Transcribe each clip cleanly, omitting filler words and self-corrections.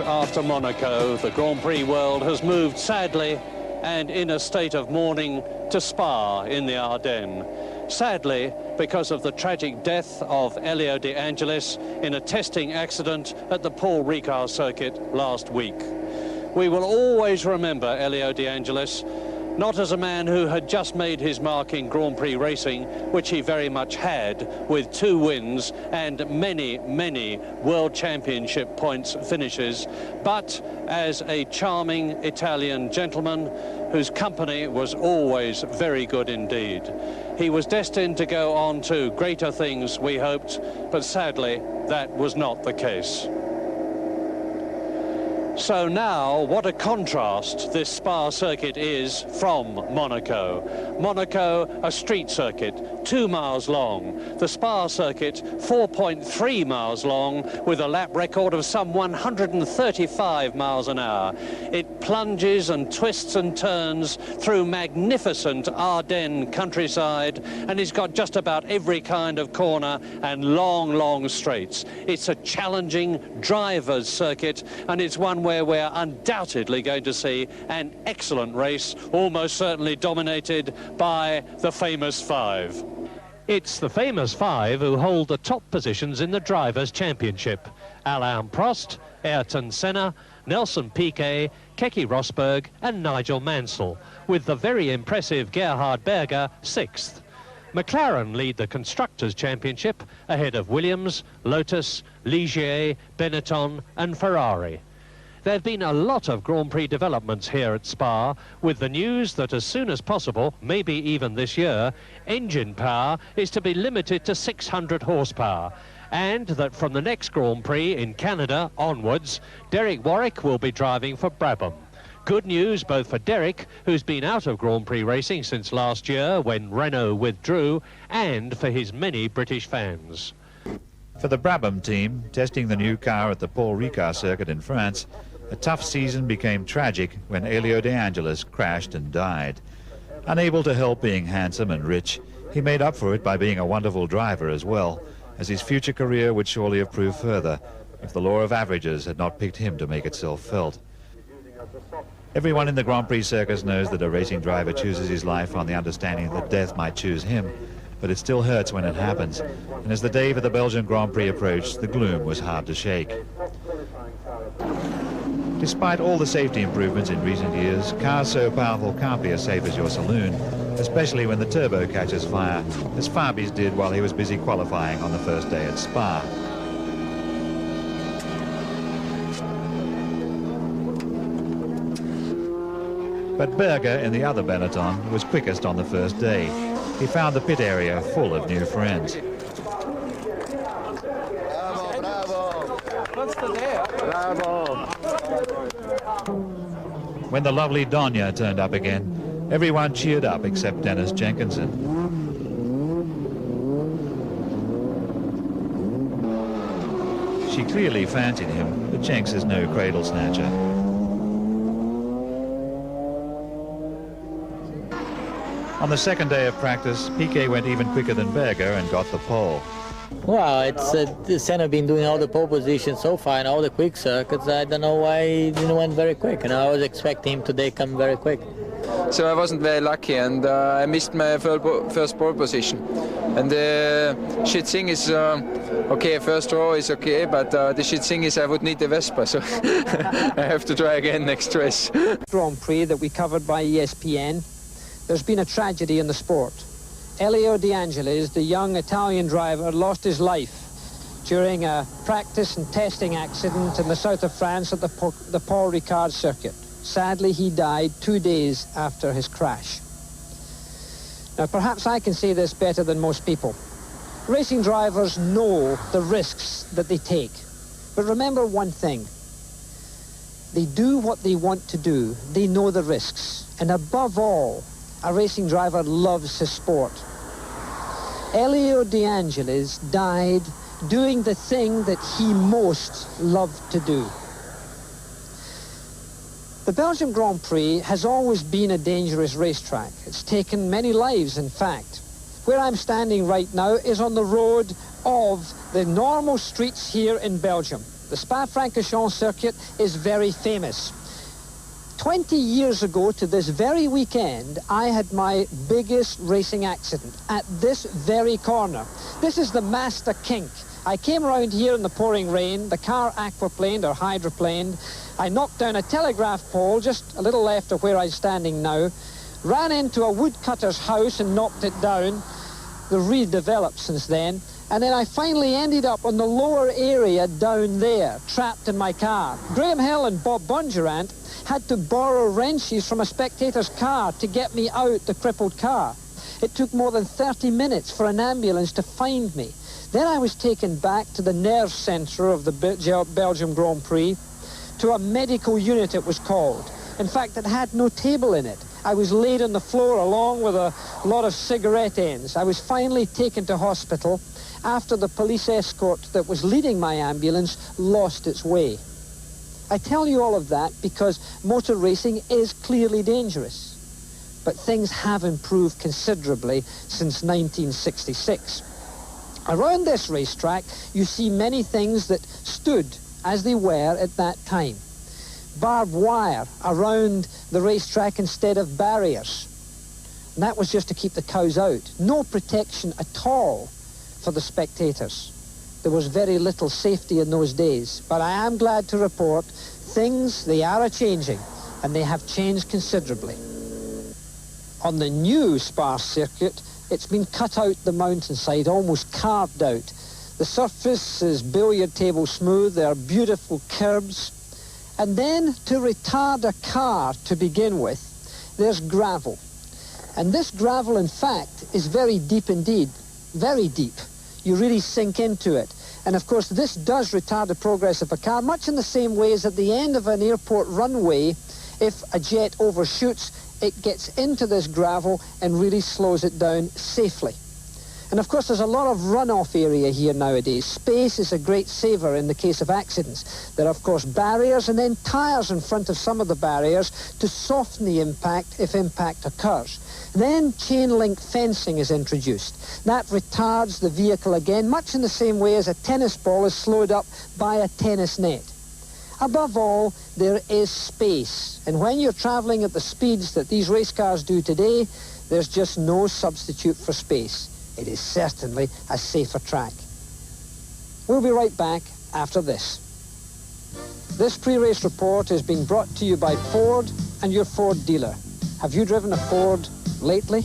After Monaco, the Grand Prix world has moved sadly and in a state of mourning to Spa in the Ardennes. Sadly, because of the tragic death of Elio De Angelis in a testing accident at the Paul Ricard circuit last week. We will always remember Elio De Angelis, not as a man who had just made his mark in Grand Prix racing, which he very much had, with 2 wins and many, many World Championship points finishes, but as a charming Italian gentleman whose company was always very good indeed. He was destined to go on to greater things, we hoped, but sadly, that was not the case. So now, what a contrast this Spa circuit is from Monaco. Monaco, a street circuit, 2 miles long. The Spa circuit, 4.3 miles long, with a lap record of some 135 miles an hour. It plunges and twists and turns through magnificent Ardennes countryside, and it's got just about every kind of corner and long, long straights. It's a challenging driver's circuit, and it's one where we're undoubtedly going to see an excellent race, almost certainly dominated by the famous 5. It's the famous 5 who hold the top positions in the Drivers' Championship. Alain Prost, Ayrton Senna, Nelson Piquet, Keke Rosberg and Nigel Mansell, with the very impressive Gerhard Berger 6th. McLaren lead the Constructors' Championship ahead of Williams, Lotus, Ligier, Benetton and Ferrari. There have been a lot of Grand Prix developments here at Spa, with the news that as soon as possible, maybe even this year, engine power is to be limited to 600 horsepower, and that from the next Grand Prix in Canada onwards, Derek Warwick will be driving for Brabham. Good news both for Derek, who's been out of Grand Prix racing since last year when Renault withdrew, and for his many British fans. For the Brabham team, testing the new car at the Paul Ricard circuit in France, a tough season became tragic when Elio De Angelis crashed and died. Unable to help being handsome and rich, he made up for it by being a wonderful driver as well, as his future career would surely have proved further if the law of averages had not picked him to make itself felt. Everyone in the Grand Prix circus knows that a racing driver chooses his life on the understanding that death might choose him, but it still hurts when it happens, and as the day for the Belgian Grand Prix approached, the gloom was hard to shake. Despite all the safety improvements in recent years, cars so powerful can't be as safe as your saloon, especially when the turbo catches fire, as Fabi's did while he was busy qualifying on the first day at Spa. But Berger in the other Benetton was quickest on the first day. He found the pit area full of new friends. When the lovely Donia turned up again, everyone cheered up except Dennis Jenkinson. She clearly fancied him, but Jenks is no cradle snatcher. On the second day of practice, Piquet went even quicker than Berger and got the pole. Well, it's Senna been doing all the pole positions so far in all the quick circuits. I don't know why he didn't went very quick, and I was expecting him today come very quick. So I wasn't very lucky, and I missed my first pole position. And the shit thing is, okay, first row is okay, but the shit thing is I would need the Vespa, so I have to try again next race. Grand Prix that we covered by ESPN, there's been a tragedy in the sport. Elio De Angelis, the young Italian driver, lost his life during a practice and testing accident in the south of France at the Paul Ricard circuit. Sadly, he died 2 days after his crash. Now, perhaps I can say this better than most people. Racing drivers know the risks that they take. But remember one thing. They do what they want to do. They know the risks. And above all, a racing driver loves his sport. Elio De Angelis died doing the thing that he most loved to do. The Belgian Grand Prix has always been a dangerous racetrack. It's taken many lives, in fact. Where I'm standing right now is on the road of the normal streets here in Belgium. The Spa-Frankorsham circuit is very famous. 20 years ago to this very weekend, I had my biggest racing accident at this very corner. This is the Master Kink. I came around here in the pouring rain, the car aquaplaned or hydroplaned. I knocked down a telegraph pole just a little left of where I'm standing now, ran into a woodcutter's house and knocked it down. They've redeveloped since then. And then I finally ended up on the lower area down there, trapped in my car. Graham Hill and Bob Bondurant had to borrow wrenches from a spectator's car to get me out the crippled car. It took more than 30 minutes for an ambulance to find me. Then I was taken back to the nerve centre of the Belgium Grand-Pri, to a medical unit it was called. In fact, it had no table in it. I was laid on the floor along with a lot of cigarette ends. I was finally taken to hospital after the police escort that was leading my ambulance lost its way. I tell you all of that because motor racing is clearly dangerous. But things have improved considerably since 1966. Around this racetrack, you see many things that stood as they were at that time. Barbed wire around the racetrack instead of barriers. And that was just to keep the cows out. No protection at all for the spectators. There was very little safety in those days. But I am glad to report things, they are a-changing, and they have changed considerably. On the new Spa circuit, it's been cut out the mountainside, almost carved out. The surface is billiard table smooth, there are beautiful curbs. And then, to retard a car to begin with, there's gravel. And this gravel, in fact, is very deep indeed, very deep. You really sink into it. And of course, this does retard the progress of a car, much in the same way as at the end of an airport runway, if a jet overshoots, it gets into this gravel and really slows it down safely. And of course, there's a lot of runoff area here nowadays. Space is a great saver in the case of accidents. There are, of course, barriers and then tyres in front of some of the barriers to soften the impact if impact occurs. Then chain link fencing is introduced. That retards the vehicle again, much in the same way as a tennis ball is slowed up by a tennis net. Above all, there is space. And when you're travelling at the speeds that these race cars do today, there's just no substitute for space. It is certainly a safer track. We'll be right back after this. This pre-race report is being brought to you by Ford and your Ford dealer. Have you driven a Ford lately?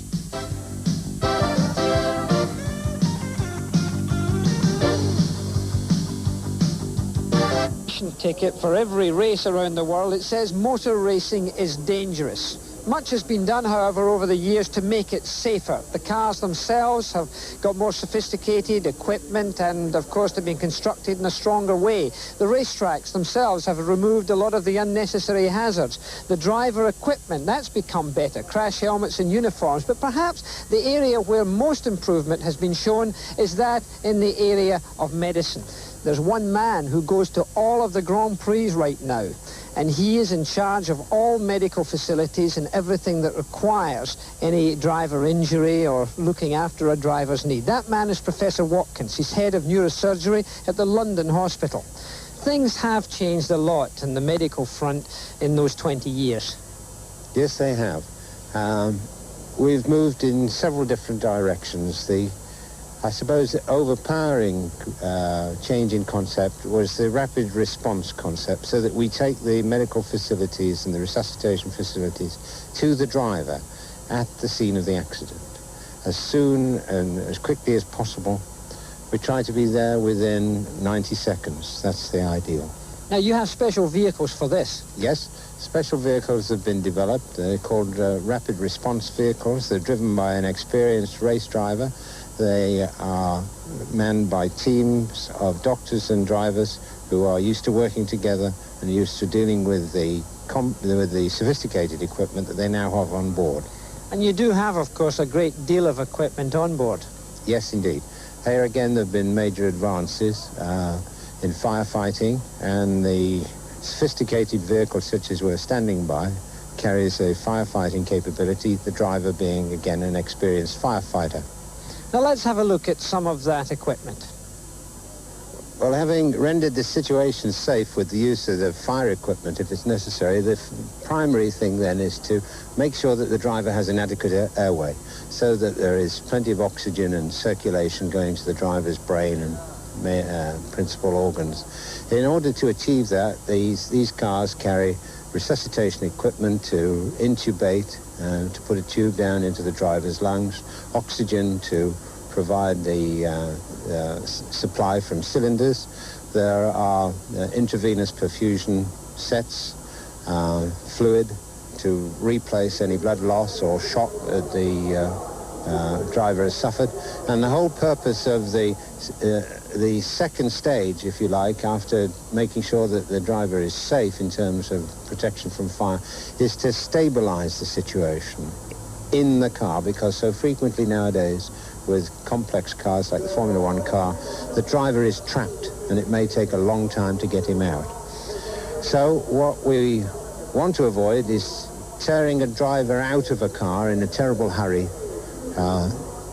Ticket for every race around the world, it says motor racing is dangerous. Much has been done, however, over the years to make it safer. The cars themselves have got more sophisticated equipment and, of course, they've been constructed in a stronger way. The racetracks themselves have removed a lot of the unnecessary hazards. The driver equipment, that's become better, crash helmets and uniforms. But perhaps the area where most improvement has been shown is that in the area of medicine. There's one man who goes to all of the Grand Prix right now, and he is in charge of all medical facilities and everything that requires any driver injury or looking after a driver's need. That man is Professor Watkins. He's head of neurosurgery at the London Hospital. Things have changed a lot on the medical front in those 20 years. Yes, they have. We've moved in several different directions. I suppose the overpowering change in concept was the rapid response concept, so that we take the medical facilities and the resuscitation facilities to the driver at the scene of the accident. As soon and as quickly as possible, we try to be there within 90 seconds. That's the ideal. Now, you have special vehicles for this? Yes, special vehicles have been developed. They're called rapid response vehicles. They're driven by an experienced race driver. They are manned by teams of doctors and drivers who are used to working together and used to dealing with the sophisticated equipment that they now have on board. And you do have, of course, a great deal of equipment on board. Yes, indeed. Here again, there have been major advances in firefighting, and the sophisticated vehicle such as we're standing by carries a firefighting capability, the driver being, again, an experienced firefighter. Now let's have a look at some of that equipment. Well, having rendered the situation safe with the use of the fire equipment, if it's necessary, the primary thing then is to make sure that the driver has an adequate airway, so that there is plenty of oxygen and circulation going to the driver's brain and principal organs. In order to achieve that, these cars carry resuscitation equipment to intubate, to put a tube down into the driver's lungs, oxygen to provide the supply from cylinders. There are intravenous perfusion sets, fluid to replace any blood loss or shock that the driver has suffered. And the whole purpose of the second stage, if you like, after making sure that the driver is safe in terms of protection from fire, is to stabilize the situation in the car, because so frequently nowadays with complex cars like the Formula One car, the driver is trapped and it may take a long time to get him out. So what we want to avoid is tearing a driver out of a car in a terrible hurry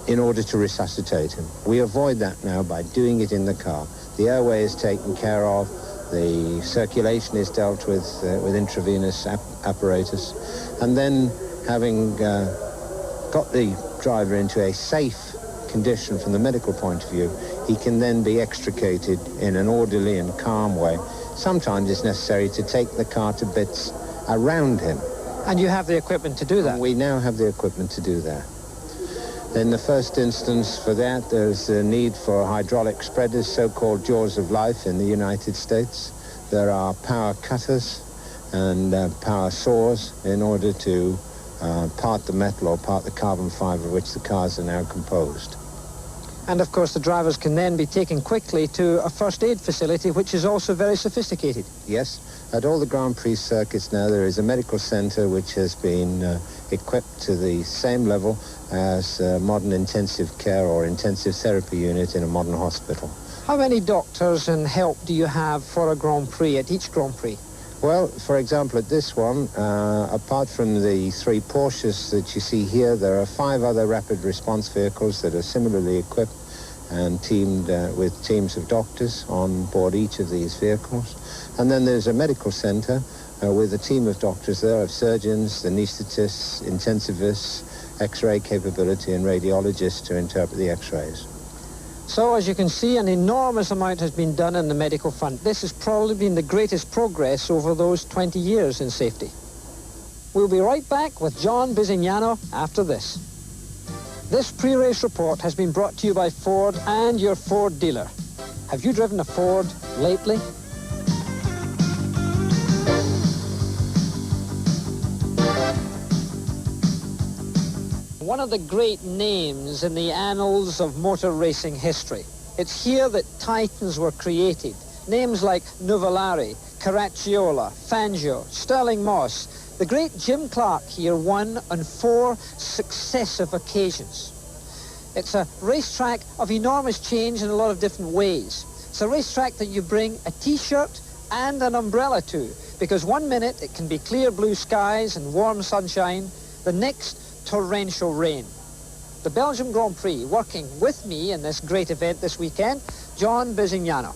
in order to resuscitate him. We avoid that now by doing it in the car. The airway is taken care of, the circulation is dealt with intravenous apparatus, and then having got the driver into a safe condition from the medical point of view, he can then be extricated in an orderly and calm way. Sometimes it's necessary to take the car to bits around him. And you have the equipment to do that? And we now have the equipment to do that. In the first instance for that, there's a need for hydraulic spreaders, so-called jaws of life in the United States. There are power cutters and power saws in order to part the metal or part the carbon fiber of which the cars are now composed. And of course the drivers can then be taken quickly to a first aid facility, which is also very sophisticated. Yes, at all the Grand-Prix circuits now there is a medical centre which has been equipped to the same level as a modern intensive care or intensive therapy unit in a modern hospital. How many doctors and help do you have for a Grand Prix, at each Grand Prix? Well, for example, at this one, apart from the 3 Porsches that you see here, there are 5 other rapid response vehicles that are similarly equipped and teamed with teams of doctors on board each of these vehicles. And then there's a medical centre with a team of doctors there, of surgeons, anaesthetists, intensivists, X-ray capability, and radiologists to interpret the X-rays. So, as you can see, an enormous amount has been done in the medical front. This has probably been the greatest progress over those 20 years in safety. We'll be right back with John Bisignano after this. This pre-race report has been brought to you by Ford and your Ford dealer. Have you driven a Ford lately? One of the great names in the annals of motor racing history. It's here that titans were created. Names like Nuvolari, Caracciola, Fangio, Stirling Moss. The great Jim Clark here won on 4 successive occasions. It's a racetrack of enormous change in a lot of different ways. It's a racetrack that you bring a T-shirt and an umbrella to, because one minute it can be clear blue skies and warm sunshine, the next torrential rain. The Belgium Grand Prix, working with me in this great event this weekend, John Bisignano.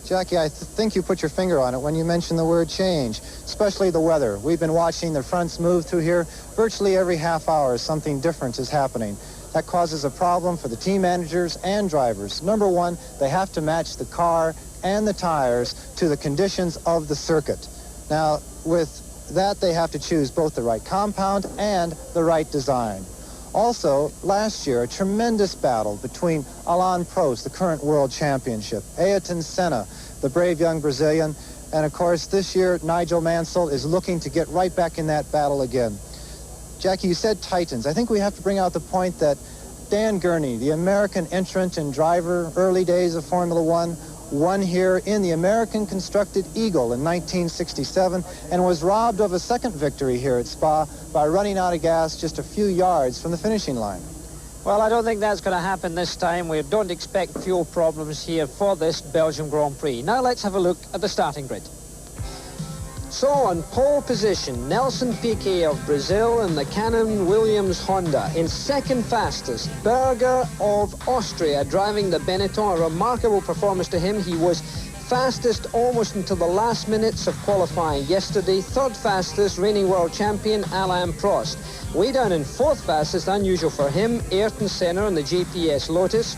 Jackie, I think you put your finger on it when you mentioned the word change, especially the weather. We've been watching the fronts move through here. Virtually every half hour, something different is happening. That causes a problem for the team managers and drivers. Number one, they have to match the car and the tires to the conditions of the circuit. Now, with that, they have to choose both the right compound and the right design. Also, last year, a tremendous battle between Alain Prost, the current world championship, Ayrton Senna, the brave young Brazilian, and of course, this year, Nigel Mansell is looking to get right back in that battle again. Jackie, you said titans. I think we have to bring out the point that Dan Gurney, the American entrant and driver, early days of Formula One, won here in the American-constructed Eagle in 1967 and was robbed of a second victory here at Spa by running out of gas just a few yards from the finishing line. Well, I don't think that's going to happen this time. We don't expect fuel problems here for this Belgium Grand Prix. Now let's have a look at the starting grid. So on pole position, Nelson Piquet of Brazil in the Canon Williams Honda. In second fastest, Berger of Austria driving the Benetton. A remarkable performance to him. He was fastest almost until the last minutes of qualifying yesterday. Third fastest, reigning world champion Alain Prost. Way down in fourth fastest, unusual for him, Ayrton Senna in the JPS Lotus.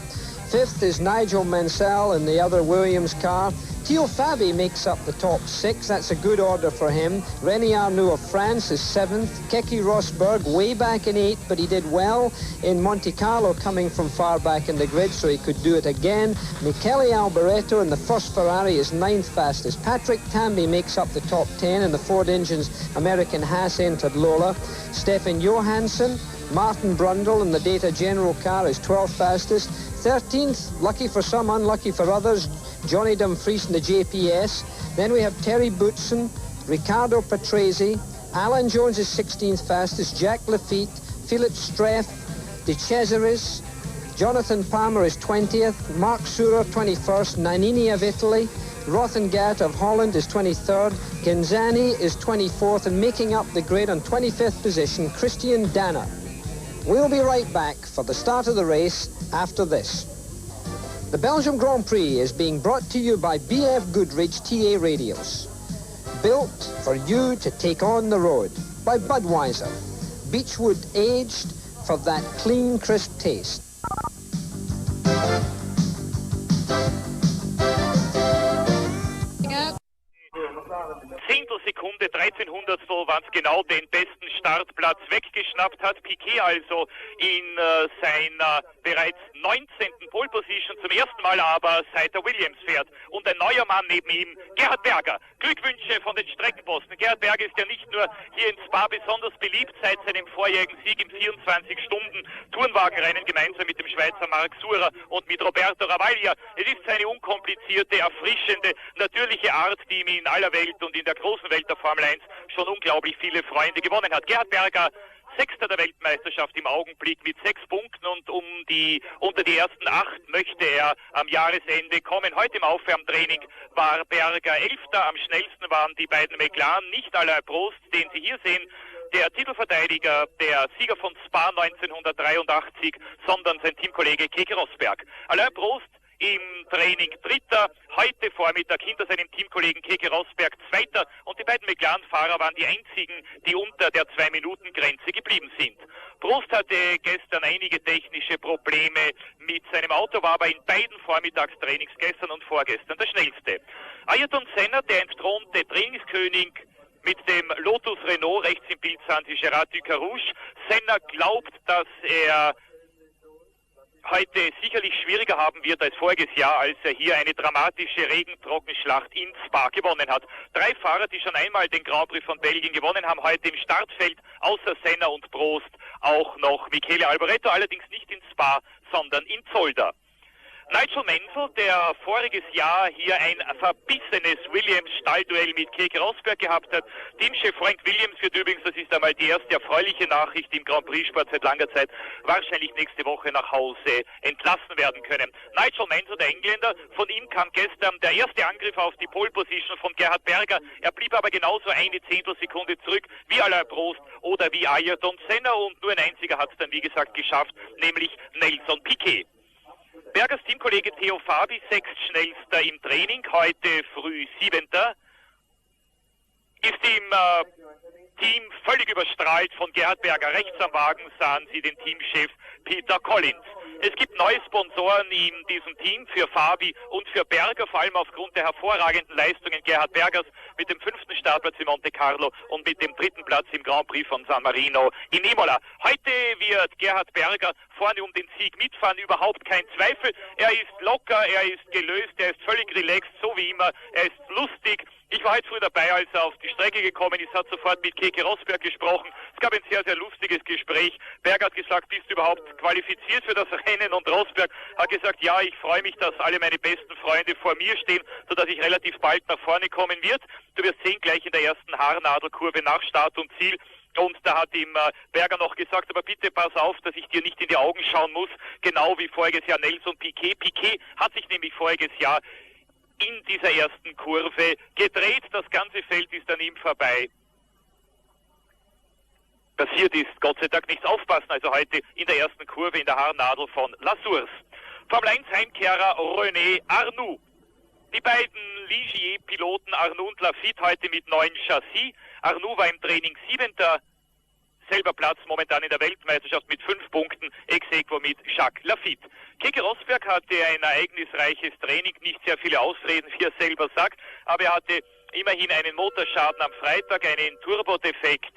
Fifth is Nigel Mansell in the other Williams car. Theo Fabi makes up the top six. That's a good order for him. René Arnoux of France is seventh. Keke Rosberg way back in eighth, but he did well in Monte Carlo coming from far back in the grid, so he could do it again. Michele Alboreto in the first Ferrari is ninth fastest. Patrick Tamby makes up the top 10 in the Ford Engines American Haas entered Lola. Stefan Johansson, Martin Brundle in the Data General car is 12th fastest. 13th, lucky for some, unlucky for others, Johnny Dumfries in the JPS. Then we have Terry Boutsen, Riccardo Patrese, Alan Jones is 16th fastest, Jack Lafitte, Philip Streff, De Cesaris, Jonathan Palmer is 20th, Mark Surer 21st, Nannini of Italy, Rothengat of Holland is 23rd, Genzani is 24th, and making up the grid on 25th position, Christian Danner. We'll be right back for the start of the race after this. The Belgium Grand Prix is being brought to you by BF Goodrich TA radios. Built for you to take on the road. By Budweiser. Beechwood aged for that clean, crisp taste. Zehntelsekunde, 13 Hundertstel, was genau den besten Startplatz weggeschnappt hat. Piquet also in seiner bereits 19. Pole Position, zum ersten Mal aber seit er Williams fährt. Und ein neuer Mann neben ihm, Gerhard Berger. Glückwünsche von den Streckenposten. Gerhard Berger ist ja nicht nur hier in Spa besonders beliebt seit seinem vorjährigen Sieg im 24-Stunden-Tourenwagenrennen gemeinsam mit dem Schweizer Marc Surer und mit Roberto Ravaglia. Es ist seine unkomplizierte, erfrischende, natürliche Art, die ihm in aller Welt und in der großen Welt der Formel 1 schon unglaublich viele Freunde gewonnen hat. Gerhard Berger, Sechster der Weltmeisterschaft im Augenblick mit 6 Punkten, und unter die ersten 8 möchte er am Jahresende kommen. Heute im Aufwärmtraining war Berger 11. Am schnellsten waren die beiden McLaren, nicht Alain Prost, den Sie hier sehen, der Titelverteidiger, der Sieger von Spa 1983, sondern sein Teamkollege Keke Rosberg. Alain Prost im Training Dritter, heute Vormittag hinter seinem Teamkollegen Keke Rosberg Zweiter, und die beiden McLaren-Fahrer waren die einzigen, die unter der 2-Minuten-Grenze geblieben sind. Prost hatte gestern einige technische Probleme mit seinem Auto, war aber in beiden Vormittagstrainings gestern und vorgestern der schnellste. Ayrton Senna, der entthronte Trainingskönig mit dem Lotus Renault, rechts im Bild sahen Sie Gerard Ducarouche. Senna glaubt, dass er heute sicherlich schwieriger haben wird als voriges Jahr, als er hier eine dramatische Regentrockenschlacht in Spa gewonnen hat. 3 Fahrer, die schon einmal den Grand-Prix von Belgien gewonnen haben, heute im Startfeld, außer Senna und Prost, auch noch Michele Alboreto, allerdings nicht in Spa, sondern in Zolder. Nigel Mansell, der voriges Jahr hier ein verbissenes Williams-Stallduell mit Keke Rosberg gehabt hat. Teamchef Frank Williams wird übrigens, das ist einmal die erste erfreuliche Nachricht im Grand Prix-Sport seit langer Zeit, wahrscheinlich nächste Woche nach Hause entlassen werden können. Nigel Mansell, der Engländer, von ihm kam gestern der erste Angriff auf die Pole-Position von Gerhard Berger. Er blieb aber genauso eine Zehntelsekunde zurück wie Alain Prost oder wie Ayrton Senna, und nur ein einziger hat es dann, wie gesagt, geschafft, nämlich Nelson Piquet. Bergers Teamkollege Theo Fabi, 6. schnellster im Training, heute früh 7. Ist im Team völlig überstrahlt von Gerhard Berger. Rechts am Wagen sahen Sie den Teamchef Peter Collins. Es gibt neue Sponsoren in diesem Team für Fabi und für Berger, vor allem aufgrund der hervorragenden Leistungen Gerhard Bergers mit dem 5. Startplatz in Monte Carlo und mit dem 3. Platz im Grand Prix von San Marino in Imola. Heute wird Gerhard Berger vorne um den Sieg mitfahren, überhaupt kein Zweifel. Er ist locker, er ist gelöst, er ist völlig relaxed, so wie immer. Er ist lustig. Ich war heute früh dabei, als er auf die Strecke gekommen ist, hat sofort mit Keke Rosberg gesprochen. Es gab ein sehr, sehr lustiges Gespräch. Berger hat gesagt, bist du überhaupt qualifiziert für das Rennen? Und Rosberg hat gesagt, ja, ich freue mich, dass alle meine besten Freunde vor mir stehen, sodass ich relativ bald nach vorne kommen wird. Du wirst sehen, gleich in der ersten Haarnadelkurve nach Start und Ziel. Und da hat ihm Berger noch gesagt, aber bitte pass auf, dass ich dir nicht in die Augen schauen muss, genau wie voriges Jahr Nelson Piquet. Piquet hat sich nämlich voriges Jahr in dieser ersten Kurve gedreht. Das ganze Feld ist an ihm vorbei. Passiert ist Gott sei Dank nichts. Aufpassen, also heute in der ersten Kurve in der Haarnadel von La Source. Formel 1 Heimkehrer René Arnoux. Die beiden Ligier-Piloten Arnoux und Lafitte heute mit neuen Chassis. Arnoux war im Training 7. Selber Platz momentan in der Weltmeisterschaft mit 5 Punkten, ex aequo mit Jacques Lafitte. Keke Rosberg hatte ein ereignisreiches Training, nicht sehr viele Ausreden, wie er selber sagt, aber er hatte immerhin einen Motorschaden am Freitag, einen Turbodefekt.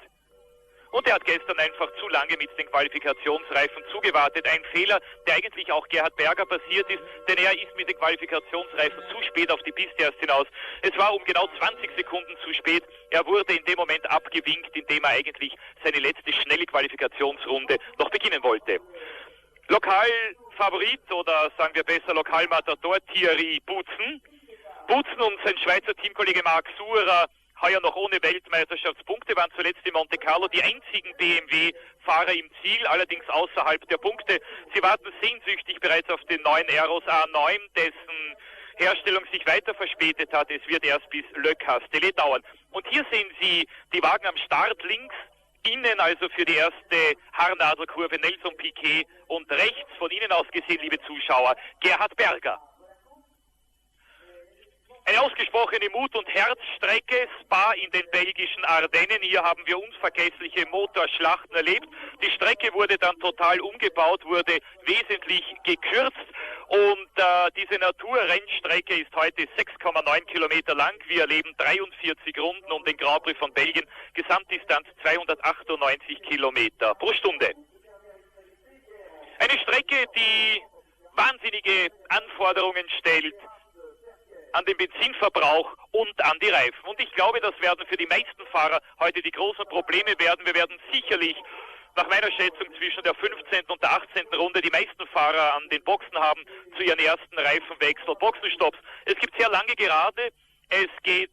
Und er hat gestern einfach zu lange mit den Qualifikationsreifen zugewartet. Ein Fehler, der eigentlich auch Gerhard Berger passiert ist, denn er ist mit den Qualifikationsreifen zu spät auf die Piste erst hinaus. Es war um genau 20 Sekunden zu spät. Er wurde in dem Moment abgewinkt, indem er eigentlich seine letzte schnelle Qualifikationsrunde noch beginnen wollte. Lokalfavorit oder sagen wir besser Lokalmatador Thierry Boutsen. Boutsen und sein Schweizer Teamkollege Marc Surer, heuer noch ohne Weltmeisterschaftspunkte, waren zuletzt in Monte Carlo die einzigen BMW-Fahrer im Ziel, allerdings außerhalb der Punkte. Sie warten sehnsüchtig bereits auf den neuen Eros A9, dessen Herstellung sich weiter verspätet hat. Es wird erst bis Le Castellet dauern. Und hier sehen Sie die Wagen am Start links, innen also für die erste Haarnadelkurve Nelson Piquet und rechts von Ihnen aus gesehen, liebe Zuschauer, Gerhard Berger. Eine ausgesprochene Mut- und Herzstrecke, Spa in den belgischen Ardennen. Hier haben wir unvergessliche Motorschlachten erlebt. Die Strecke wurde dann total umgebaut, wurde wesentlich gekürzt und diese Naturrennstrecke ist heute 6,9 Kilometer lang. Wir erleben 43 Runden um den Grand-Prix von Belgien, Gesamtdistanz 298 Kilometer pro Stunde. Eine Strecke, die wahnsinnige Anforderungen stellt an den Benzinverbrauch und an die Reifen. Und ich glaube, das werden für die meisten Fahrer heute die großen Probleme werden. Wir werden sicherlich nach meiner Schätzung zwischen der 15. und der 18. Runde die meisten Fahrer an den Boxen haben zu ihren ersten Reifenwechsel, Boxenstopps. Es gibt sehr lange Gerade, es geht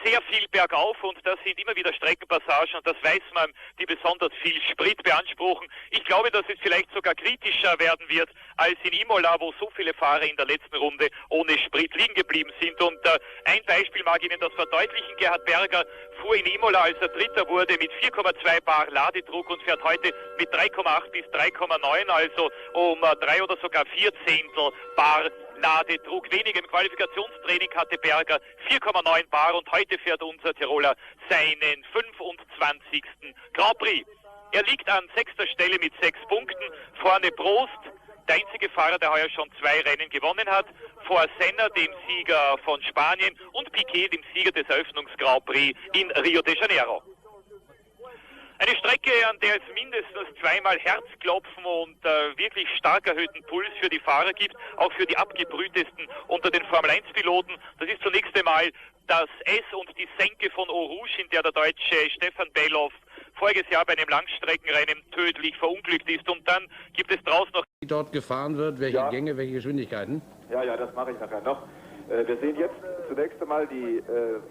sehr viel bergauf und das sind immer wieder Streckenpassagen und das weiß man, die besonders viel Sprit beanspruchen. Ich glaube, dass es vielleicht sogar kritischer werden wird als in Imola, wo so viele Fahrer in der letzten Runde ohne Sprit liegen geblieben sind. Und ein Beispiel mag Ihnen das verdeutlichen. Gerhard Berger fuhr in Imola, als er Dritter wurde, mit 4,2 Bar Ladedruck und fährt heute mit 3,8 bis 3,9, also um 3 oder sogar 4 Zehntel Bar Ladedruck. Weniger im Qualifikationstraining hatte Berger 4,9 Bar und heute fährt unser Tiroler seinen 25. Grand Prix. Er liegt an 6. Stelle mit 6 Punkten. Vorne Prost, der einzige Fahrer, der heuer schon 2 Rennen gewonnen hat. Vor Senna, dem Sieger von Spanien, und Piquet, dem Sieger des Eröffnungs-Grand Prix in Rio de Janeiro. Eine Strecke, an der es mindestens zweimal Herzklopfen und wirklich stark erhöhten Puls für die Fahrer gibt, auch für die abgebrühtesten unter den Formel-1-Piloten. Das ist zunächst einmal das S und die Senke von Eau Rouge, in der der Deutsche Stefan Bellof voriges Jahr bei einem Langstreckenrennen tödlich verunglückt ist. Und dann gibt es draußen noch... Wie dort gefahren wird, welche Gänge, welche Geschwindigkeiten? Ja, das mache ich nachher noch. Wir sehen jetzt zunächst einmal die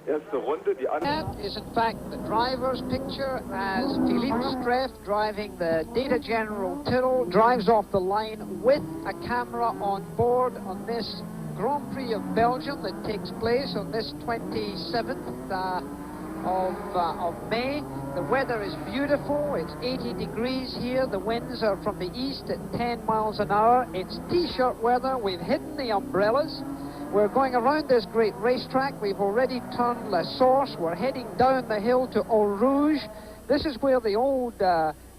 erste Runde. That is in fact the driver's picture as Philippe Streff, driving the Data General Tyrrell, drives off the line with a camera on board on this Grand Prix of Belgium that takes place on this 27th of May. The weather is beautiful. It's 80 degrees here. The winds are from the east at 10 miles an hour. It's t-shirt weather. We've hidden the umbrellas. We're going around this great racetrack. We've already turned La Source. We're heading down the hill to Eau Rouge. This is where the old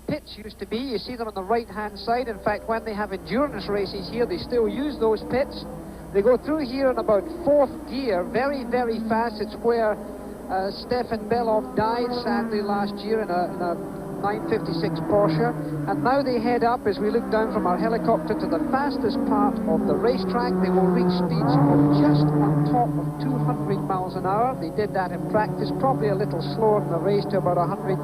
pits used to be. You see them on the right-hand side. In fact, when they have endurance races here, they still use those pits. They go through here in about 4th gear, very, very fast. It's where Stefan Bellof died, sadly, last year in a 956 Porsche. And now they head up, as we look down from our helicopter, to the fastest part of the racetrack. They will reach speeds of just on top of 200 miles an hour. They did that in practice, probably a little slower in the race, to about 191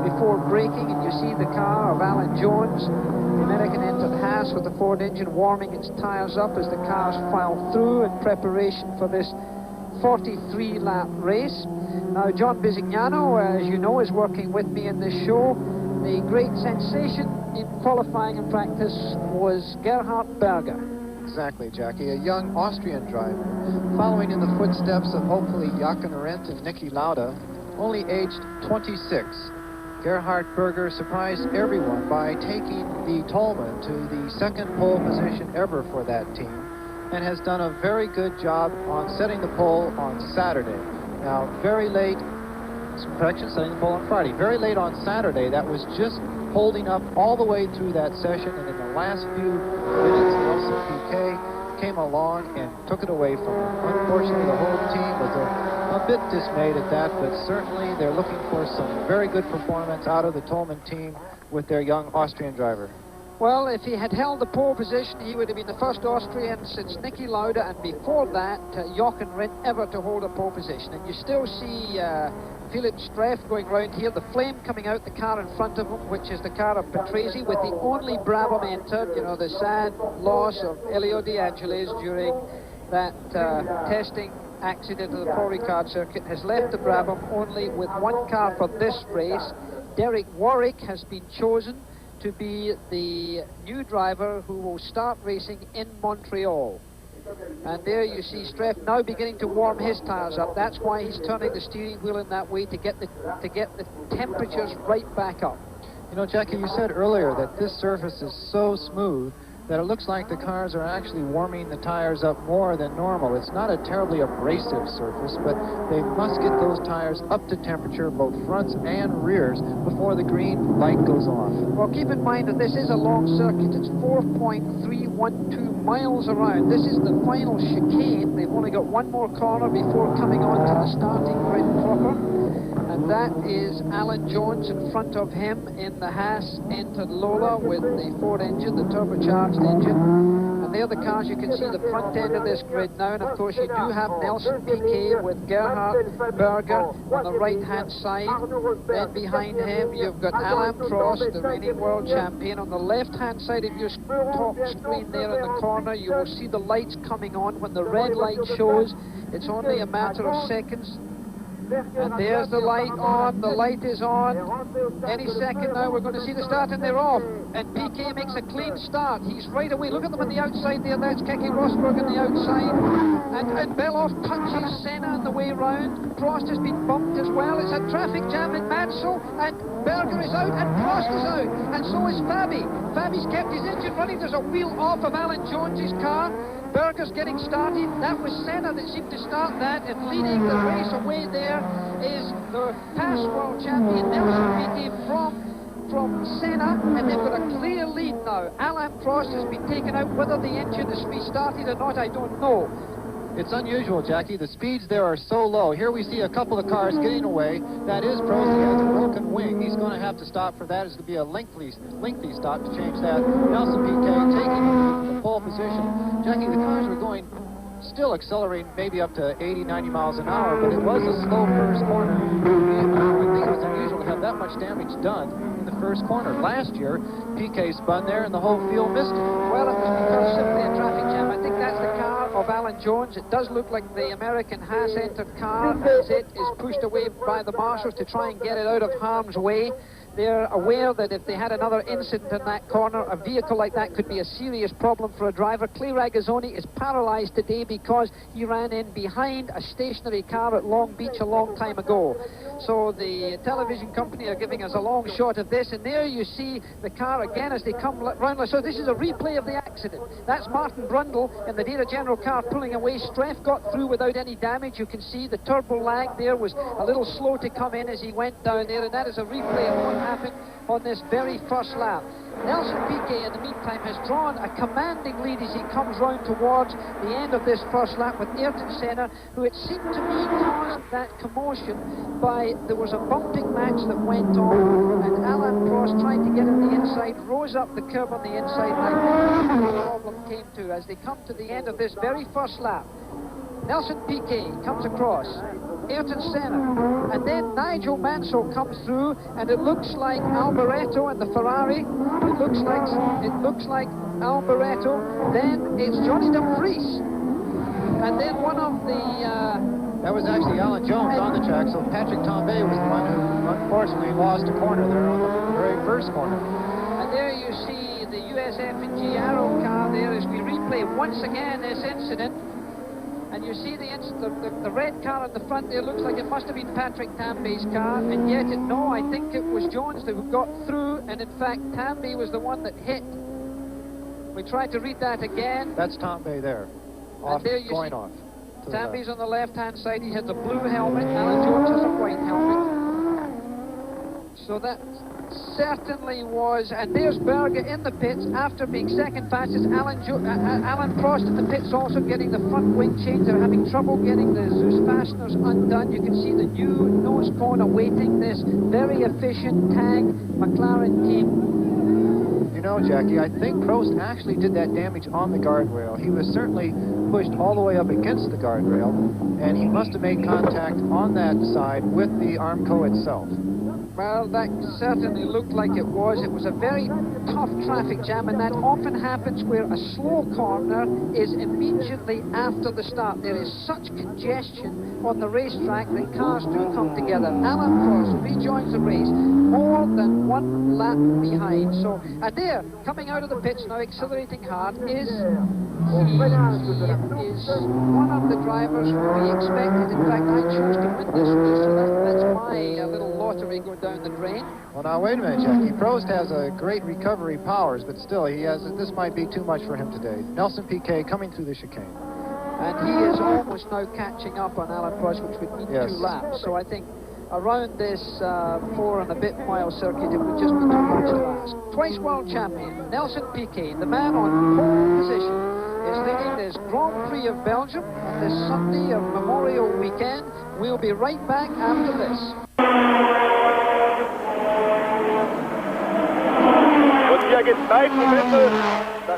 before braking. And you see the car of Alan Jones, the American entered Haas with the Ford engine, warming its tyres up as the cars file through in preparation for this 43-lap race. Now, John Bisignano, as you know, is working with me in this show. The great sensation in qualifying and practice was Gerhard Berger. Exactly, Jackie. A young Austrian driver, following in the footsteps of hopefully Jochen Rindt and Niki Lauda, only aged 26. Gerhard Berger surprised everyone by taking the Tolman to the second pole position ever for that team, and has done a very good job on setting the pole on Saturday. Now, very late, setting the pole on Friday. Very late on Saturday, that was just holding up all the way through that session, and in the last few minutes, Nelson Piquet came along and took it away from him. Unfortunately, the whole team was a bit dismayed at that, but certainly they're looking for some very good performance out of the Tolman team with their young Austrian driver. Well, if he had held the pole position, he would have been the first Austrian since Niki Lauda, and before that, Jochen Rindt ever to hold a pole position. And you still see Philipp Streff going round here, the flame coming out the car in front of him, which is the car of Patrese, with the only Brabham entered. You know, the sad loss of Elio De Angelis during that testing accident of the Paul Ricard circuit has left the Brabham only with one car for this race. Derek Warwick has been chosen to be the new driver who will start racing in Montreal. And there you see Streff now beginning to warm his tires up. That's why he's turning the steering wheel in that way, to get the temperatures right back up. You know, Jackie, you said earlier that this surface is so smooth that it looks like the cars are actually warming the tires up more than normal. It's not a terribly abrasive surface, but they must get those tires up to temperature, both fronts and rears, before the green light goes off. Well, keep in mind that this is a long circuit. It's 4.312 miles around. This is the final chicane. They've only got one more corner before coming on to the starting grid proper. And that is Alan Jones in front of him in the Haas entered Lola with the Ford engine, the turbocharged engine. And there are the cars. You can see the front end of this grid now. And of course you do have Nelson Piquet with Gerhard Berger on the right-hand side. Then behind him you've got Alain Prost, the reigning world champion. On the left-hand side of your top screen there in the corner, you will see the lights coming on. When the red light shows, it's only a matter of seconds. And there's the light on, the light is on. Any second now we're going to see the start, and they're off. And Piquet makes a clean start. He's right away. Look at them on the outside there. That's Keke Rosberg on the outside. And Beloff touches Senna on the way round. Prost has been bumped as well. It's a traffic jam in Mansell, and Berger is out, and Prost is out. And so is Fabi. Fabi's kept his engine running. There's a wheel off of Alan Jones's car. Berger's getting started. That was Senna that seemed to start that, and leading the race away there is the past world champion Nelson Piquet from Senna, and they've got a clear lead now. Alain Prost has been taken out. Whether the engine is restarted or not, I don't know. It's unusual, Jackie. The speeds there are so low. Here we see a couple of cars getting away. That is Prost. He has a broken wing. He's going to have to stop for that. It's going to be a lengthy stop to change that. Nelson Piquet taking the pole position. Jackie, the cars were going, still accelerating maybe up to 80, 90 miles an hour, but it was a slow first corner. I think it was unusual to have that much damage done in the first corner. Last year, Piquet spun there and the whole field missed it. Well, it was because simply a traffic jam. I think that's the car of Alan Jones. It does look like the American Haas entered car as it is pushed away by the marshals to try and get it out of harm's way. They're aware that if they had another incident in that corner, a vehicle like that could be a serious problem for a driver. Clay Regazzoni is paralyzed today because he ran in behind a stationary car at Long Beach a long time ago. So the television company are giving us a long shot of this, and there you see the car again as they come round. So this is a replay of the accident. That's Martin Brundle in the Data General car pulling away. Streff got through without any damage. You can see the turbo lag there was a little slow to come in as he went down there, and that is a replay of what happened on this very first lap. Nelson Piquet, in the meantime, has drawn a commanding lead as he comes round towards the end of this first lap with Ayrton Senna, who it seemed to me caused that commotion by, there was a bumping match that went on, and Alain Prost tried to get on the inside, rose up the curb on the inside, and I think the problem came to as they come to the end of this very first lap. Nelson Piquet comes across, Ayrton Senna, and then Nigel Mansell comes through, and it looks like Alboreto and the Ferrari. It looks like Alboreto. Then it's Johnny de Vries, and then one of the. That was actually Alan Jones on the track. So Patrick Tambay was the one who unfortunately lost a corner there on the very first corner. And there you see the USF&G Arrow car there as we replay once again this incident. And you see the red car at the front there looks like it must have been Patrick Tamby's car, and yet no, I think it was Jones that got through, and in fact Tamby was the one that hit. We tried to read that again. That's Tamby there. Off, and there you going see off. Tamby's on the left-hand side. He has the blue helmet. Alan Jones has a white helmet. So that certainly was, and there's Berger in the pits after being second fastest. Alan Prost in the pits also getting the front wing change. They're having trouble getting the Zeus fasteners undone. You can see the new nose cone awaiting this very efficient tag McLaren team. You know, Jackie, I think Prost actually did that damage on the guardrail. He was certainly pushed all the way up against the guardrail, and he must have made contact on that side with the Armco itself. Well, that certainly looked like it was. It was a very tough traffic jam, and that often happens where a slow corner is immediately after the start. There is such congestion on the racetrack that cars do come together. Alan Prost rejoins the race more than one lap behind. So, and there, coming out of the pits now, accelerating hard, is one of the drivers who we expected. In fact, I chose to win this race, so that's my little lottery going down the drain. Well, now, wait a minute, Jackie. Prost has a great recovery powers, but still, this might be too much for him today. Nelson Piquet coming through the chicane. And he is almost now catching up on Alan Prost, which would mean 2 laps. So I think around this 4 and a bit mile circuit, it would just be too much to ask. Twice world champion, Nelson Piquet, the man on pole position, is leading this Grand-Pri of Belgium on this Sunday of Memorial Weekend. We'll be right back after this. Und hier geht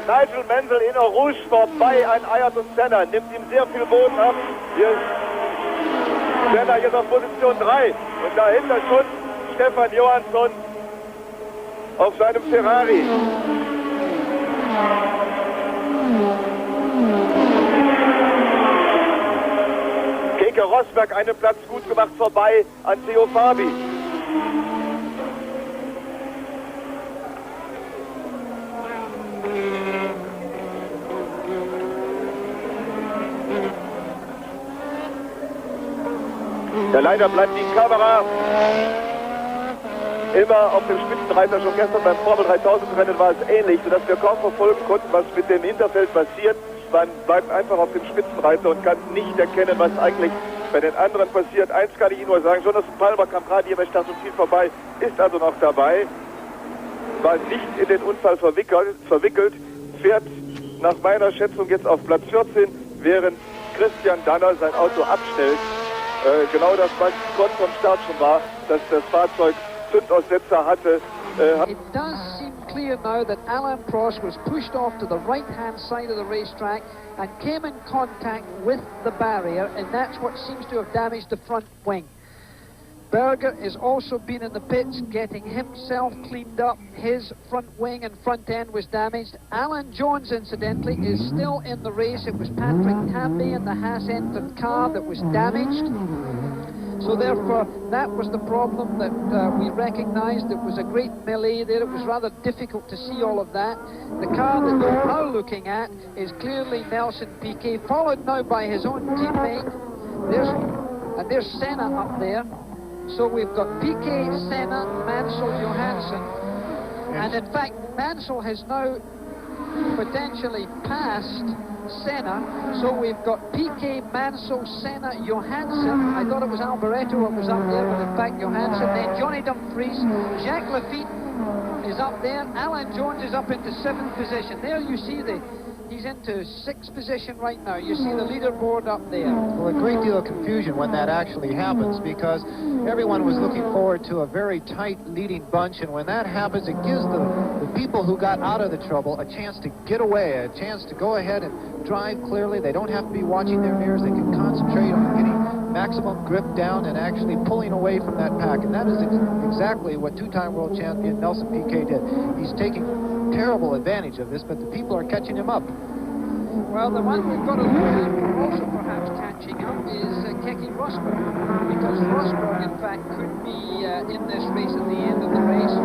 Nigel Mansell in Eau Rouge vorbei an Ayrton Senna, nimmt ihm sehr viel Boden ab. Hier ist Senna jetzt auf Position 3 und dahinter schon Stefan Johansson auf seinem Ferrari. Keke Rosberg einen Platz gut gemacht vorbei an Theo Fabi. Ja, leider bleibt die Kamera immer auf dem Spitzenreiter. Schon gestern beim Formel 3000 Rennen war es ähnlich, sodass wir kaum verfolgen konnten, was mit dem Hinterfeld passiert. Man bleibt einfach auf dem Spitzenreiter und kann nicht erkennen, was eigentlich bei den anderen passiert. Eins kann ich Ihnen nur sagen, Jonathan Palmer kam gerade hier bei Start und Ziel vorbei, ist also noch dabei, war nicht in den Unfall verwickelt, fährt nach meiner Schätzung jetzt auf Platz 14, während Christian Danner sein Auto abstellt. Genau das, was kurz vom Start schon war, dass das Fahrzeug Zündaussetzer hatte. It does seem clear now that Alain Prost was pushed off to the right-hand side of the racetrack and came in contact with the barrier, and that's what seems to have damaged the front wing. Berger has also been in the pits getting himself cleaned up. His front wing and front end was damaged. Alan Jones, incidentally, is still in the race. It was Patrick Tamby in the Haas-entered car that was damaged. So therefore, that was the problem that we recognised. It was a great melee there. It was rather difficult to see all of that. The car that you're now looking at is clearly Nelson Piquet, followed now by his own teammate. There's Senna up there. So we've got Piquet, Senna, Mansell, Johansson. And in fact, Mansell has now potentially passed Senna. So we've got Piquet, Mansell, Senna, Johansson. I thought it was Alboreto who was up there, but in fact Johansson. Then Johnny Dumfries, Jacques Lafitte is up there. Alan Jones is up into 7th position. There you see he's into 6th position right now. You see the leaderboard up there. Well, a great deal of confusion when that actually happens, because everyone was looking forward to a very tight leading bunch, and when that happens, it gives the people who got out of the trouble a chance to get away, a chance to go ahead and drive clearly. They don't have to be watching their mirrors. They can concentrate on getting maximum grip down and actually pulling away from that pack, and that is exactly what two-time world champion Nelson Piquet did. He's taking terrible advantage of this, but the people are catching him up. Well, the one we've got to look at, also perhaps catching up, is Keke Rosberg, because Rosberg, in fact, could be in this race at the end of the race.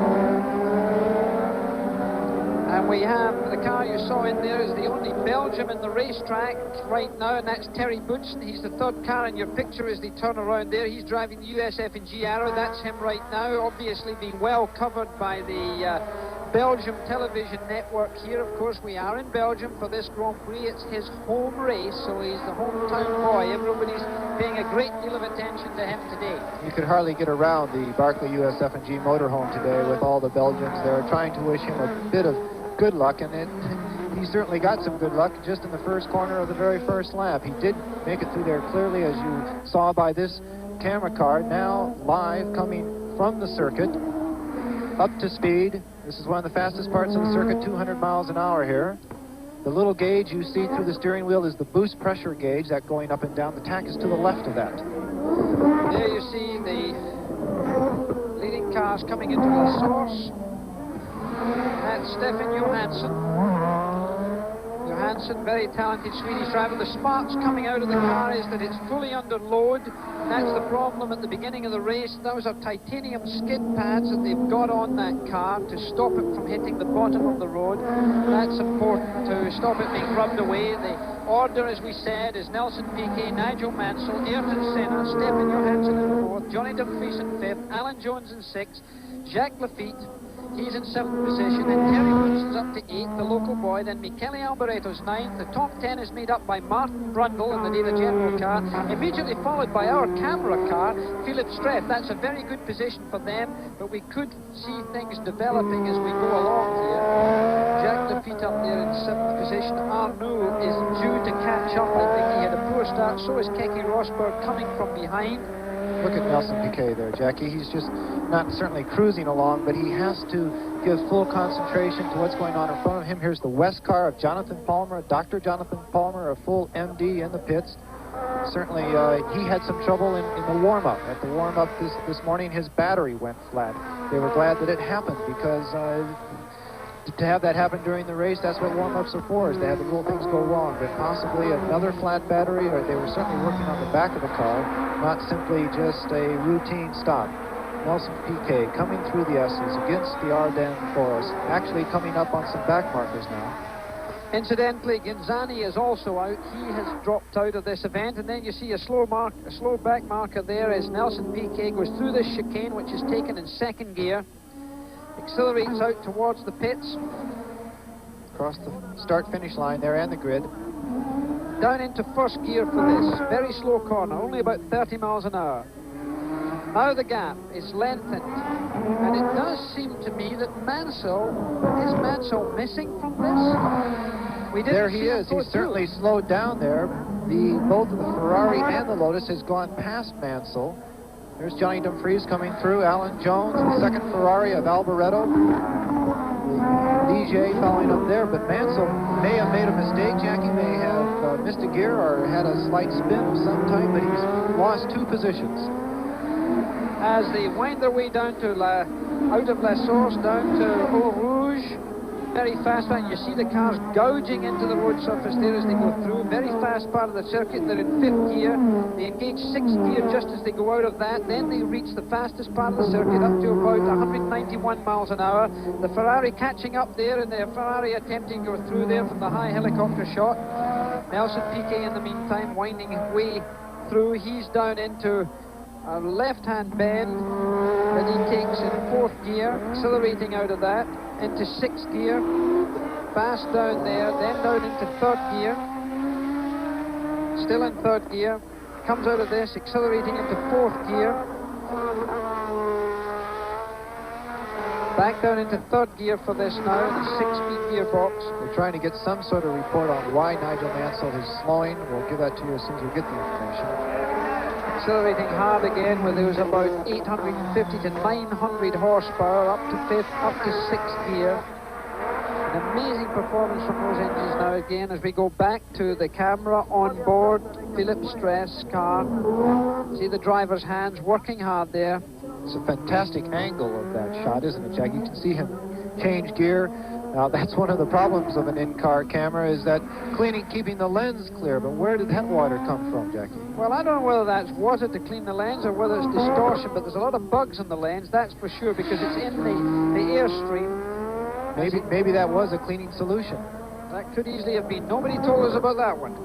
And We have the car you saw in there is the only Belgium in the racetrack right now, and that's Terry Boodsen. He's the third car in your picture as they turn around there. He's driving the USF&G Arrow. That's him right now, obviously being well covered by the Belgium television network here. Of course, we are in Belgium for this Grand Prix. It's his home race, so he's the hometown boy. Everybody's paying a great deal of attention to him today. You could hardly get around the Barclay USF&G motorhome today with all the Belgians there trying to wish him a bit of good luck, and he certainly got some good luck just in the first corner of the very first lap. He did make it through there clearly, as you saw by this camera card. Now live coming from the circuit, up to speed. This is one of the fastest parts of the circuit, 200 miles an hour here. The little gauge you see through the steering wheel is the boost pressure gauge, that going up and down. The tank is to the left of that. There you see the leading cars coming into La Source. That's Stefan Johansson. Johansson, very talented Swedish driver. The sparks coming out of the car is that it's fully under load. That's the problem at the beginning of the race. Those are titanium skid pads that they've got on that car to stop it from hitting the bottom of the road. That's important to stop it being rubbed away. The order, as we said, is Nelson Piquet, Nigel Mansell, Ayrton Senna, Stefan Johansson in fourth, Johnny Dumfries in fifth, Alan Jones in sixth, Jacques Lafitte, he's in seventh position, then Terry Wilson's up to eighth, the local boy, then Michele Alboretto's ninth. The top 10 is made up by Martin Brundle in the Data General car, immediately followed by our camera car, Philip Streff. That's a very good position for them, but we could see things developing as we go along here. Jacques Lafitte up there in seventh position. Arnoux is due to catch up. I think he had a poor start, so is Keke Rosberg coming from behind. Look at Nelson Piquet there, Jackie. He's just not certainly cruising along, but he has to give full concentration to what's going on in front of him. Here's the West car of Jonathan Palmer, Dr. Jonathan Palmer, a full MD in the pits. Certainly, he had some trouble in the warm-up. At the warm-up this morning, his battery went flat. They were glad that it happened, because to have that happen during the race, that's what warm-ups are for, is they have the little things go wrong. But possibly another flat battery, or they were certainly working on the back of the car, not simply just a routine stop. Nelson Piquet coming through the S's against the Ardennes Forest, actually coming up on some back markers now. Incidentally, Ginzani is also out. He has dropped out of this event, and then you see a slow back marker there as Nelson Piquet goes through this chicane, which is taken in second gear, accelerates out towards the pits, across the start-finish line there and the grid, down into first gear for this very slow corner, only about 30 miles an hour. Now the gap is lengthened, and it does seem to me that Mansell missing from this? There he is. He's certainly slowed down there. Both the Ferrari and the Lotus has gone past Mansell. There's Johnny Dumfries coming through, Alan Jones, the second Ferrari of Alboretto. DJ following up there, but Mansell may have made a mistake. Jackie may have missed a gear or had a slight spin of some type, but he's lost 2 positions. As they wind their way down to out of La Source, down to Eau Rouge, very fast one. You see the cars gouging into the road surface there as they go through. Very fast part of the circuit. They're in 5th gear. They engage 6th gear just as they go out of that. Then they reach the fastest part of the circuit up to about 191 miles an hour. The Ferrari catching up there, and the Ferrari attempting to go through there from the high helicopter shot. Nelson Piquet in the meantime winding his way through. He's down into a left-hand bend that he takes in 4th gear, accelerating out of that into 6th gear, fast down there, then down into 3rd gear, still in 3rd gear, comes out of this, accelerating into 4th gear, back down into 3rd gear for this now, in a 6-speed gearbox. We're trying to get some sort of report on why Nigel Mansell is slowing. We'll give that to you as soon as we get the information. Accelerating hard again, where there was about 850 to 900 horsepower, up to 5th, up to 6th gear. An amazing performance from those engines now again as we go back to the camera on board Philip Streff's car. See the driver's hands working hard there. It's a fantastic angle of that shot, isn't it, Jack? You can see him change gear. Now, that's one of the problems of an in-car camera, is that keeping the lens clear. But where did that water come from, Jackie? Well, I don't know whether that's water to clean the lens or whether it's distortion, but there's a lot of bugs in the lens, that's for sure, because it's in the airstream. maybe that was a cleaning solution. That could easily have been. Nobody told us about that one.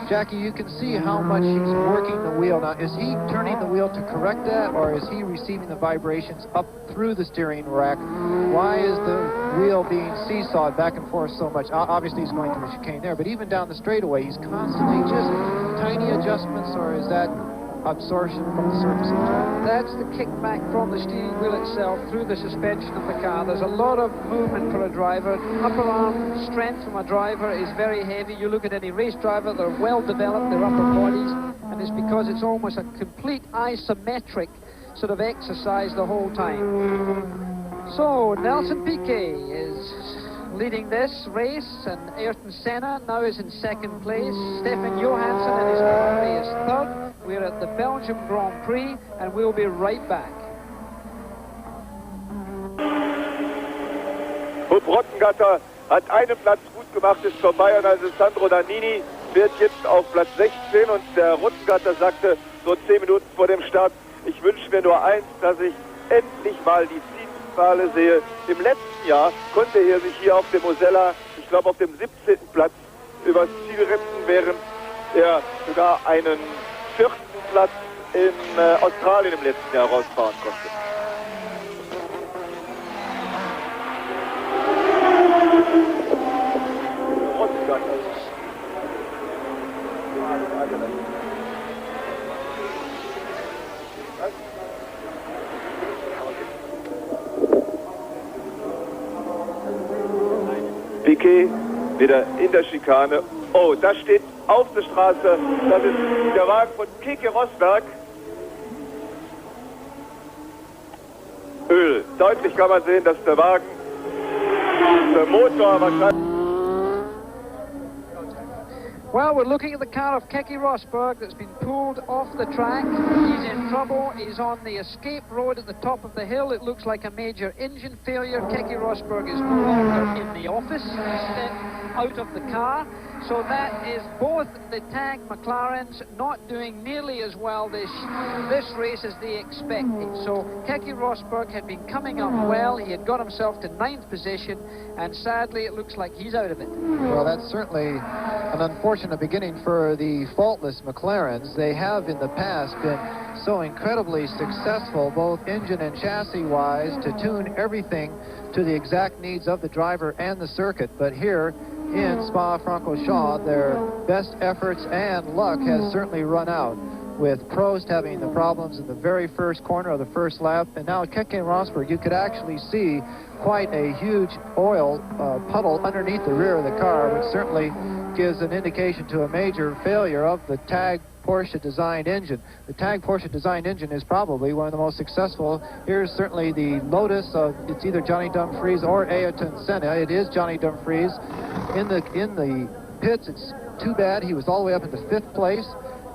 Jackie, you can see how much he's working the wheel. Now, is he turning the wheel to correct that, or is he receiving the vibrations up through the steering rack? Why is the wheel being seesawed back and forth so much? Obviously, he's going through the chicane there, but even down the straightaway, he's constantly just tiny adjustments, or is that absorption from the surface of the track? That's the kickback from the steering wheel itself through the suspension of the car. There's a lot of movement for a driver. Upper arm strength from a driver is very heavy. You look at any race driver, they're well developed, their upper bodies, and it's because it's almost a complete isometric sort of exercise the whole time. So Nelson Piquet is leading this race, and Ayrton Senna now is in second place. Stefan Johansson and his Ferrari is third. We're at the Belgium Grand-Pri, and we'll be right back. Huub Rottengatter hat einen Platz gut gemacht, ist vorbei, und Alessandro Nannini fährt jetzt auf Platz 16, und der Rottengatter sagte so 10 Minuten vor dem Start, ich wünsche mir nur eins, dass ich endlich mal die Zielgerade sehe. Im letzten Jahr konnte er sich hier auf dem Mosella, ich glaube auf dem 17. Platz, übers Ziel retten, während er sogar einen 4. Platz in Australien im letzten Jahr rausfahren konnte. Piquet wieder in der Schikane. Oh, da steht auf der Straße, das ist der Wagen von Keke Rosberg. Öl. Deutlich kann man sehen, dass der Wagen, der Motor wahrscheinlich... Well, we're looking at the car of Keke Rosberg that's been pulled off the track. He's in trouble. He's on the escape road at the top of the hill. It looks like a major engine failure. Keke Rosberg is no longer in the office. He's stepped out of the car. So that is both the tag McLarens not doing nearly as well this race as they expected. So Keke Rosberg had been coming up well. He had got himself to 9th position, and sadly it looks like he's out of it. Well, that's certainly an unfortunate beginning for the faultless McLarens. They have in the past been so incredibly successful, both engine and chassis-wise, to tune everything to the exact needs of the driver and the circuit. But here in Spa-Francorsham, their best efforts and luck has certainly run out, with Prost having the problems in the very first corner of the first lap. And now Keke Rosberg, you could actually see quite a huge oil puddle underneath the rear of the car, which certainly gives an indication to a major failure of the tag Porsche designed engine. The tag Porsche designed engine is probably one of the most successful. Here's certainly the Lotus of, it's either Johnny Dumfries or Ayrton Senna. It is Johnny Dumfries in the pits. It's too bad he was all the way up into 5th place.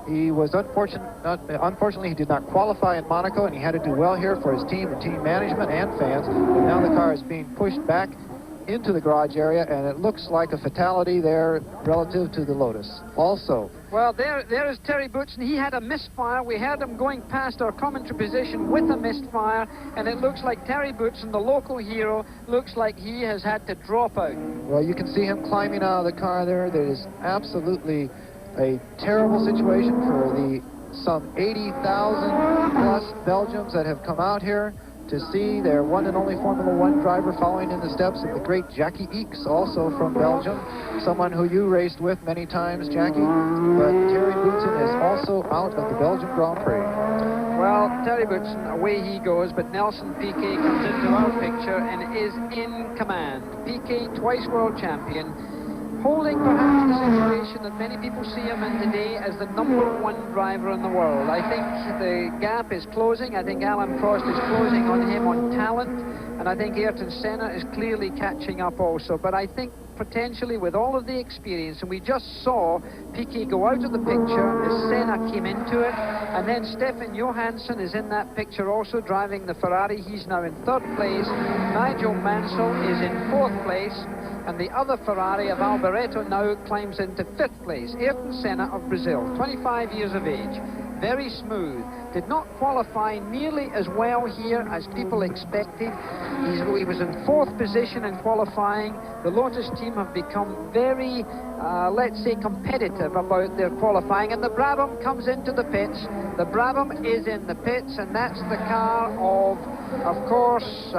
He was unfortunately he did not qualify in Monaco, and he had to do well here for his team and team management and fans. But now the car is being pushed back into the garage area, and it looks like a fatality there relative to the Lotus also. Well, there is Terry Boutsen. He had a misfire. We had him going past our commentary position with a misfire, and it looks like Terry Boutsen, the local hero, looks like he has had to drop out. Well, you can see him climbing out of the car there. There is absolutely a terrible situation for the some 80,000 plus Belgians that have come out here to see their one and only Formula One driver following in the steps of the great Jackie Ickx, also from Belgium, someone who you raced with many times, Jackie. But Terry Boutsen is also out of the Belgian Grand Prix. Well, Terry Boutsen, away he goes, but Nelson Piquet comes into our picture and is in command. Piquet, twice world champion, holding perhaps the situation that many people see him in today as the #1 driver in the world. I think the gap is closing. I think Alan Prost is closing on him on talent, and I think Ayrton Senna is clearly catching up also. But I think potentially with all of the experience, and we just saw Piquet go out of the picture as Senna came into it, and then Stefan Johansson is in that picture also driving the Ferrari. He's now in 3rd place. Nigel Mansell is in 4th place. And the other Ferrari of Alboreto now climbs into 5th place. Ayrton Senna of Brazil, 25 years of age, very smooth. Did not qualify nearly as well here as people expected. He was in 4th position in qualifying. The Lotus team have become very, let's say, competitive about their qualifying, and the Brabham comes into the pits. The Brabham is in the pits, and that's the car of course,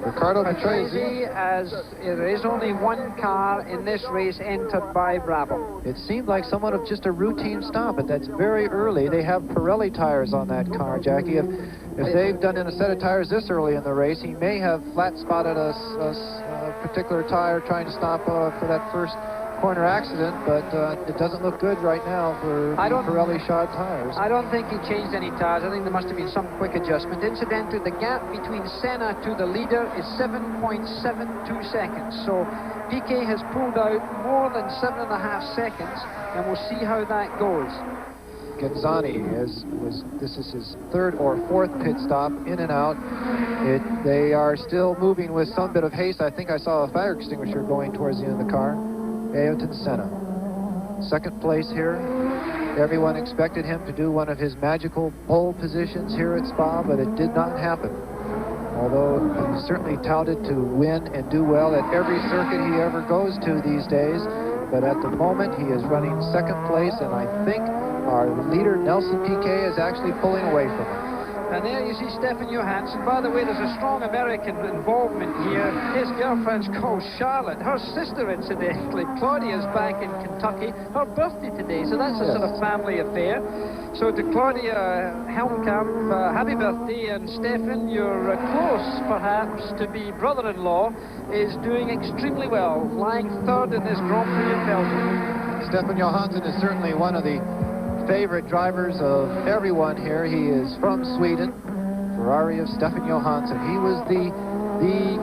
Ricardo Patrese, as there is only one car in this race entered by Brabham. It seemed like somewhat of just a routine stop, but that's very early. They have Pirelli tires on that car, Jackie. If they've done in a set of tires this early in the race, he may have flat spotted a particular tire trying to stop for that first corner accident, but it doesn't look good right now for Pirelli shod tires. I don't think he changed any tires. I think there must have been some quick adjustment. Incidentally, the gap between Senna to the leader is 7.72 seconds. So Piquet has pulled out more than 7.5 seconds, and we'll see how that goes. Genzani this is his 3rd or 4th pit stop, in and out. They are still moving with some bit of haste. I think I saw a fire extinguisher going towards the end of the car. Ayrton Senna, 2nd place here. Everyone expected him to do one of his magical pole positions here at Spa, but it did not happen. Although he's certainly touted to win and do well at every circuit he ever goes to these days. But at the moment, he is running 2nd place, and I think our leader, Nelson Piquet, is actually pulling away from him. And there you see Stefan Johansson. By the way, there's a strong American involvement here. His girlfriend's called Charlotte. Her sister, incidentally, Claudia's back in Kentucky. Her birthday today, so that's a sort of family affair. So to Claudia Helmkamp, happy birthday. And Stefan, you're close, perhaps, to be brother-in-law, is doing extremely well, lying 3rd in this Grand Prix in Belgium. Stefan Johansson is certainly one of the favorite drivers of everyone here. He is from Sweden. Ferrari of Stefan Johansson. He was the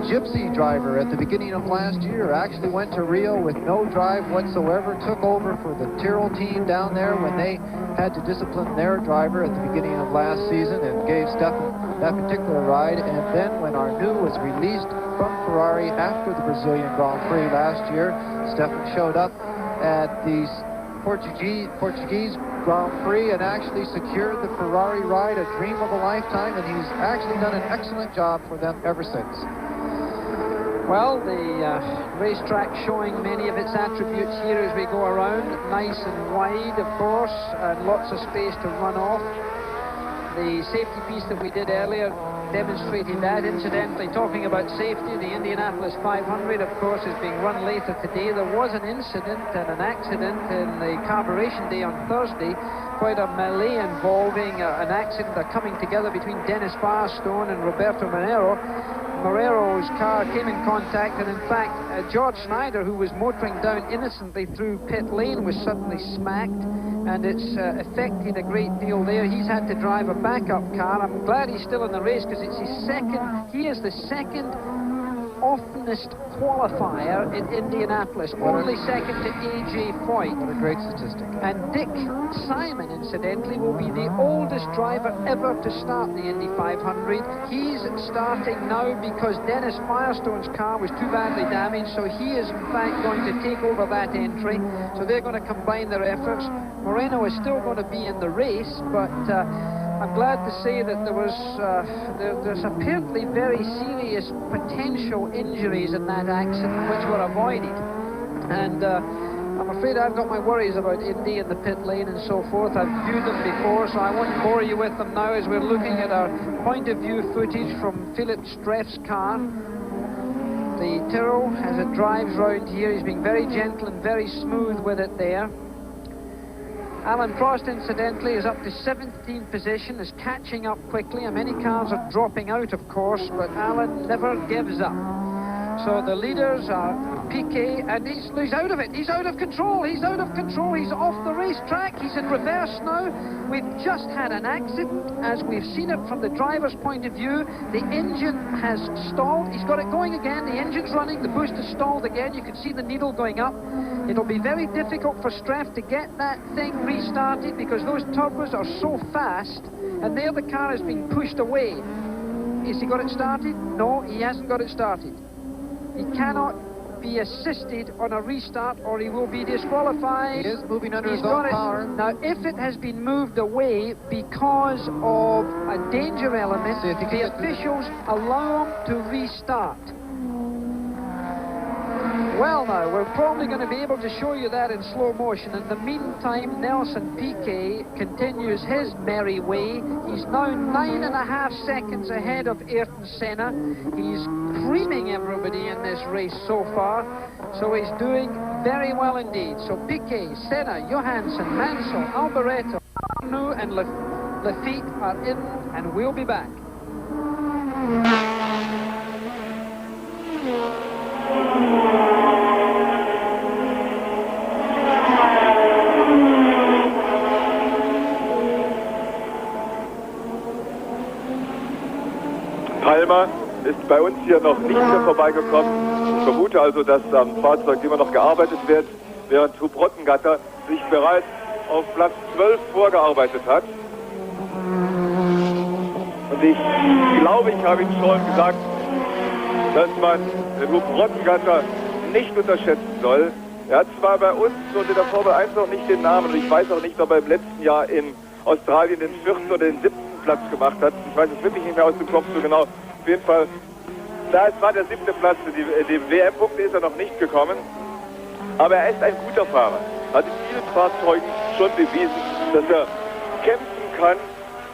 gypsy driver at the beginning of last year. Actually went to Rio with no drive whatsoever. Took over for the Tyrrell team down there when they had to discipline their driver at the beginning of last season, and gave Stefan that particular ride. And then when Arnoux was released from Ferrari after the Brazilian Grand Prix last year, Stefan showed up at the Portuguese Grand Prix and actually secured the Ferrari ride, a dream of a lifetime, and he's actually done an excellent job for them ever since. Well, the racetrack showing many of its attributes here as we go around. Nice and wide, of course, and lots of space to run off. The safety piece that we did earlier demonstrating that. Incidentally, talking about safety, the Indianapolis 500, of course, is being run later today. There was an incident and an accident in the carburation day on Thursday, quite a melee involving an accident, coming together between Dennis Firestone and Roberto Monero. Morero's car came in contact, and in fact, George Schneider, who was motoring down innocently through pit lane, was suddenly smacked, and it's affected a great deal there. He's had to drive a backup car. I'm glad he's still in the race, because it's his second. He is the second oftenest qualifier in Indianapolis, only second to A.J. Foyt. What a great statistic. And Dick Simon, incidentally, will be the oldest driver ever to start the Indy 500. He's starting now because Dennis Firestone's car was too badly damaged, so he is in fact going to take over that entry. So they're going to combine their efforts. Moreno is still going to be in the race, but I'm glad to say that there's apparently very serious potential injuries in that accident which were avoided. And I'm afraid I've got my worries about Indy and the pit lane and so forth. I've viewed them before, so I won't bore you with them now as we're looking at our point of view footage from Philip Streff's car. The Tyrrell, as it drives round here, he's being very gentle and very smooth with it there. Alan Prost, incidentally, is up to 17th position, is catching up quickly, and many cars are dropping out, of course, but Alan never gives up. So the leaders are Piquet, and he's out of it. He's out of control. He's out of control. He's off the racetrack. He's in reverse now. We've just had an accident, as we've seen it from the driver's point of view. The engine has stalled. He's got it going again. The engine's running. The boost is stalled again. You can see the needle going up. It'll be very difficult for Streff to get that thing restarted because those turbos are so fast, and there the car is being pushed away. Has he got it started? No, he hasn't got it started. He cannot. be assisted on a restart or he will be disqualified. He is moving under his own power. Now, if it has been moved away because of a danger element, the officials allow him to restart. Well, now, we're probably going to be able to show you that in slow motion. In the meantime, Nelson Piquet continues his merry way. He's now 9.5 seconds ahead of Ayrton Senna. He's creaming everybody in this race so far, so he's doing very well indeed. So Piquet, Senna, Johansson, Mansell, Alboreto, Arnoux and Lafitte are in, and we'll be back. Palmer ist bei uns hier noch nicht mehr vorbeigekommen. Ich vermute also, dass am Fahrzeug immer noch gearbeitet wird, während Huub Rottengatter sich bereits auf Platz 12 vorgearbeitet hat. Und ich glaube, ich habe Ihnen schon gesagt, dass man den Huub Rottengatter nicht unterschätzen soll. Er hat zwar bei uns und in der Formel 1 noch nicht den Namen, und ich weiß auch nicht, ob er im letzten Jahr in Australien den 4. oder den 7. Platz gemacht hat. Ich weiß es wirklich nicht mehr aus dem Kopf so genau. Auf jeden Fall, da es war der 7. Platz. Die WM-Punkte ist er noch nicht gekommen. Aber er ist ein guter Fahrer. Hat in vielen Fahrzeugen schon bewiesen, dass er kämpfen kann.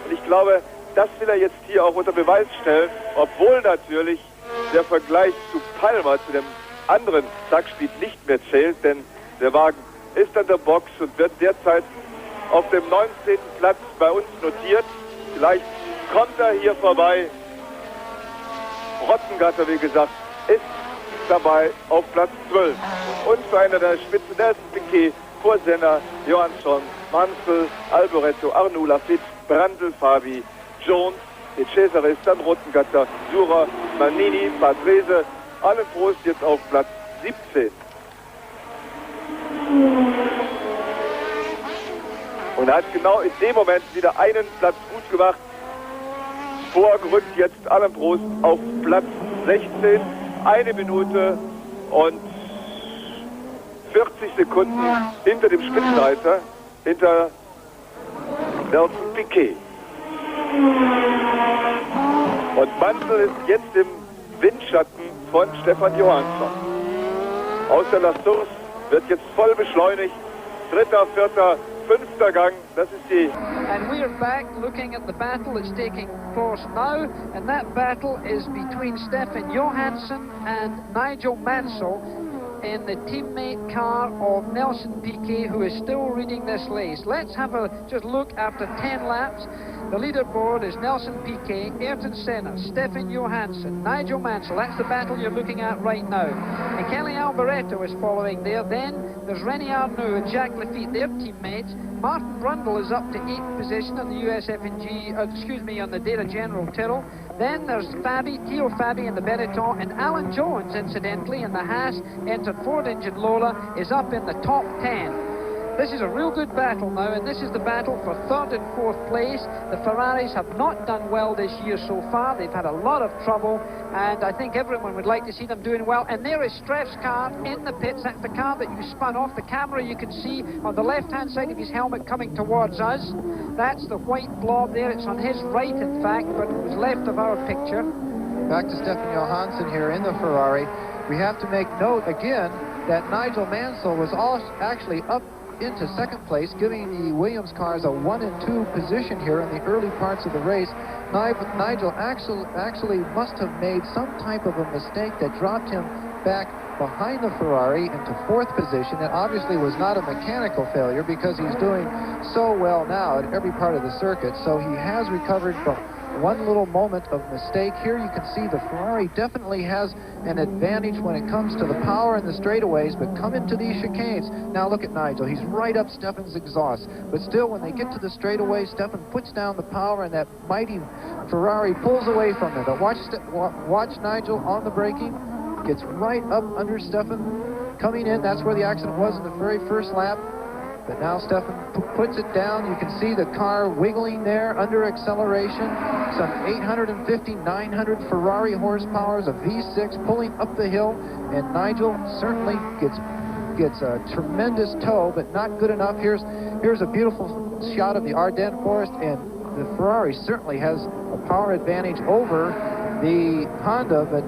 Und ich glaube, das will er jetzt hier auch unter Beweis stellen, obwohl natürlich der Vergleich zu Palmer, zu dem anderen Zackspeed, nicht mehr zählt, denn der Wagen ist an der Box und wird derzeit auf dem 19. Platz bei uns notiert. Vielleicht kommt er hier vorbei. Rottengatter, wie gesagt, ist dabei auf Platz 12. Und für einer der Spitzen Nelson Piquet vor Senna, Johansson, Mansell, Alboreto, Arnoux, Lafitte, Brandl, Fabi, Jones, De Cesaris, dann Rottengatter, Surer, Manini, Patrese, allen Prost jetzt auf Platz 17. Und er hat genau in dem Moment wieder einen Platz gut gemacht. Vorgerückt jetzt Alain Prost auf Platz 16. 1 Minute und 40 Sekunden hinter dem Spitzenreiter, hinter Nelson Piquet. Und Mansell ist jetzt im Windschatten von Stefan Johansson. Aus der La Source wird jetzt voll beschleunigt. 3., 4., 5. Gang, das ist die. And we are back looking at the battle that's taking place now, and that battle is between Stefan Johansson and Nigel Mansell in the teammate car of Nelson Piquet, who is still leading this race. Let's have a just look after 10 laps. The leaderboard is Nelson Piquet, Ayrton Senna, Stefan Johansson, Nigel Mansell. That's the battle you're looking at right now. Michele Alboreto is following there. Then there's René Arnoux and Jacques Lafitte, their teammates. Martin Brundle is up to 8th position on the USF&G, on the Data General Tyrrell. Then there's Theo Fabi in the Benetton, and Alan Jones, incidentally, in the Haas entered Ford engine Lola, is up in the top 10. This is a real good battle now, and this is the battle for 3rd and 4th place. The Ferraris have not done well this year so far. They've had a lot of trouble, and I think everyone would like to see them doing well. And there is Streff's car in the pits. That's the car that you spun off. The camera you can see on the left-hand side of his helmet coming towards us. That's the white blob there. It's on his right, in fact, but it was left of our picture. Back to Stefan Johansson here in the Ferrari. We have to make note again that Nigel Mansell was actually up into 2nd place, giving the Williams cars a 1 and 2 position here in the early parts of the race. Nigel actually must have made some type of a mistake that dropped him back behind the Ferrari into 4th position. It obviously was not a mechanical failure because he's doing so well now at every part of the circuit. So he has recovered from one little moment of mistake. Here you can see the Ferrari definitely has an advantage when it comes to the power in the straightaways, but come into these chicanes. Now look at Nigel. He's right up Stefan's exhaust. But still, when they get to the straightaways, Stefan puts down the power, and that mighty Ferrari pulls away from it. But watch Nigel on the braking. Gets right up under Stefan. Coming in, that's where the accident was in the very first lap. But now Stefan puts it down. You can see the car wiggling there under acceleration. Some 850, 900 Ferrari horsepowers, a V6 pulling up the hill. And Nigel certainly gets a tremendous tow, but not good enough. Here's a beautiful shot of the Ardennes forest, and the Ferrari certainly has a power advantage over the Honda, but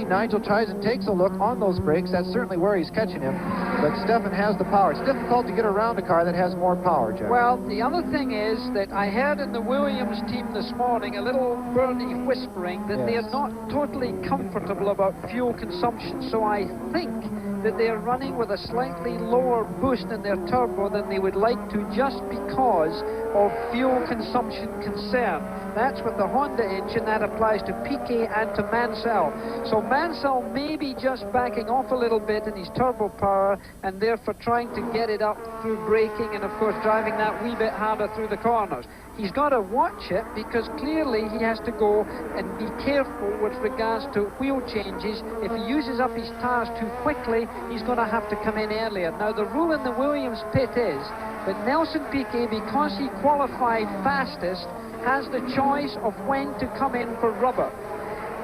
Nigel tries and takes a look on those brakes. That's certainly where he's catching him, but Stefan has the power. It's difficult to get around a car that has more power, Jack. Well, the other thing is that I heard in the Williams team this morning a little birdie whispering that they're not totally comfortable about fuel consumption, so I think that they're running with a slightly lower boost in their turbo than they would like to, just because of fuel consumption concern. That's with the Honda engine. That applies to Piquet and to Mansell. So Mansell may be just backing off a little bit in his turbo power, and therefore trying to get it up through braking and, of course, driving that wee bit harder through the corners. He's got to watch it, because clearly he has to go and be careful with regards to wheel changes. If he uses up his tires too quickly, he's going to have to come in earlier. Now, the rule in the Williams pit is that Nelson Piquet, because he qualified fastest, has the choice of when to come in for rubber.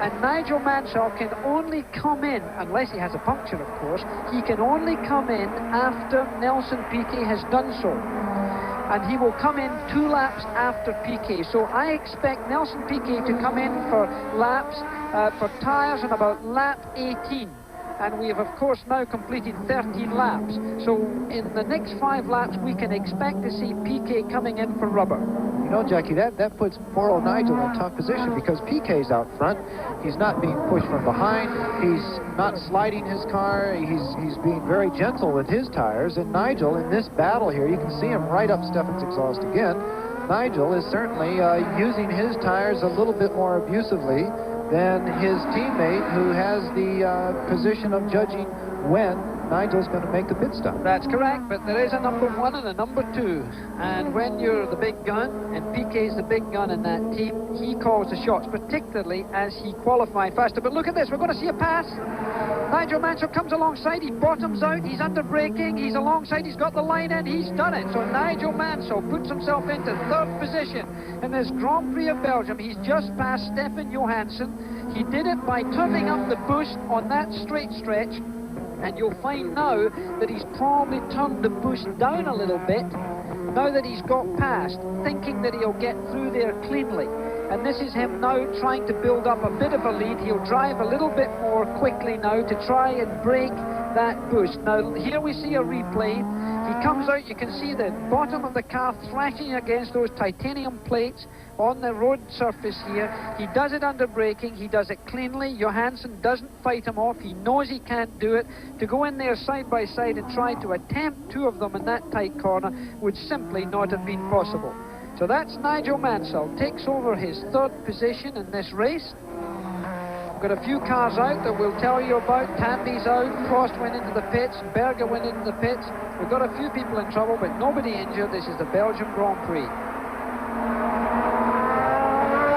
And Nigel Mansell can only come in, unless he has a puncture, of course, he can only come in after Nelson Piquet has done so. And he will come in 2 laps after Piquet. So I expect Nelson Piquet to come in for laps, for tyres on about lap 18. And we have, of course, now completed 13 laps. So in the next 5 laps, we can expect to see Piquet coming in for rubber. You know, Jackie, that puts poor old Nigel in a tough position, because Piquet's out front. He's not being pushed from behind. He's not sliding his car. He's being very gentle with his tires. And Nigel, in this battle here, you can see him right up Stefan's exhaust again. Nigel is certainly using his tires a little bit more abusively than his teammate, who has the position of judging when Nigel's going to make the pit stop. That's correct, but there is a number 1 and a number 2. And when you're the big gun, and Piquet's the big gun in that team, he calls the shots, particularly as he qualified faster. But look at this, we're going to see a pass. Nigel Mansell comes alongside, he bottoms out, he's under braking, he's alongside, he's got the line in, he's done it. So Nigel Mansell puts himself into 3rd position in this Grand Prix of Belgium. He's just passed Stefan Johansson. He did it by turning up the boost on that straight stretch. And you'll find now that he's probably turned the boost down a little bit, now that he's got past, thinking that he'll get through there cleanly. And this is him now trying to build up a bit of a lead. He'll drive a little bit more quickly now to try and break that boost. Now, here we see a replay. He comes out, you can see the bottom of the car thrashing against those titanium plates on the road surface here. He does it under braking, he does it cleanly. Johansson doesn't fight him off, he knows he can't do it. To go in there side by side and try to attempt 2 of them in that tight corner would simply not have been possible. So that's Nigel Mansell, takes over his 3rd position in this race. Got a few cars out that we'll tell you about. Tamby's out, Frost went into the pits, Berger went into the pits. We've got a few people in trouble, but nobody injured. This is the Belgian Grand Prix.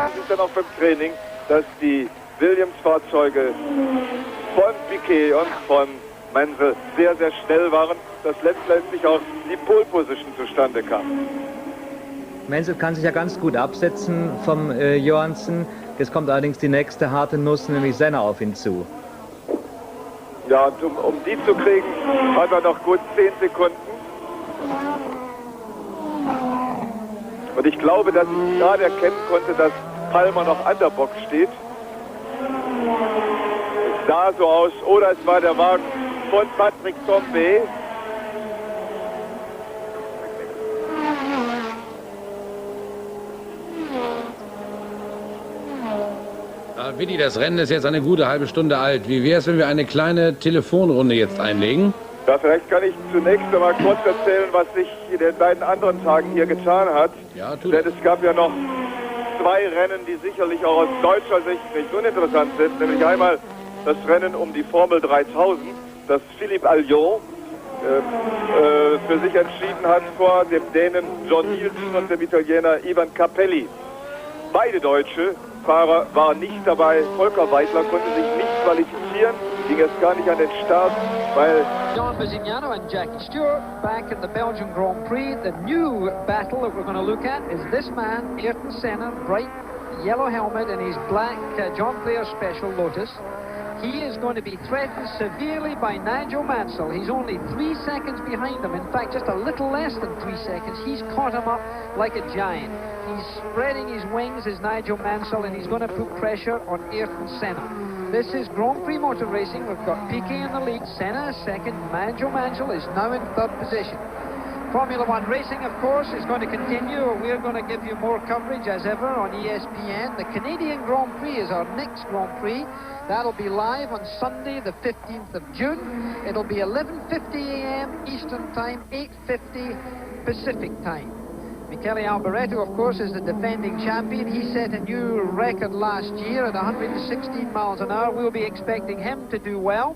Es ist dann auch beim Training, dass die Williams-Fahrzeuge von Piquet und von Mansell sehr, sehr schnell waren, dass letztendlich auch die Pole-Position zustande kam. Mansell kann sich ja ganz gut absetzen vom Johansson. Jetzt kommt allerdings die nächste harte Nuss, nämlich Senna, auf ihn zu. Ja, und um die zu kriegen, hat er noch gut 10 Sekunden. Und ich glaube, dass ich gerade erkennen konnte, dass Palmer noch an der Box steht. Es sah so aus, oder es war der Wagen von Patrick Tambay. Willi, das Rennen ist jetzt eine gute halbe Stunde alt. Wie wäre es, wenn wir eine kleine Telefonrunde jetzt einlegen? Ja, vielleicht kann ich zunächst einmal kurz erzählen, was sich in den beiden anderen Tagen hier getan hat. Ja, tu Denn es gab ja noch 2 Rennen, die sicherlich auch aus deutscher Sicht nicht uninteressant sind. Nämlich einmal das Rennen um die Formel 3000, das Philippe Alliot für sich entschieden hat vor dem Dänen John Nielsen und dem Italiener Ivan Capelli. Beide deutsche Fahrer waren nicht dabei. Volker Weidler konnte sich nicht qualifizieren. ging erst gar nicht an den Start, weil John Bisignano and Jackie Stewart back in the Belgian Grand Prix. The new battle that we're going to look at is this man, Ayrton Senna, bright yellow helmet and his black John Player Special Lotus. He is going to be threatened severely by Nigel Mansell. He's only 3 seconds behind him. In fact, just a little less than 3 seconds. He's caught him up like a giant. He's spreading his wings as Nigel Mansell, and he's going to put pressure on Ayrton Senna. This is Grand Prix motor racing. We've got Piquet in the lead, Senna is second, Nigel Mansell is now in third position. Formula One racing, of course, is going to continue. We're going to give you more coverage as ever on ESPN. The Canadian Grand Prix is our next Grand Prix. That'll be live on Sunday, the 15th of June. It'll be 11:50 a.m. Eastern Time, 8:50 Pacific Time. Michele Alboreto, of course, is the defending champion. He set a new record last year at 116 miles an hour. We'll be expecting him to do well.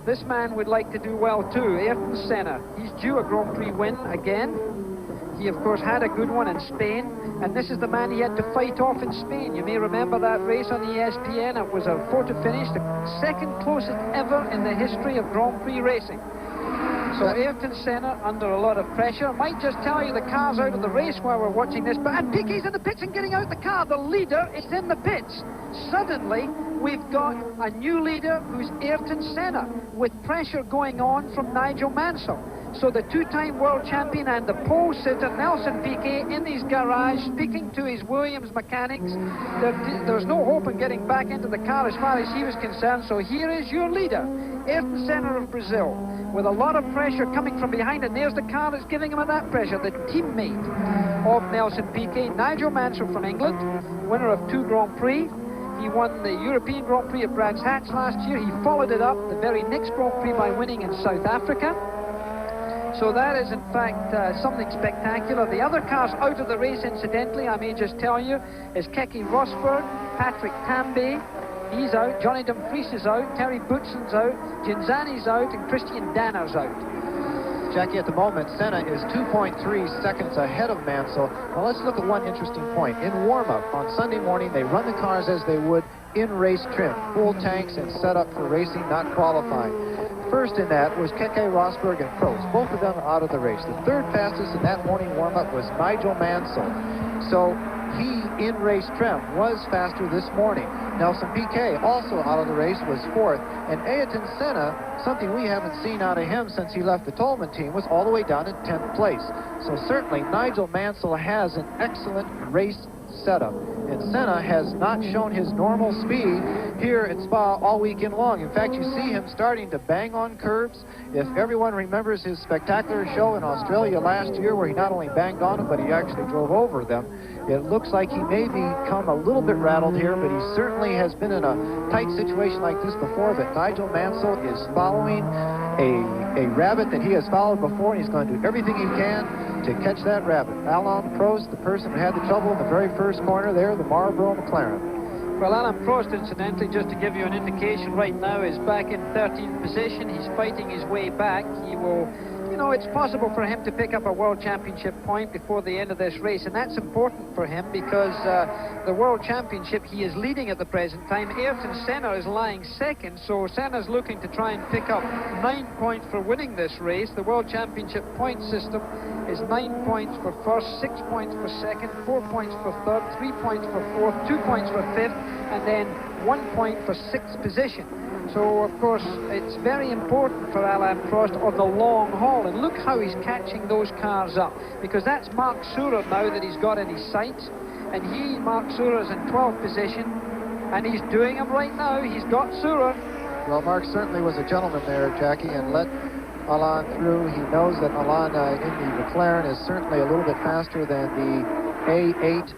This man would like to do well too, Ayrton Senna. He's due a Grand Prix win again. He, of course, had a good one in Spain, and this is the man he had to fight off in Spain. You may remember that race on ESPN. It was a photo finish, the second closest ever in the history of Grand Prix racing. So Ayrton Senna under a lot of pressure. I might just tell you the car's out of the race while we're watching this, and Piquet's in the pits and getting out the car. The leader is in the pits. Suddenly, we've got a new leader who's Ayrton Senna, with pressure going on from Nigel Mansell. So the two-time world champion and the pole sitter Nelson Piquet in his garage speaking to his Williams mechanics. There's no hope in getting back into the car as far as he was concerned. So here is your leader, Ayrton Senna of Brazil, with a lot of pressure coming from behind, and there's the car that's giving him that pressure, the teammate of Nelson Piquet, Nigel Mansell from England, winner of 2 Grand Prix. He won the European Grand Prix at Brands Hatch last year. He followed it up the very next Grand Prix by winning in South Africa. So that is, in fact, something spectacular. The other cars out of the race, incidentally, I may just tell you, is Keke Rosberg, Patrick Tambay, he's out, Johnny Dumfries is out, Terry Bootson's out, Ginzani's out, and Christian Danner's out. Jackie, at the moment, Senna is 2.3 seconds ahead of Mansell. Now let's look at one interesting point. In warm-up on Sunday morning, they run the cars as they would in race trim, full tanks and set up for racing, not qualifying. First in that was Keke Rosberg and Prost. Both of them out of the race. The third fastest in that morning warm-up was Nigel Mansell. So he, in race trim, was faster this morning. Nelson Piquet, also out of the race, was fourth. And Ayrton Senna, something we haven't seen out of him since he left the Tolman team, was all the way down in 10th place. So certainly Nigel Mansell has an excellent race setup. And Senna has not shown his normal speed here at Spa all weekend long. In fact, you see him starting to bang on curbs. If everyone remembers his spectacular show in Australia last year, where he not only banged on them, but he actually drove over them, it looks like he may become a little bit rattled here, but he certainly has been in a tight situation like this before. But Nigel Mansell is following a rabbit that he has followed before, and he's going to do everything he can to catch that rabbit. Alain Prost, the person who had the trouble in the very first corner there, the Marlboro McLaren. Well, Alain Prost, incidentally, just to give you an indication, right now is back in 13th position. He's fighting his way back. He will, you know, it's possible for him to pick up a World Championship point before the end of this race, and that's important for him because the World Championship, he is leading at the present time. Ayrton Senna is lying second, so Senna's looking to try and pick up 9 points for winning this race. The World Championship point system is 9 points for first, 6 points for second, 4 points for third, 3 points for fourth, 2 points for fifth, and then 1 point for sixth position. So, of course, it's very important for Alain Prost on the long haul. And look how he's catching those cars up, because that's Mark Surer now that he's got in his sights. And Mark Surer, is in 12th position, and he's doing him right now. He's got Surer. Well, Mark certainly was a gentleman there, Jackie, and let Alain through. He knows that Alain in the McLaren is certainly a little bit faster than the A8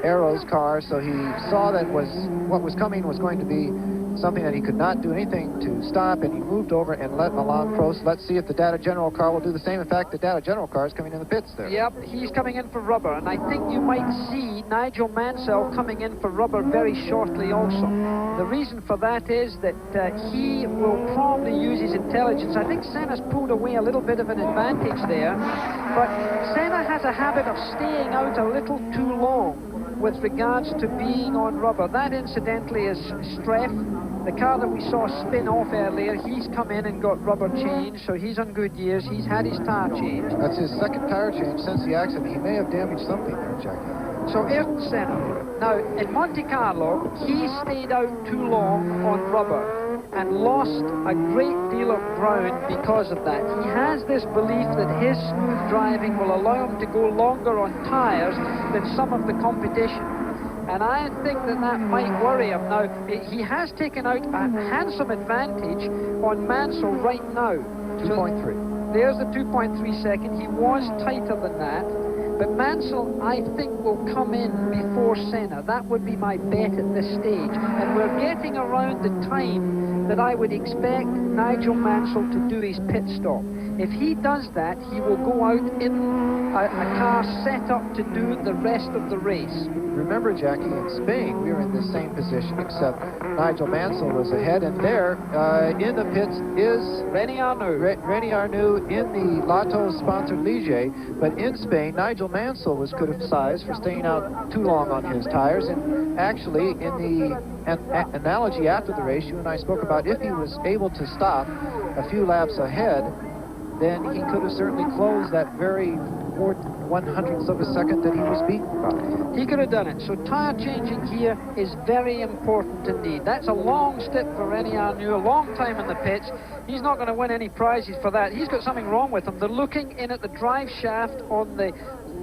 Arrows car, so he saw that what was coming was going to be something that he could not do anything to stop, and he moved over and let Alain Prost. Let's see if the Data General car will do the same. In fact, the Data General car is coming in the pits there. Yep, he's coming in for rubber, and I think you might see Nigel Mansell coming in for rubber very shortly also. The reason for that is that he will probably use his intelligence. I think Senna's pulled away a little bit of an advantage there, but Senna has a habit of staying out a little too long. with regards to being on rubber. That, incidentally, is Streff, the car that we saw spin off earlier. He's come in and got rubber change, so he's on good years. He's had his tire change. That's his second tire change since the accident. He may have damaged something there, Jackie. So Ayrton Senna, now in Monte Carlo, he stayed out too long on rubber and lost a great deal of ground because of that. He has this belief that his smooth driving will allow him to go longer on tyres than some of the competition. And I think that that might worry him. Now, he has taken out a handsome advantage on Mansell right now. 2.3. There's the 2.3 second. He was tighter than that. But Mansell, I think, will come in before Senna. That would be my bet at this stage. And we're getting around the time that I would expect Nigel Mansell to do his pit stop. If he does that, he will go out in a car set up to do the rest of the race. Remember, Jackie, in Spain, we were in the same position, except Nigel Mansell was ahead, and there, in the pits, is René Arnoux. René Arnoux in the Lotto-sponsored Ligier, but in Spain, Nigel Mansell was criticized for staying out too long on his tires, and actually, in the analogy after the race, you and I spoke about if he was able to stop a few laps ahead, then he could have certainly closed that very 1/100th of a second that he was beaten by. He could have done it. So tire changing here is very important indeed. That's a long step for René Arnoux, a long time in the pits. He's not going to win any prizes for that. He's got something wrong with him. They're looking in at the drive shaft on the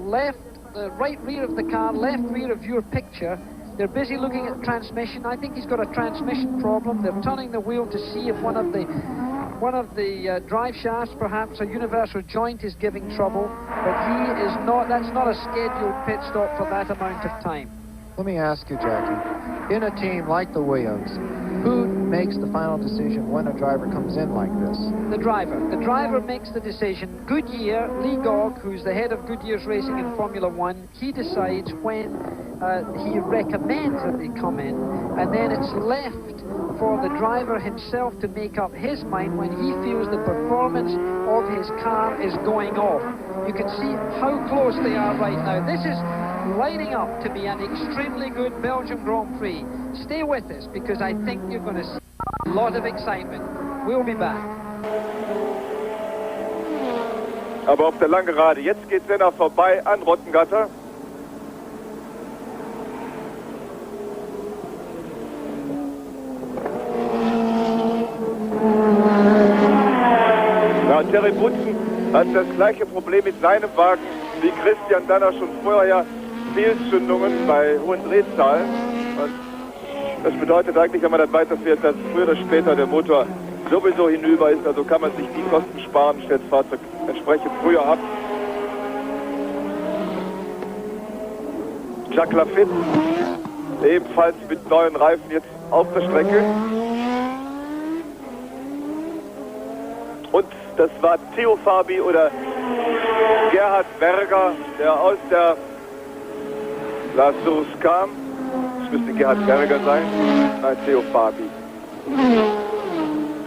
left, the right rear of the car, left rear of your picture. They're busy looking at transmission. I think he's got a transmission problem. They're turning the wheel to see if one of the drive shafts, perhaps a universal joint, is giving trouble, but he is not. That's not a scheduled pit stop for that amount of time. Let me ask you, Jackie, in a team like the Williams, who makes the final decision when a driver comes in like this? The driver. The driver makes the decision. Goodyear, Lee Gogg, who's the head of Goodyear's racing in Formula One, he decides when he recommends that they come in, and then it's left for the driver himself to make up his mind when he feels the performance of his car is going off. You can see how close they are right now. This is lining up to be an extremely good Belgian Grand Prix. Stay with us, because I think you're going to see a lot of excitement. We'll be back. Aber auf der Langgerade, jetzt geht Senna vorbei an Rottengatter. Ja, Terry Boutsen hat das gleiche Problem mit seinem Wagen wie Christian Danner schon vorher. Fehlzündungen bei hohen Drehzahlen. Und das bedeutet eigentlich, wenn man dann weiterfährt, dass früher oder später der Motor sowieso hinüber ist. Also kann man sich die Kosten sparen, stellt das Fahrzeug entsprechend früher ab. Jacques Lafitte ebenfalls mit neuen Reifen jetzt auf der Strecke. Und das war Theo Fabi oder Gerhard Berger, der aus der La Source kam. Das müsste Gerhard Berger sein. Nein, Theo Fabi.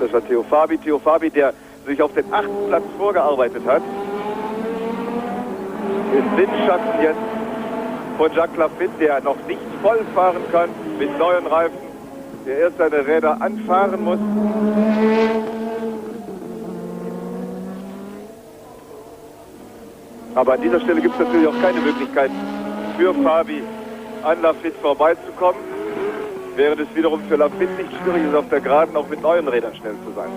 Das war Theo Fabi. Theo Fabi, der sich auf den 8. Platz vorgearbeitet hat. Im Windschatten jetzt von Jacques Lafitte, der noch nicht voll fahren kann mit neuen Reifen, der erst seine Räder anfahren muss. Aber an dieser Stelle gibt es natürlich auch keine Möglichkeit für Fabi an Lafitte vorbeizukommen, während es wiederum für Lafitte nicht schwierig ist, auf der Geraden auch mit neuen Rädern schnell zu sein.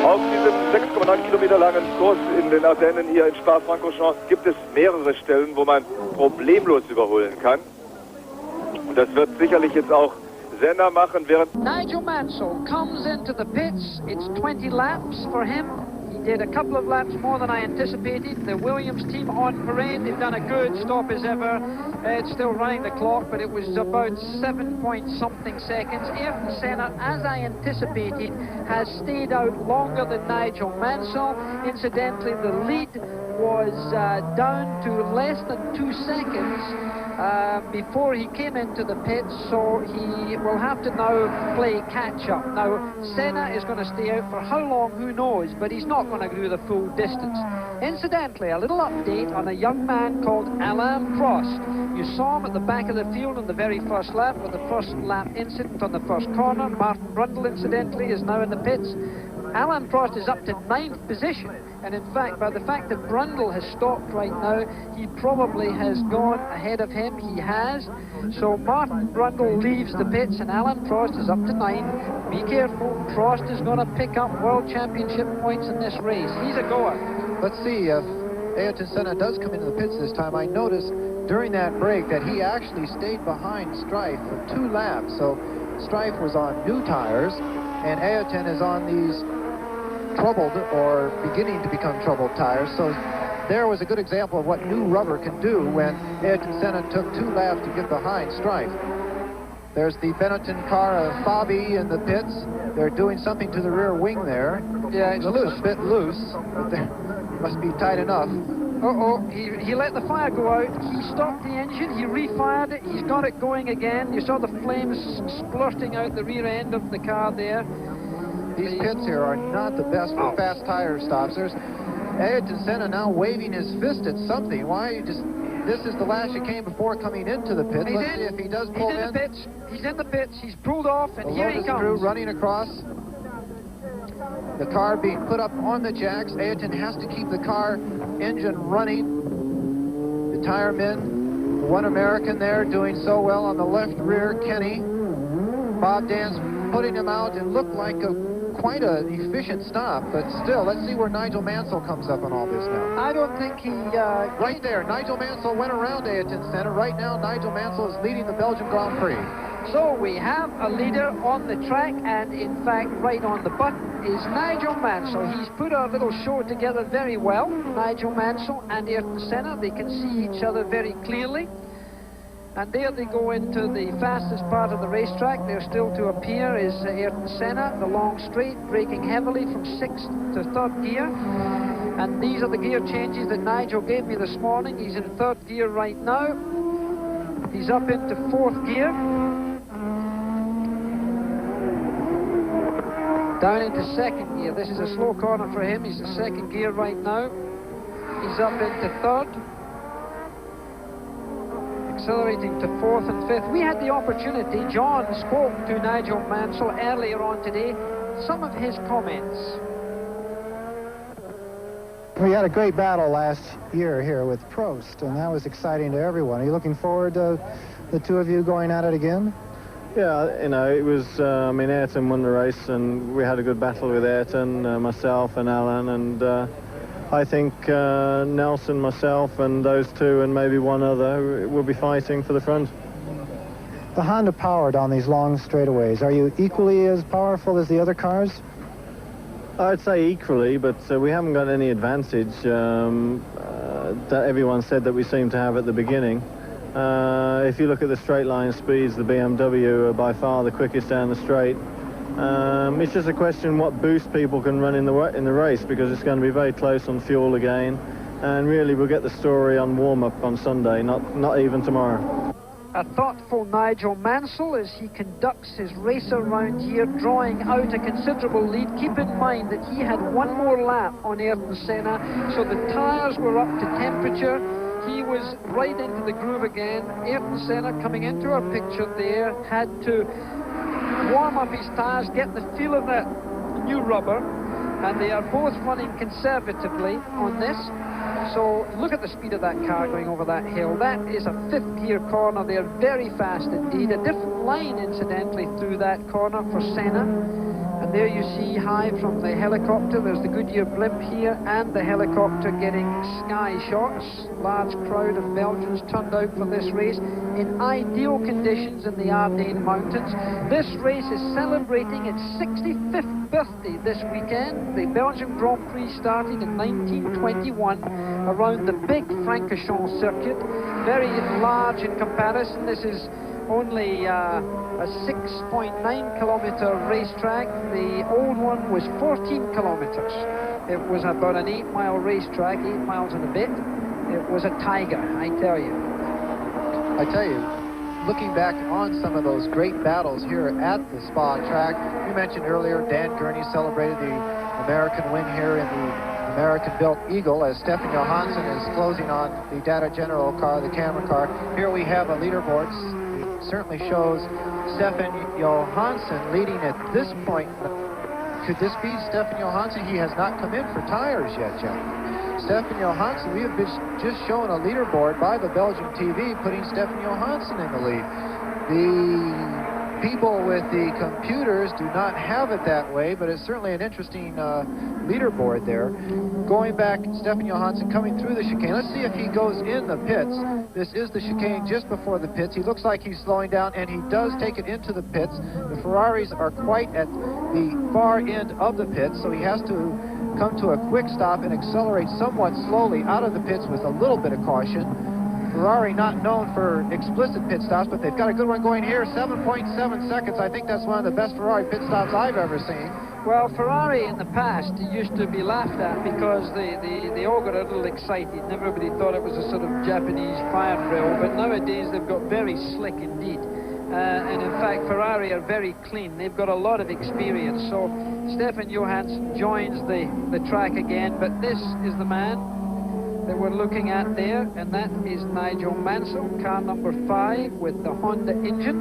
Auf diesem 6,9 Kilometer langen Kurs in den Ardennen hier in Spa-Frankorsham gibt es mehrere Stellen, wo man problemlos überholen kann. Und das wird sicherlich jetzt auch Senna machen, während Nigel Mansell comes into the pits. It's 20 laps for him. He did a couple of laps more than I anticipated. The Williams team on parade. They've done a good stop as ever. It's still running the clock, but it was about 7-point-something seconds. Ayrton Senna, as I anticipated, has stayed out longer than Nigel Mansell. Incidentally, the lead was down to less than 2 seconds before he came into the pits, so he will have to now play catch-up. Now, Senna is going to stay out for how long, who knows, but he's not going to do the full distance. Incidentally, a little update on a young man called Alain Prost. You saw him at the back of the field on the very first lap with the first lap incident on the first corner. Martin Brundle, incidentally, is now in the pits. Alain Prost is up to 9th position, and in fact, by the fact that Brundle has stopped right now, he probably has gone ahead of him. He has. So Martin Brundle leaves the pits, and Alain Prost is up to 9. Be careful, Prost is going to pick up World Championship points in this race. He's a goer. Let's see if Ayrton Senna does come into the pits this time. I noticed during that break that he actually stayed behind Strife for 2 laps. So Strife was on new tires, and Ayrton is on these troubled or beginning to become troubled tires. So there was a good example of what new rubber can do when Ayrton Senna took 2 laps to get behind Strife. There's the Benetton car of Fabi in the pits. They're doing something to the rear wing there. Yeah, it's a bit loose, but they must be tight enough. He let the fire go out. He stopped the engine. He refired it. He's got it going again. You saw the flames splurting out the rear end of the car there. These pits here are not the best for fast tire stops. There's Ayrton Senna now waving his fist at something. Why just... This is the last chicane before coming into the pit. Let's see if he does pull in. He's in the pits. He's pulled off, and here he comes. Crew running across. The car being put up on the jacks. Ayrton has to keep the car engine running. The tire men, one American there doing so well on the left rear, Kenny. Bob Dance putting him out. It looked like quite an efficient stop, but still, let's see where Nigel Mansell comes up on all this now. I don't think he... right there, Nigel Mansell went around Ayrton Senna. Right now, Nigel Mansell is leading the Belgian Grand Prix. So we have a leader on the track, and in fact, right on the button is Nigel Mansell. He's put a little show together very well. Nigel Mansell and Ayrton Senna, they can see each other very clearly. And there they go into the fastest part of the racetrack. There still to appear is Ayrton Senna, the long straight, braking heavily from 6th to 3rd gear. And these are the gear changes that Nigel gave me this morning. He's in 3rd gear right now. He's up into 4th gear. Down into 2nd gear. This is a slow corner for him. He's in 2nd gear right now. He's up into 3rd. Accelerating to 4th and 5th. We had the opportunity, John spoke to Nigel Mansell earlier on today, some of his comments. We had a great battle last year here with Prost, and that was exciting to everyone. Are you looking forward to the two of you going at it again? Yeah, you know, it was, I mean, Ayrton won the race, and we had a good battle with Ayrton, myself and Alan, and I think Nelson, myself, and those two, and maybe one other, will be fighting for the front. The Honda powered on these long straightaways. Are you equally as powerful as the other cars? I'd say equally, but we haven't got any advantage that everyone said that we seemed to have at the beginning. If you look at the straight line speeds, the BMW are by far the quickest down the straight. It's just a question what boost people can run in the race, because it's going to be very close on fuel again, and really we'll get the story on warm-up on Sunday, not even tomorrow. A thoughtful Nigel Mansell as he conducts his race around here, drawing out a considerable lead. Keep in mind that he had one more lap on Ayrton Senna, so the tyres were up to temperature. He was right into the groove again. Ayrton Senna, coming into our picture there, had to warm up his tyres, get the feel of that new rubber, and they are both running conservatively on this. So look at the speed of that car going over that hill. That is a 5th gear corner. They're very fast indeed. A different line, incidentally, through that corner for Senna. And there you see high from the helicopter. There's the Goodyear blimp here, and the helicopter getting sky shots. Large crowd of Belgians turned out for this race in ideal conditions in the Ardennes Mountains. This race is celebrating its 65th birthday this weekend. The Belgian Grand Prix started in 1921 around the big Francorchamps circuit. Very large in comparison. This is only a 6.9 kilometer racetrack. The old one was 14 kilometers. It was about an 8-mile racetrack, 8 miles and a bit. It was a tiger, I tell you. I tell you, looking back on some of those great battles here at the Spa track, you mentioned earlier Dan Gurney celebrated the American win here in the American-built Eagle as Stefan Johansson is closing on the Data General car, the camera car. Here we have a leaderboard. It certainly shows Stefan Johansson leading at this point. Could this be Stefan Johansson? He has not come in for tires yet, Jeff. Stefan Johansson, we have just shown a leaderboard by the Belgian TV putting Stefan Johansson in the lead. The people with the computers do not have it that way, but it's certainly an interesting leaderboard there. Going back, Stefan Johansson coming through the chicane. Let's see if he goes in the pits. This is the chicane just before the pits. He looks like he's slowing down, and he does take it into the pits. The Ferraris are quite at the far end of the pits, so he has to come to a quick stop and accelerate somewhat slowly out of the pits with a little bit of caution. Ferrari not known for explicit pit stops, but they've got a good one going here, 7.7 seconds. I think that's one of the best Ferrari pit stops I've ever seen. Well, Ferrari in the past used to be laughed at because they all got a little excited and everybody thought it was a sort of Japanese fire drill, but nowadays they've got very slick indeed. And in fact, Ferrari are very clean. They've got a lot of experience. So Stefan Johansson joins the track again, but this is the man that we're looking at there, and that is Nigel Mansell, car number 5 with the Honda engine.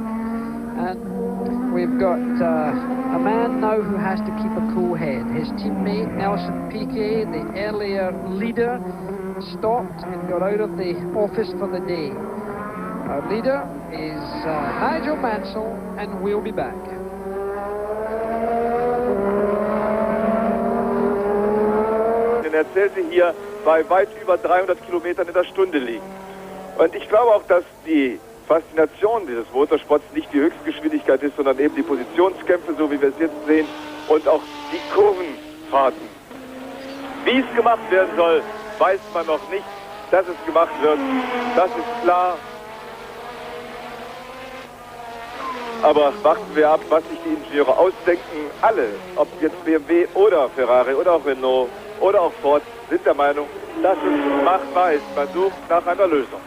And we've got a man now who has to keep a cool head. His teammate Nelson Piquet, the earlier leader, stopped and got out of the office for the day. Our leader is Nigel Mansell, and we'll be back. Er zählte hier bei weit über 300 Kilometern in der Stunde liegen. Und ich glaube auch, dass die Faszination dieses Motorsports nicht die Höchstgeschwindigkeit ist, sondern eben die Positionskämpfe, so wie wir es jetzt sehen, und auch die Kurvenfahrten. Wie es gemacht werden soll, weiß man noch nicht. Dass es gemacht wird, das ist klar. Aber warten wir ab, was sich die Ingenieure ausdenken. Alle, ob jetzt BMW oder Ferrari oder auch Renault oder auch Ford, sind der Meinung, dass es machbar ist. Man sucht nach einer Lösung.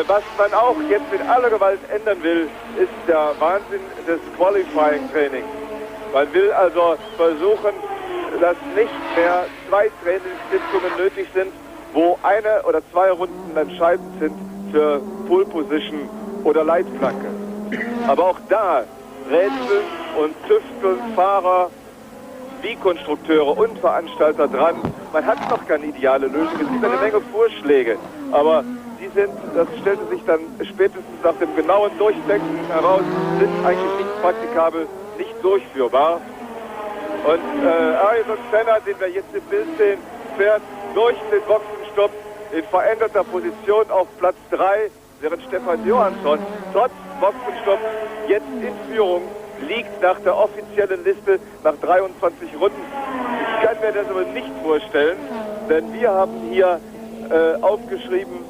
Was man auch jetzt mit aller Gewalt ändern will, ist der Wahnsinn des Qualifying-Trainings. Man will also versuchen, dass nicht mehr 2 Trainingssitzungen nötig sind, wo 1 oder 2 Runden entscheidend sind für Pole Position oder Leitplanke. Aber auch da rätseln und tüfteln Fahrer wie Konstrukteure und Veranstalter dran. Man hat noch keine ideale Lösung. Es gibt eine Menge Vorschläge, aber die sind, das stellte sich dann spätestens nach dem genauen Durchdenken heraus, sind eigentlich nicht praktikabel, nicht durchführbar. Und Ayrton Senna, den wir jetzt im Bild sehen, fährt durch den Boxenstopp in veränderter Position auf Platz 3, während Stefan Johansson trotz Boxenstopp jetzt in Führung liegt nach der offiziellen Liste nach 23 Runden. Ich kann mir das aber nicht vorstellen, denn wir haben hier aufgeschrieben,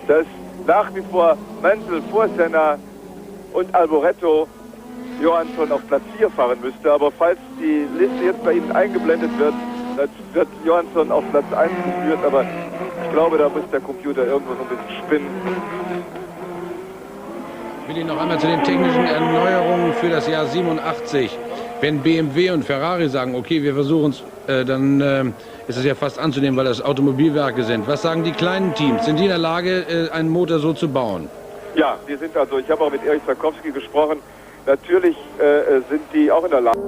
dass nach wie vor Mansell vor Senna und Alboreto Johansson auf Platz 4 fahren müsste. Aber falls die Liste jetzt bei Ihnen eingeblendet wird, dann wird Johansson auf Platz 1 geführt. Aber ich glaube, da muss der Computer irgendwo so ein bisschen spinnen. Ich will Ihnen noch einmal zu den technischen Erneuerungen für das Jahr 87. Wenn BMW und Ferrari sagen, okay, wir versuchen es, dann ist es ja fast anzunehmen, weil das Automobilwerke sind. Was sagen die kleinen Teams? Sind die in der Lage, einen Motor so zu bauen? Ja, die sind also, ich habe auch mit Erich Sarkowski gesprochen, natürlich sind die auch in der Lage.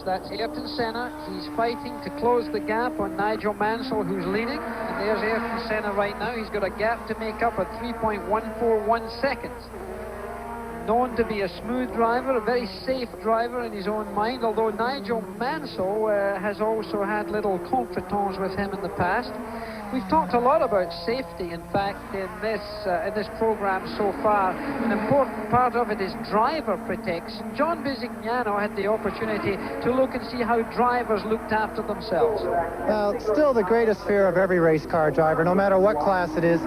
That's Ayrton Senna. He's fighting to close the gap on Nigel Mansell, who's leading. And there's Ayrton Senna right now. He's got a gap to make up at 3.141 seconds. Known to be a smooth driver, a very safe driver in his own mind, although Nigel Mansell has also had little contretemps with him in the past. We've talked a lot about safety, in fact, in this program so far. An important part of it is driver protection. John Bisignano had the opportunity to look and see how drivers looked after themselves. Still the greatest fear of every race car driver, no matter what class it is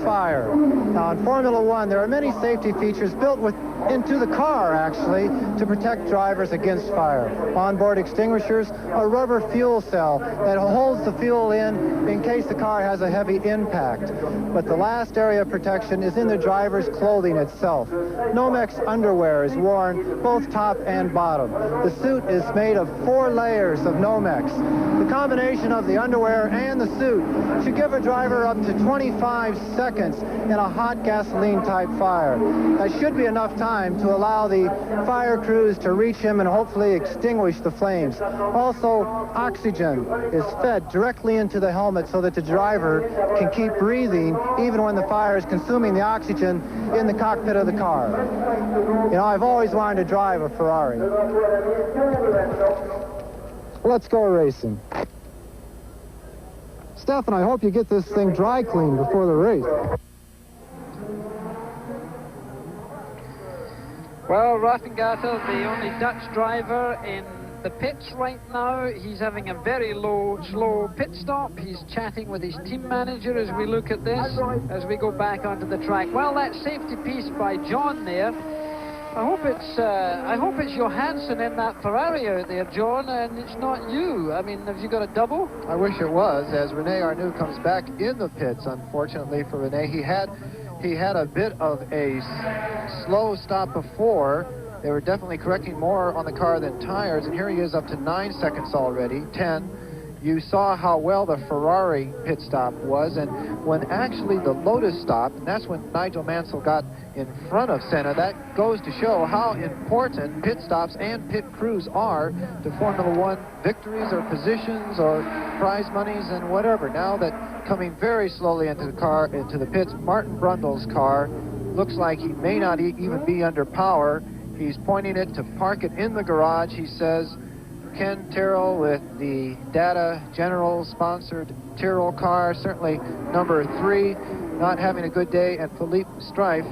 fire. Now, in Formula One, there are many safety features built within into the car, actually, to protect drivers against fire. Onboard extinguishers, a rubber fuel cell that holds the fuel in case the car has a heavy impact. But the last area of protection is in the driver's clothing itself. Nomex underwear is worn both top and bottom. The suit is made of 4 layers of Nomex. The combination of the underwear and the suit should give a driver up to 25 seconds in a hot gasoline-type fire. That should be enough time to allow the fire crews to reach him and hopefully extinguish the flames. Also, oxygen is fed directly into the helmet so that the driver can keep breathing even when the fire is consuming the oxygen in the cockpit of the car. You know, I've always wanted to drive a Ferrari. Let's go racing. Stefan, I hope you get this thing dry cleaned before the race. Well, Raffingatter, the only Dutch driver in the pits right now. He's having a very slow pit stop. He's chatting with his team manager as we look at this, as we go back onto the track. Well, that safety piece by John there. I hope it's Johansson in that Ferrari out there, John, and it's not you. I mean, have you got a double? I wish it was, as Rene Arnoux comes back in the pits. Unfortunately for Rene, he had a bit of a slow stop before. They were definitely correcting more on the car than tires, and here he is up to 9 seconds already, 10. You saw how well the Ferrari pit stop was, and when actually the Lotus stopped, and that's when Nigel Mansell got in front of Senna, that goes to show how important pit stops and pit crews are to Formula One victories or positions or prize monies and whatever. Now that coming very slowly into the pits, Martin Brundle's car looks like he may not even be under power. He's pointing it to park it in the garage, he says. Ken Tyrrell with the Data General sponsored Tyrrell car, certainly number 3, not having a good day, and Philippe Strife,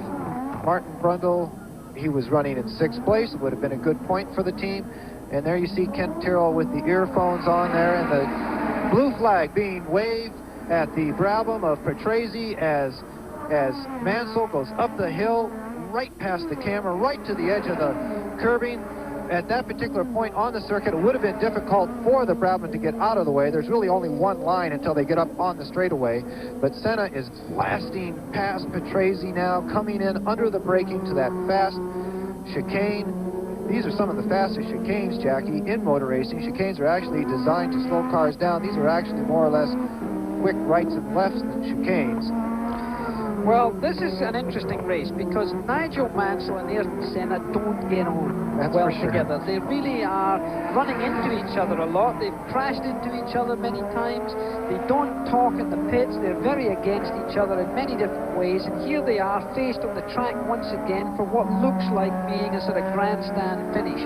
Martin Brundle, he was running in 6th place. It would have been a good point for the team. And there you see Ken Tyrrell with the earphones on there, and the blue flag being waved at the Brabham of Patrese as Mansell goes up the hill, right past the camera, right to the edge of the curbing. At that particular point on the circuit, it would have been difficult for the Brabham to get out of the way. There's really only one line until they get up on the straightaway. But Senna is blasting past Patrese now, coming in under the braking to that fast chicane. These are some of the fastest chicanes, Jackie, in motor racing. Chicanes are actually designed to slow cars down. These are actually more or less quick rights and lefts than chicanes. Well, this is an interesting race because Nigel Mansell and Ayrton Senna don't get on well together. They really are running into each other a lot. They've crashed into each other many times. They don't talk in the pits. They're very against each other in many different ways. And here they are faced on the track once again for what looks like being a sort of grandstand finish.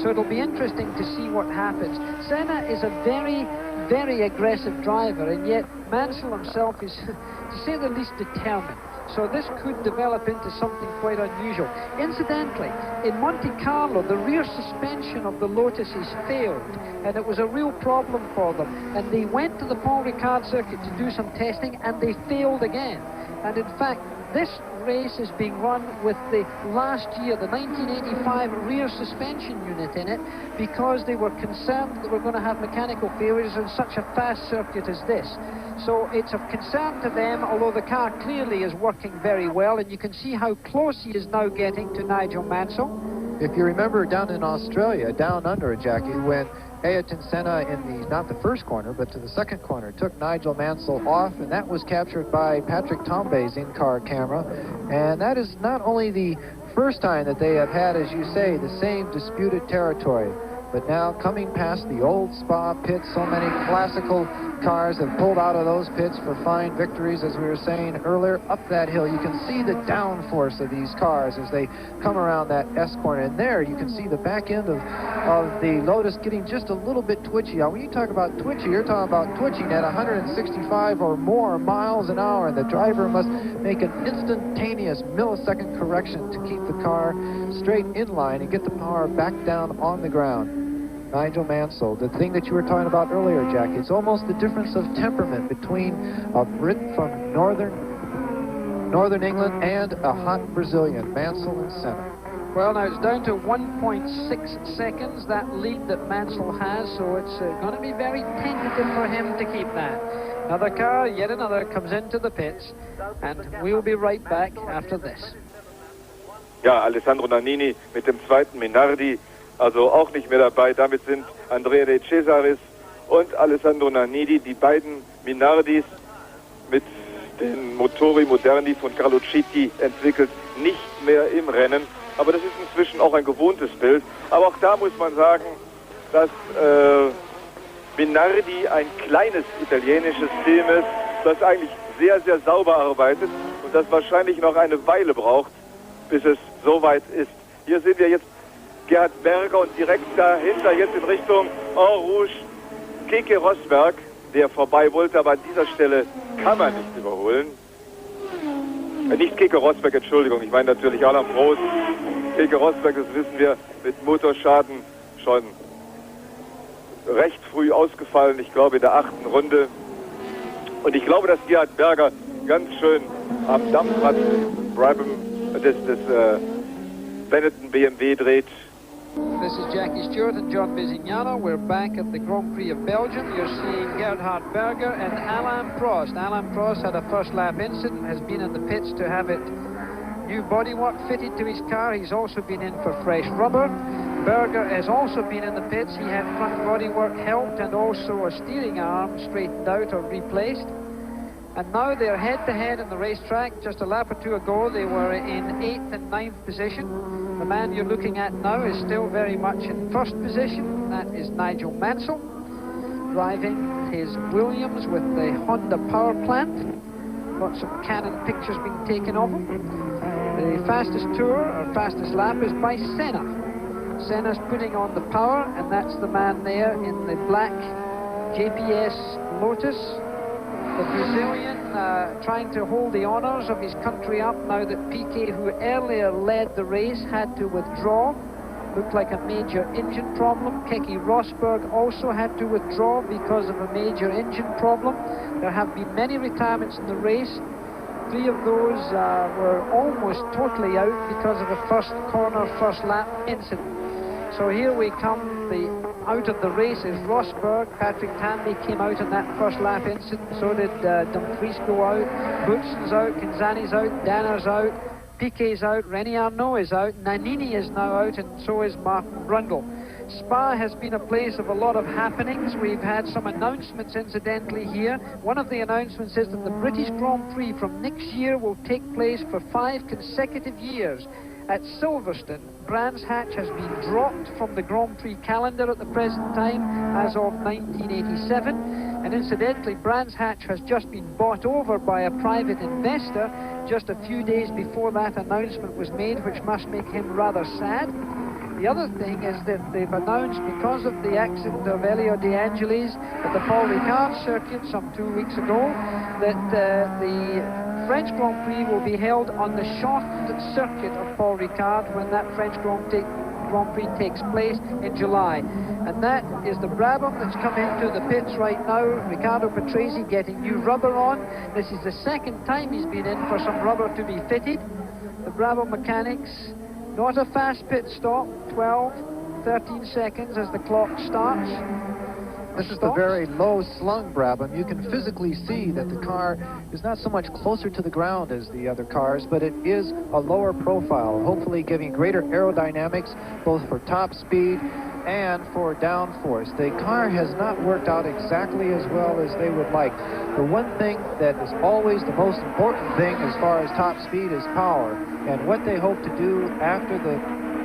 So it'll be interesting to see what happens. Senna is a very, very aggressive driver, and yet Mansell himself is, to say the least, determined. So this could develop into something quite unusual. Incidentally, in Monte Carlo, the rear suspension of the Lotuses failed, and it was a real problem for them. And they went to the Paul Ricard circuit to do some testing, and they failed again. And in fact, this race is being run with the last year, the 1985 rear suspension unit in it, because they were concerned that we're going to have mechanical failures in such a fast circuit as this. So it's of concern to them, although the car clearly is working very well, and you can see how close he is now getting to Nigel Mansell. If you remember down in Australia, down under, Jackie, when Ayrton Senna in the, not the first corner, but to the second corner, took Nigel Mansell off, and that was captured by Patrick Tambay's in-car camera. And that is not only the first time that they have had, as you say, the same disputed territory, but now coming past the old Spa pits, so many classical cars have pulled out of those pits for fine victories, as we were saying earlier, up that hill. You can see the downforce of these cars as they come around that S corner, and there you can see the back end of the Lotus getting just a little bit twitchy. Now, when you talk about twitchy, you're talking about twitching at 165 or more miles an hour, and the driver must make an instantaneous millisecond correction to keep the car straight in line and get the power back down on the ground. Nigel Mansell, the thing that you were talking about earlier, Jackie, it's almost the difference of temperament between a Brit from northern England and a hot Brazilian, Mansell and Senna. Well, now it's down to 1.6 seconds, that lead that Mansell has, so it's going to be very tentative for him to keep that. Another car, yet another, comes into the pits, and we'll be right back after this. Ja, Alessandro Nannini mit dem zweiten Minardi, also auch nicht mehr dabei. Damit sind Andrea De Cesaris und Alessandro Nannini, die beiden Minardis mit den Motori Moderni von Carlo Citti entwickelt, nicht mehr im Rennen. Aber das ist inzwischen auch ein gewohntes Bild. Aber auch da muss man sagen, dass Minardi ein kleines italienisches Team ist, das eigentlich sehr, sehr sauber arbeitet und das wahrscheinlich noch eine Weile braucht, bis es soweit ist. Hier sehen wir jetzt Gerhard Berger und direkt dahinter jetzt in Richtung En Rouge Keke Rosberg, der vorbei wollte, aber an dieser Stelle kann man nicht überholen. Nicht Keke Rosberg, Entschuldigung, ich meine natürlich Alain Prost. Keke Rosberg, das wissen wir, mit Motorschaden schon recht früh ausgefallen, ich glaube in der 8. Runde. Und ich glaube, dass Gerhard Berger ganz schön am Dampfrad des Benetton BMW dreht. This is Jackie Stewart and John Visignano. We're back at the Grand-Prix of Belgium. You're seeing Gerhard Berger and Alain Prost. Alain Prost had a first lap incident, has been in the pits to have it new bodywork fitted to his car. He's also been in for fresh rubber. Berger has also been in the pits. He had front bodywork helped and also a steering arm straightened out or replaced. And now they're head-to-head in the racetrack. Just a lap or two ago, they were in 8th and 9th position. The man you're looking at now is still very much in first position. That is Nigel Mansell, driving his Williams with the Honda power plant. Lots of Canon pictures being taken of him. The fastest tour, or fastest lap, is by Senna. Senna's putting on the power, and that's the man there in the black JPS Lotus. The Brazilian trying to hold the honours of his country up now that Piquet, who earlier led the race, had to withdraw. Looked like a major engine problem. Keke Rosberg also had to withdraw because of a major engine problem. There have been many retirements in the race. 3 of those were almost totally out because of a first corner, first lap incident. So here we come. Out of the race is Rosberg. Patrick Tandy came out in that first lap incident. So did Dumfries go out. Butsen's out. Kinzani's out. Danner's out. Piquet's out. René Arnoux is out. Nannini is now out, and so is Martin Brundle. Spa has been a place of a lot of happenings. We've had some announcements, incidentally, here. One of the announcements is that the British Grand Prix from next year will take place for 5 consecutive years. At Silverstone, Brands Hatch has been dropped from the Grand Prix calendar at the present time as of 1987. And incidentally, Brands Hatch has just been bought over by a private investor just a few days before that announcement was made, which must make him rather sad. The other thing is that they've announced, because of the accident of Elio De Angelis at the Paul Ricard circuit some 2 weeks ago, that the French Grand Prix will be held on the shortened circuit of Paul Ricard when that French Grand Prix takes place in July. And that is the Brabham that's come into the pits right now. Riccardo Patrese getting new rubber on. This is the second time he's been in for some rubber to be fitted. The Brabham mechanics, not a fast pit stop, 12, 13 seconds as the clock starts. This is the very low slung Brabham. You can physically see that the car is not so much closer to the ground as the other cars, but it is a lower profile, hopefully giving greater aerodynamics both for top speed and for downforce. The car has not worked out exactly as well as they would like. The one thing that is always the most important thing as far as top speed is power. And what they hope to do after the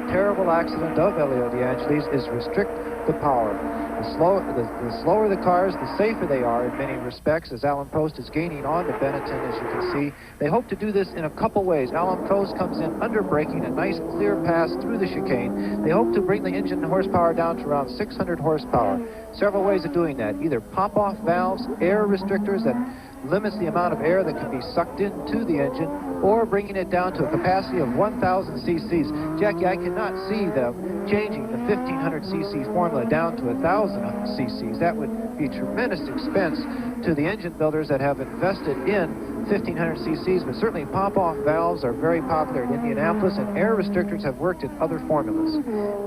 terrible accident of Elio De Angelis is restrict the power. The slower the cars, the safer they are in many respects, as Alain Prost is gaining on the Benetton, as you can see. They hope to do this in a couple ways. Alain Prost comes in under braking, a nice clear pass through the chicane. They hope to bring the engine horsepower down to around 600 horsepower. Several ways of doing that. Either pop-off valves, air restrictors that limits the amount of air that can be sucked into the engine, or bringing it down to a capacity of 1,000 cc's. Jackie, I cannot see them changing the 1,500 cc formula down to 1,000 cc's. That would be tremendous expense to the engine builders that have invested in 1,500 cc's, but certainly pop-off valves are very popular in Indianapolis, and air restrictors have worked in other formulas.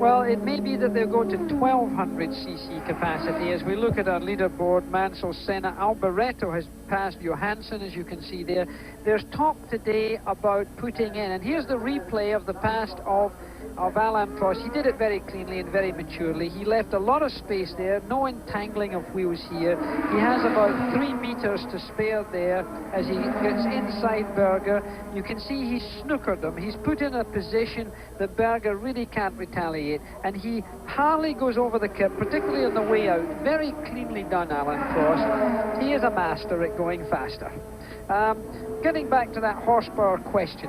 Well, it may be that they'll go to 1,200 cc capacity. As we look at our leaderboard, Mansell, Senna, Alboreto has passed Johansson, as you can see there. There's talk today about putting in, and here's the replay of the past of Alain Prost. He did it very cleanly and very maturely. He left a lot of space there, no entangling of wheels here. He has about 3 meters to spare there as he gets inside Berger. You can see he's snookered him. He's put in a position that Berger really can't retaliate, and he hardly goes over the curb, particularly on the way out. Very cleanly done, Alain Prost. He is a master at going faster. Getting back to that horsepower question.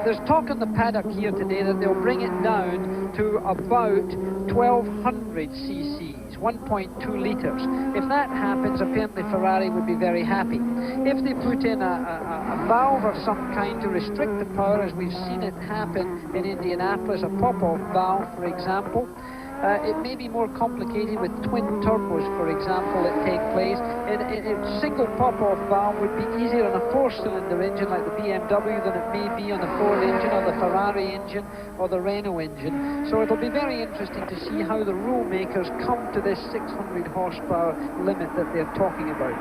There's talk in the paddock here today that they'll bring it down to about 1,200 cc's, 1.2 litres. If that happens, apparently Ferrari would be very happy. If they put in a valve of some kind to restrict the power, as we've seen it happen in Indianapolis, a pop-off valve, for example, it may be more complicated with twin turbos, for example, that take place. A single pop-off valve would be easier on a 4-cylinder engine like the BMW than it may be on the Ford engine or the Ferrari engine or the Renault engine. So it'll be very interesting to see how the rule makers come to this 600 horsepower limit that they're talking about.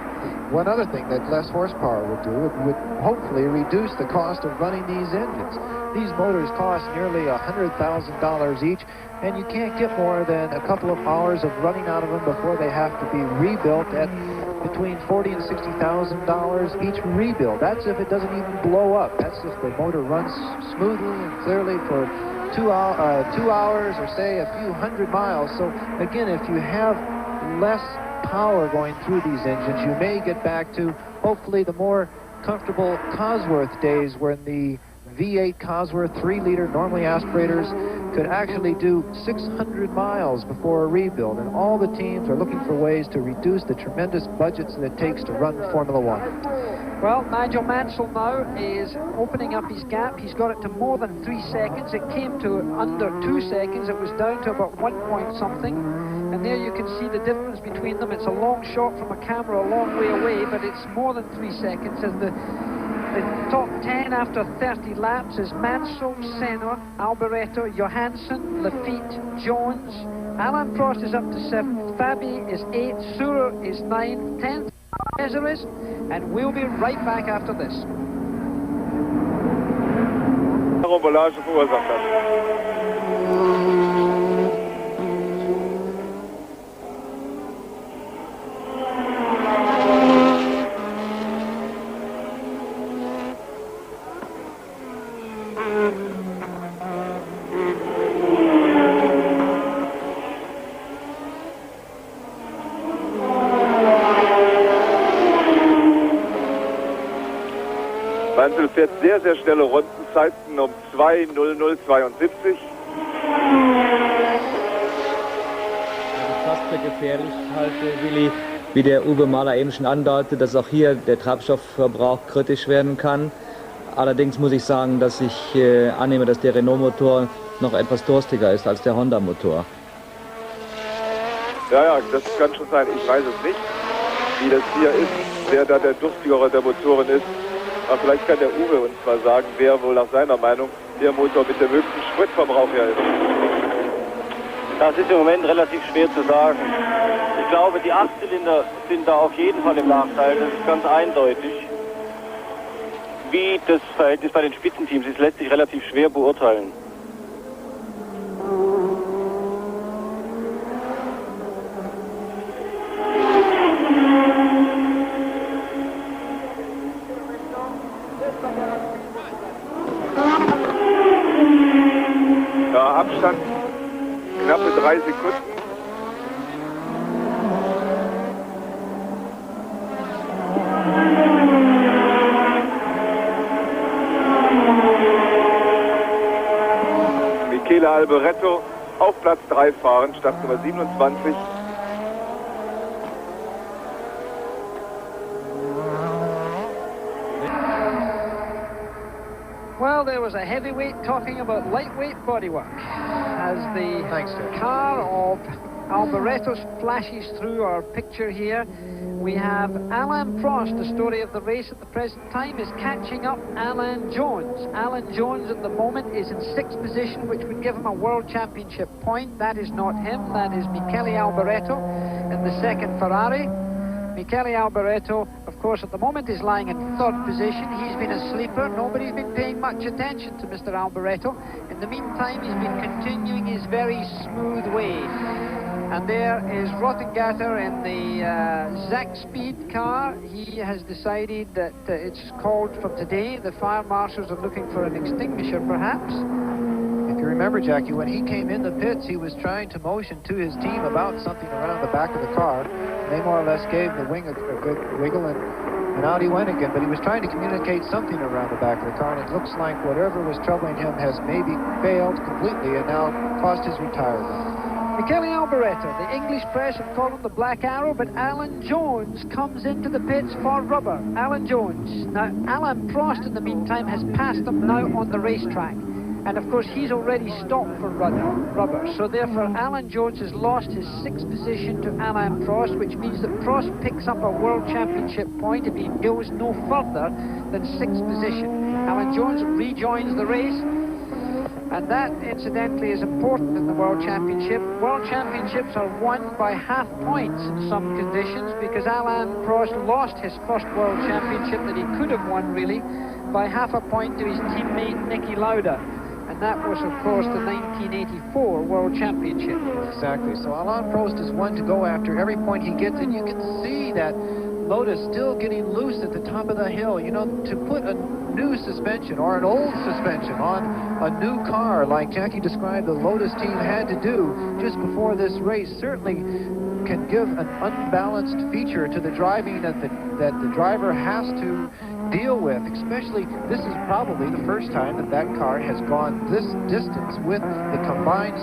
One other thing that less horsepower would do would hopefully reduce the cost of running these engines. These motors cost nearly $100,000 each, and you can't get more than a couple of hours of running out of them before they have to be rebuilt at between $40,000 and $60,000 each rebuild. That's if it doesn't even blow up. That's if the motor runs smoothly and clearly for 2 hours or say a few hundred miles. So again, if you have less power going through these engines, you may get back to hopefully the more comfortable Cosworth days when the V8 Cosworth 3-liter normally aspirators could actually do 600 miles before a rebuild, and all the teams are looking for ways to reduce the tremendous budgets that it takes to run Formula One. Well, Nigel Mansell now is opening up his gap. He's got it to more than 3 seconds. It came to under 2 seconds. It was down to about 1 point something. And there you can see the difference between them. It's a long shot from a camera a long way away, but it's more than 3 seconds. As the top 10 after 30 laps is Mansell, Senna, Alboreto, Johansson, Lafitte, Jones. Alain Prost is up to 7th. Fabi is 8th. Surer is 9th. 10th Ezra is. And we'll be right back after this. Rombolage verursacht hat. Mansell fährt sehr, sehr schnelle Rundenzeiten um 2:00:72. Fast für gefährlich halte, Willi, wie der Uwe Mahler eben schon andeutet, dass auch hier der Treibstoffverbrauch kritisch werden kann. Allerdings muss ich sagen, dass ich annehme, dass der Renault-Motor noch etwas durstiger ist als der Honda-Motor. Ja, das kann schon sein. Ich weiß es nicht, wie das hier ist, wer da der durstigere der Motoren ist. Aber vielleicht kann der Uwe uns mal sagen, wer wohl nach seiner Meinung der Motor mit dem höchsten Spritverbrauch hier ist. Das ist im Moment relativ schwer zu sagen. Ich glaube, die 8-Zylinder sind da auf jeden Fall im Nachteil, das ist ganz eindeutig. Wie das Verhältnis bei den Spitzenteams ist, lässt sich relativ schwer beurteilen. Ja, Abstand knappe 3 Sekunden. Michele Alboreto auf Platz 3 fahren, Startnummer 27. Well, there was a heavyweight talking about lightweight bodywork as the car of Alboreto flashes through our picture here. We have Alain Prost, the story of the race at the present time, is catching up Alain Jones. Alain Jones at the moment is in 6th position, which would give him a World Championship point. That is not him, that is Michele Alboreto in the 2nd Ferrari. Michele Alboreto, of course, at the moment is lying in 3rd position. He's been a sleeper. Nobody's been paying much attention to Mr. Alboreto. In the meantime, he's been continuing his very smooth way. And there is Rottengatter in the Zach Speed car. He has decided that it's called for today. The fire marshals are looking for an extinguisher, perhaps. If you remember, Jackie, when he came in the pits, he was trying to motion to his team about something around the back of the car. They more or less gave the wing a good wiggle, and out he went again. But he was trying to communicate something around the back of the car, and it looks like whatever was troubling him has maybe failed completely and now caused his retirement. Michele Alboreto, the English press have called him the Black Arrow, but Alain Jones comes into the pits for rubber. Alain Jones. Now, Alain Prost, in the meantime, has passed him now on the racetrack. And, of course, he's already stopped for rubber. So, therefore, Alain Jones has lost his 6th position to Alain Prost, which means that Prost picks up a World Championship point if he goes no further than 6th position. Alain Jones rejoins the race. And that, incidentally, is important in the World Championship. World Championships are won by half points in some conditions, because Alain Prost lost his first World Championship that he could have won, really, by half a point to his teammate Niki Lauda. And that was, of course, the 1984 World Championship. Exactly. So Alain Prost is one to go after every point he gets, and you can see that Lotus still getting loose at the top of the hill. You know, to put a new suspension or an old suspension on a new car, like Jackie described the Lotus team had to do just before this race, certainly can give an unbalanced feature to the driving that the driver has to deal with. Especially, this is probably the first time that car has gone this distance with the combined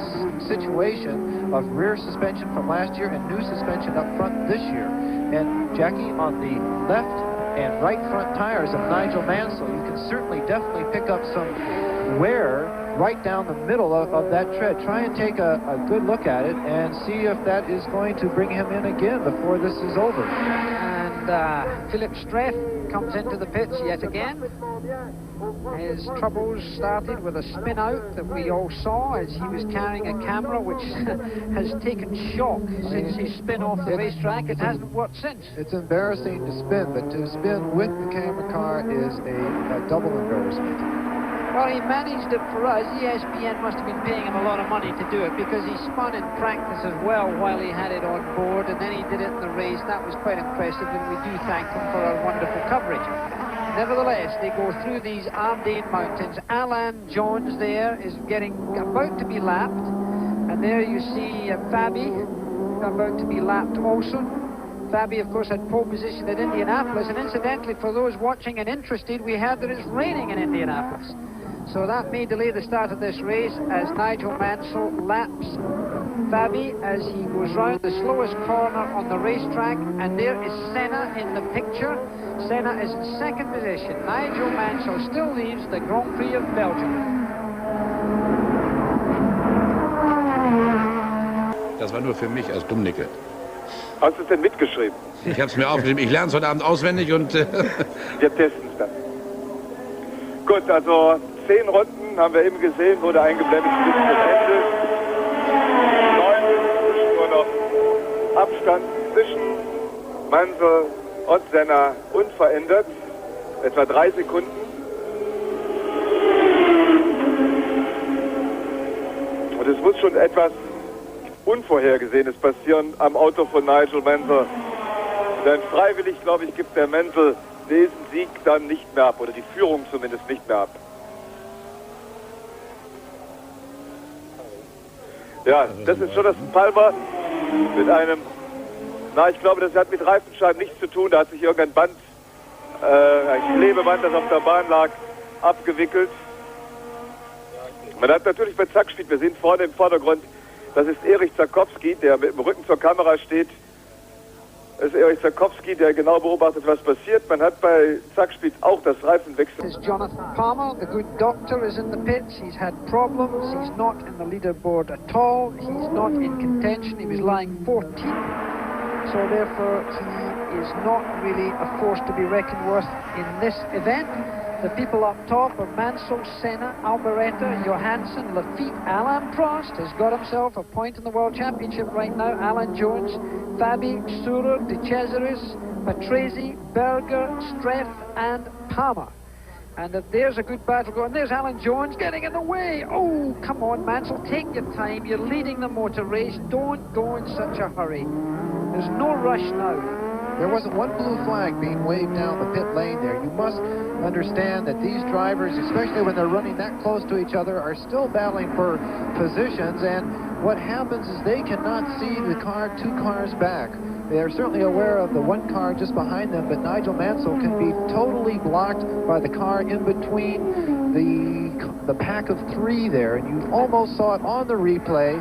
situation of rear suspension from last year and new suspension up front this year. And Jackie, on the left and right front tires of Nigel Mansell, you can certainly definitely pick up some wear right down the middle of that tread. Try and take a good look at it and see if that is going to bring him in again before this is over. And Philip Streff comes into the pits yet again. His troubles started with a spin out that we all saw as he was carrying a camera which has taken shock since he spin off the racetrack. It hasn't worked since. It's embarrassing to spin, but to spin with the camera car is a double embarrassment. Well, he managed it for us. ESPN must have been paying him a lot of money to do it, because he spun in practice as well while he had it on board, and then he did it in the race. That was quite impressive, and we do thank him for our wonderful coverage. Nevertheless, they go through these Ardennes mountains. Alain Jones there is about to be lapped, and there you see Fabi about to be lapped also. Fabi, of course, had pole position at Indianapolis, and incidentally, for those watching and interested, we heard that it's raining in Indianapolis. So that may delay the start of this race as Nigel Mansell laps Fabi as he goes round the slowest corner on the racetrack, and there is Senna in the picture. Senna is in 2nd position. Nigel Mansell still leads the Grand Prix of Belgium. Das war nur für mich als Dummnickel. Hast du es denn mitgeschrieben? Ich habe es mir aufgeschrieben. Ich lerne es heute Abend auswendig und... Wir testen es dann. Gut, also 10 Runden haben wir eben gesehen, wurde eingeblendet bis zum Ende. 9, nur noch Abstand zwischen Mansell und Senna unverändert, etwa 3 Sekunden. Und es muss schon etwas Unvorhergesehenes passieren am Auto von Nigel Mansell. Denn freiwillig, glaube ich, gibt der Mansell diesen Sieg dann nicht mehr ab, oder die Führung zumindest nicht mehr ab. Ja, das ist schon das Palmer mit einem, ich glaube, das hat mit Reifenschaden nichts zu tun, da hat sich irgendein Band, ein Klebeband, das auf der Bahn lag, abgewickelt. Man hat natürlich bei Zackspeed, wir sehen vorne im Vordergrund, das ist Erich Zakowski, der mit dem Rücken zur Kamera steht. ist Erich Zakowski, der genau beobachtet, was passiert. Man hat bei Zack-Speed auch das Reifenwechsel. This is Jonathan Palmer, the good doctor, is in the pits. He's had problems. He's not in the leaderboard at all. He's not in contention. He was lying 14th. So therefore, he is not really a force to be reckoned with in this event. The people up top are Mansell, Senna, Alboreto, Johansson, Lafitte. Alain Prost has got himself a point in the World Championship right now. Alan Jones, Fabi, Surer, De Cesaris, Patrese, Berger, Streff and Palmer. And there's a good battle going. There's Alan Jones getting in the way. Oh, come on, Mansell, take your time. You're leading the motor race. Don't go in such a hurry. There's no rush now. There wasn't one blue flag being waved down the pit lane there. You must understand that these drivers, especially when they're running that close to each other, are still battling for positions, and what happens is they cannot see the car 2 cars back. They are certainly aware of the 1 car just behind them, but Nigel Mansell can be totally blocked by the car in between the pack of 3 there, and you almost saw it on the replay.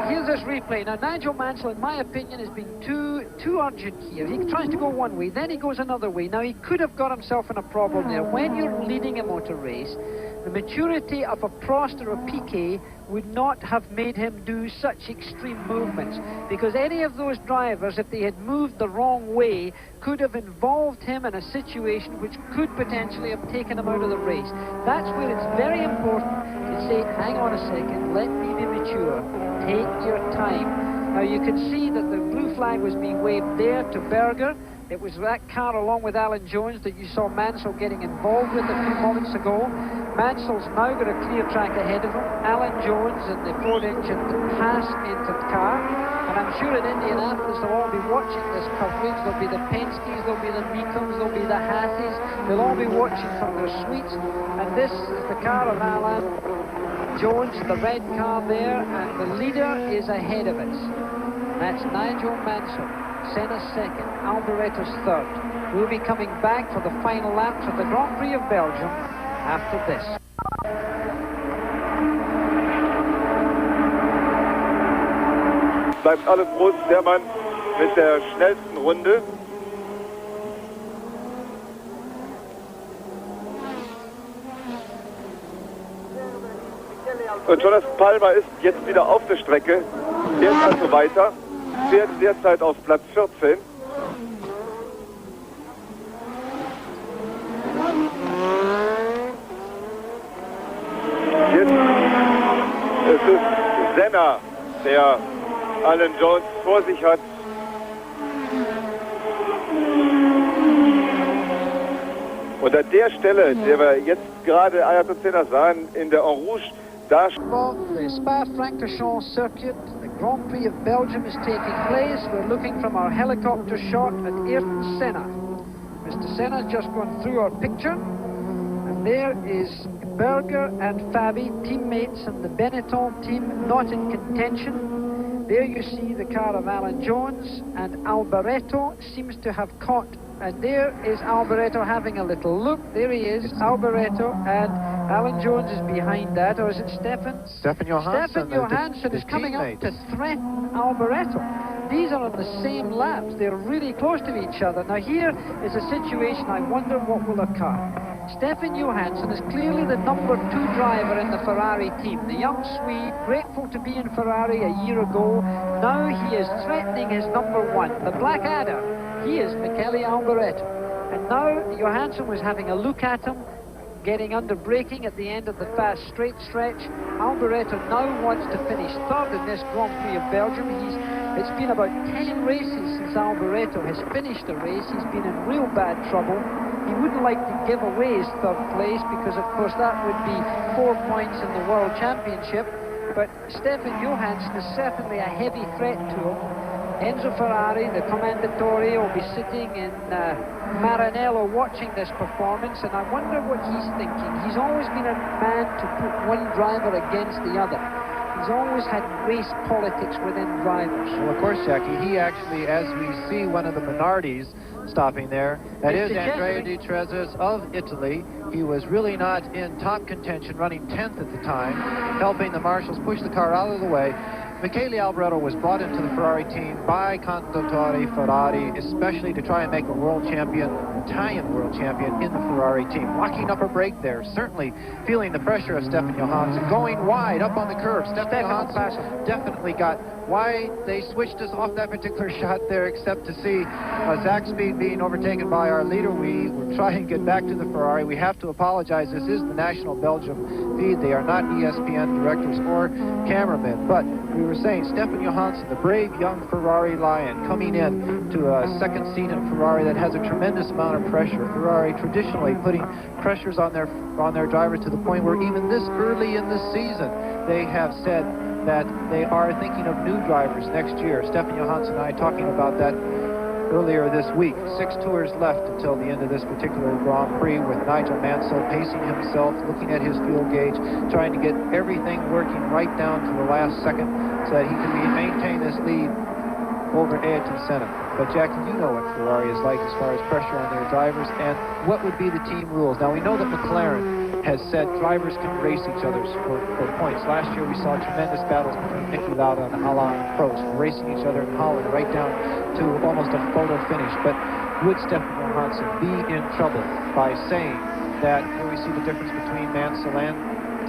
Here's this replay. Now, Nigel Mansell, in my opinion, is being too urgent here. He tries to go one way, then he goes another way. Now, he could have got himself in a problem there. When you're leading a motor race, the maturity of a Prost or a Piquet would not have made him do such extreme movements, because any of those drivers, if they had moved the wrong way, could have involved him in a situation which could potentially have taken him out of the race. That's where it's very important to say, hang on a second, let me be mature, take your time. Now you can see that the blue flag was being waved there to Berger. It was that car along with Alan Jones that you saw Mansell getting involved with a few moments ago. Mansell's now got a clear track ahead of him. Alan Jones and the Ford engine pass into the car. And I'm sure in Indianapolis they'll all be watching this coverage. There'll be the Penske's, there'll be the Mekums, there'll be the Hasses. They'll all be watching from their suites. And this is the car of Alan Jones, the red car there, and the leader is ahead of us. That's Nigel Mansell. Senna's second, Alboreto's third. We'll be coming back for the final laps of the Grand-Pri of Belgium after this. Bleibt alles Prost, der Mann mit der schnellsten Runde. Und Jonathan Palmer ist jetzt wieder auf der Strecke. Der ist also weiter. Fährt derzeit auf Platz 14. Jetzt ist es Senna, der Alan Jones vor sich hat. Und an der Stelle, der wir jetzt gerade Ayrton Senna sahen, in der En Rouge, da... The Spa-Frankorsham circuit, the Grand-Pri of Belgium is taking place. We're looking from our helicopter shot at Ayrton Senna. Mr. Senna's just gone through our picture, and there is Berger and Fabi, teammates, and the Benetton team not in contention. There you see the car of Alan Jones, and Alboreto seems to have caught, and there is Alboreto having a little look. There he is, Alboreto, and Alan Jones is behind that, or is it Stefan? Stefan Johansson. Stefan Johansson is coming up to threaten Alboreto. These are on the same laps. They're really close to each other. Now here is a situation I wonder what will occur. Stefan Johansson is clearly the number 2 driver in the Ferrari team. The young Swede, grateful to be in Ferrari a year ago. Now he is threatening his number 1, the Black Adder. He is Michele Alboreto. And now Johansson was having a look at him, getting under braking at the end of the fast straight stretch. Alboreto now wants to finish third in this Grand-Pri of Belgium. It's been about 10 races since Alboreto has finished a race. He's been in real bad trouble. He wouldn't like to give away his third place because, of course, that would be 4 points in the World Championship. But Stefan Johansson is certainly a heavy threat to him. Enzo Ferrari, the Commendatore, will be sitting in Maranello watching this performance, and I wonder what he's thinking. He's always been a man to put one driver against the other. He's always had race politics within drivers. Well, of course, Jackie, he actually, as we see one of the Minardis stopping there, that is Andrea Di Trezis of Italy. He was really not in top contention, running 10th at the time, helping the marshals push the car out of the way. Michele Alboreto was brought into the Ferrari team by Condottieri Ferrari, especially to try and make a world champion, Italian world champion, in the Ferrari team. Locking up a brake there, certainly feeling the pressure of Stefan Johansson. Going wide up on the curve. Stefan Johansson definitely got why they switched us off that particular shot there, except to see Zach Speed being overtaken by our leader. We will try and get back to the Ferrari. We have to apologize. This is the National Belgium feed. They are not ESPN directors or cameramen. But we were saying Stefan Johansson, the brave young Ferrari lion, coming in to a second seat in a Ferrari that has a tremendous amount of pressure. Ferrari traditionally putting pressures on their drivers to the point where even this early in the season, they have said that they are thinking of new drivers next year. Stefan Johansson and I talking about that earlier this week. 6 tours left until the end of this particular Grand Prix, with Nigel Mansell pacing himself, looking at his fuel gauge, trying to get everything working right down to the last second so that he can maintain this lead over Ayrton Senna. But Jackie, you know what Ferrari is like as far as pressure on their drivers, and what would be the team rules. Now we know that McLaren has said drivers can race each other for points. Last year we saw tremendous battles between Niki Lauda and Alain Prost, racing each other in Holland right down to almost a photo finish. But would Stefan Johansson be in trouble by saying that, here we see the difference between Mansell and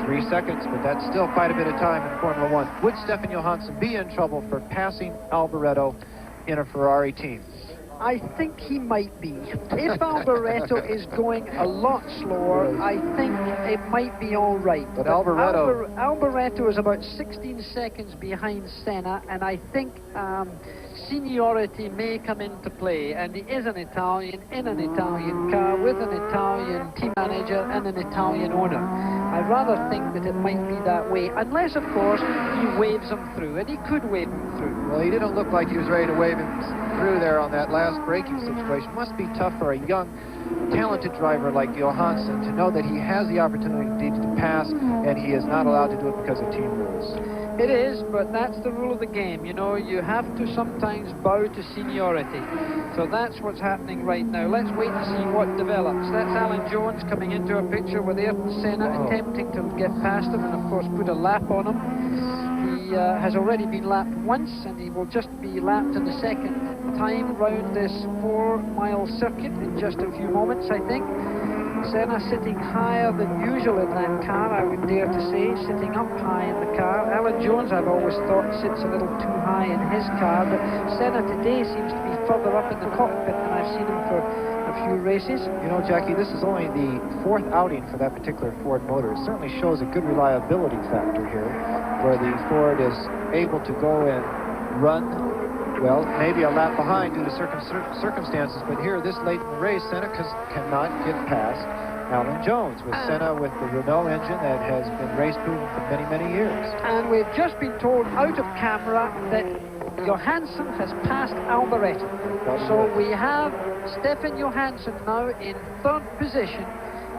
3 seconds, but that's still quite a bit of time in Formula One. Would Stefan Johansson be in trouble for passing Alboreto in a Ferrari team? I think he might be. If Alboreto is going a lot slower, I think it might be all right. But Alboreto is about 16 seconds behind Senna, and I think seniority may come into play. And he is an Italian in an Italian car with an Italian team manager and an Italian owner. I'd rather think that it might be that way, unless, of course, he waves him through, and he could wave him through. Well, he didn't look like he was ready to wave him through there on that last braking situation. Must be tough for a young, talented driver like Johansson to know that he has the opportunity to pass, and he is not allowed to do it because of team rules. It is, but that's the rule of the game. You know, you have to sometimes bow to seniority. So that's what's happening right now. Let's wait and see what develops. That's Alan Jones coming into a picture with Ayrton Senna attempting to get past him and, of course, put a lap on him. He has already been lapped once, and he will just be lapped in the second time round this 4-mile circuit in just a few moments, I think. Senna sitting higher than usual in that car, I would dare to say, sitting up high in the car. Alan Jones, I've always thought, sits a little too high in his car, but Senna today seems to be further up in the cockpit than I've seen him for a few races. You know, Jackie, this is only the 4th outing for that particular Ford motor. It certainly shows a good reliability factor here, where the Ford is able to go and run, well, maybe a lap behind due to circumstances, but here, this late in the race, Senna cannot get past Alan Jones, with Senna with the Renault engine that has been race-proven for many, many years. And we've just been told out of camera that Johansson has passed Alboreto. So we have Stefan Johansson now in 3rd position.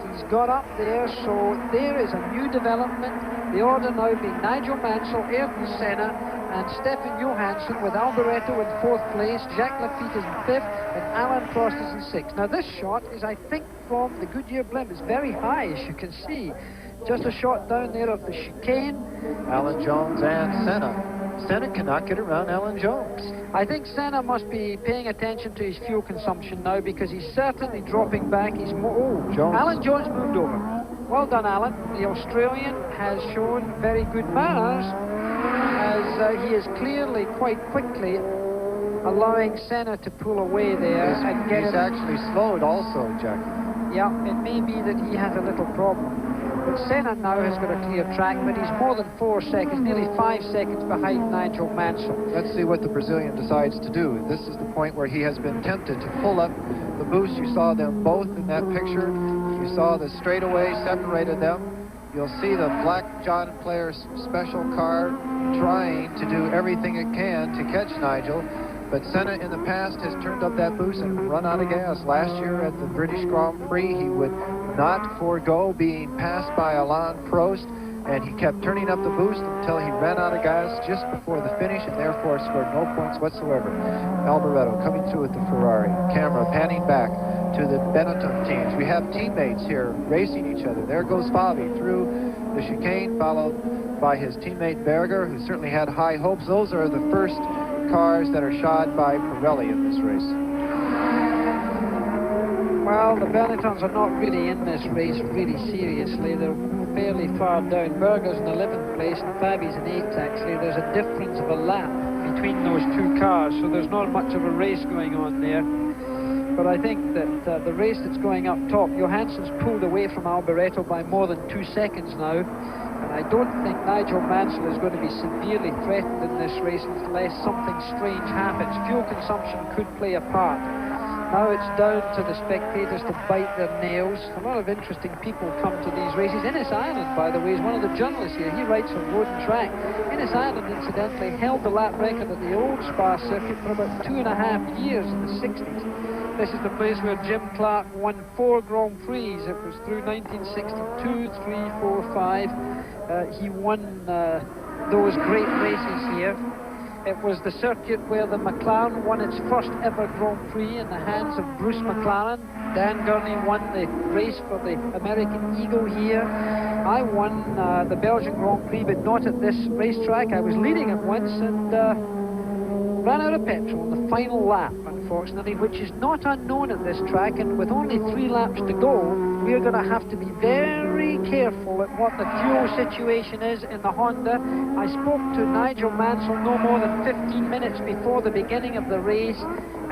He's got up there, so there is a new development. The order now being Nigel Mansell, Ayrton Senna, and Stefan Johansson, with Alboreto in 4th place, Jacques Lafitte is in 5th, and Alain Prost is in 6th. Now this shot is, I think, from the Goodyear blimp. It's very high, as you can see. Just a shot down there of the chicane. Alan Jones and Senna. Senna cannot get around Alan Jones. I think Senna must be paying attention to his fuel consumption now, because he's certainly dropping back. He's Jones. Alan Jones moved over. Well done, Alan. The Australian has shown very good manners, as he is clearly quite quickly allowing Senna to pull away there. And get he's actually slowed also, Jackie. Yeah, it may be that he has a little problem. But Senna now has got a clear track, but he's more than 4 seconds, nearly 5 seconds behind Nigel Mansell. Let's see what the Brazilian decides to do. This is the point where he has been tempted to pull up the boost. You saw them both in that picture. You saw the straightaway separated them. You'll see the Black John Player's special car trying to do everything it can to catch Nigel. But Senna in the past has turned up that boost and run out of gas. Last year at the British Grand Prix, he would not forego being passed by Alain Prost, and he kept turning up the boost until he ran out of gas just before the finish and therefore scored no points whatsoever. Alboreto coming through with the Ferrari. Camera panning back to the Benetton teams. We have teammates here racing each other. There goes Fabi through the chicane, followed by his teammate Berger, who certainly had high hopes. Those are the first cars that are shod by Pirelli in this race. Well, the Benettons are not really in this race really seriously. They're fairly far down. Berger's in 11th place and Fabi's in 8th, actually. There's a difference of a lap between those two cars, so there's not much of a race going on there. But I think that the race that's going up top, Johansson's pulled away from Alboreto by more than 2 seconds now. And I don't think Nigel Mansell is going to be severely threatened in this race unless something strange happens. Fuel consumption could play a part. Now it's down to the spectators to bite their nails. A lot of interesting people come to these races. Innes Ireland, by the way, is one of the journalists here. He writes on Road and Track. Innes Ireland, incidentally, held the lap record at the old Spa circuit for about 2.5 years in the 60s. This is the place where Jim Clark won 4 Grand Prix. It was through 1962, 3, 4, 5. He won those great races here. It was the circuit where the McLaren won its first ever Grand Prix in the hands of Bruce McLaren. Dan Gurney won the race for the American Eagle here. I won the Belgian Grand Prix, but not at this racetrack. I was leading it once and ran out of petrol on the final lap, unfortunately, which is not unknown at this track. And with only 3 laps to go, we are going to have to be very careful at what the fuel situation is in the Honda. I spoke to Nigel Mansell no more than 15 minutes before the beginning of the race,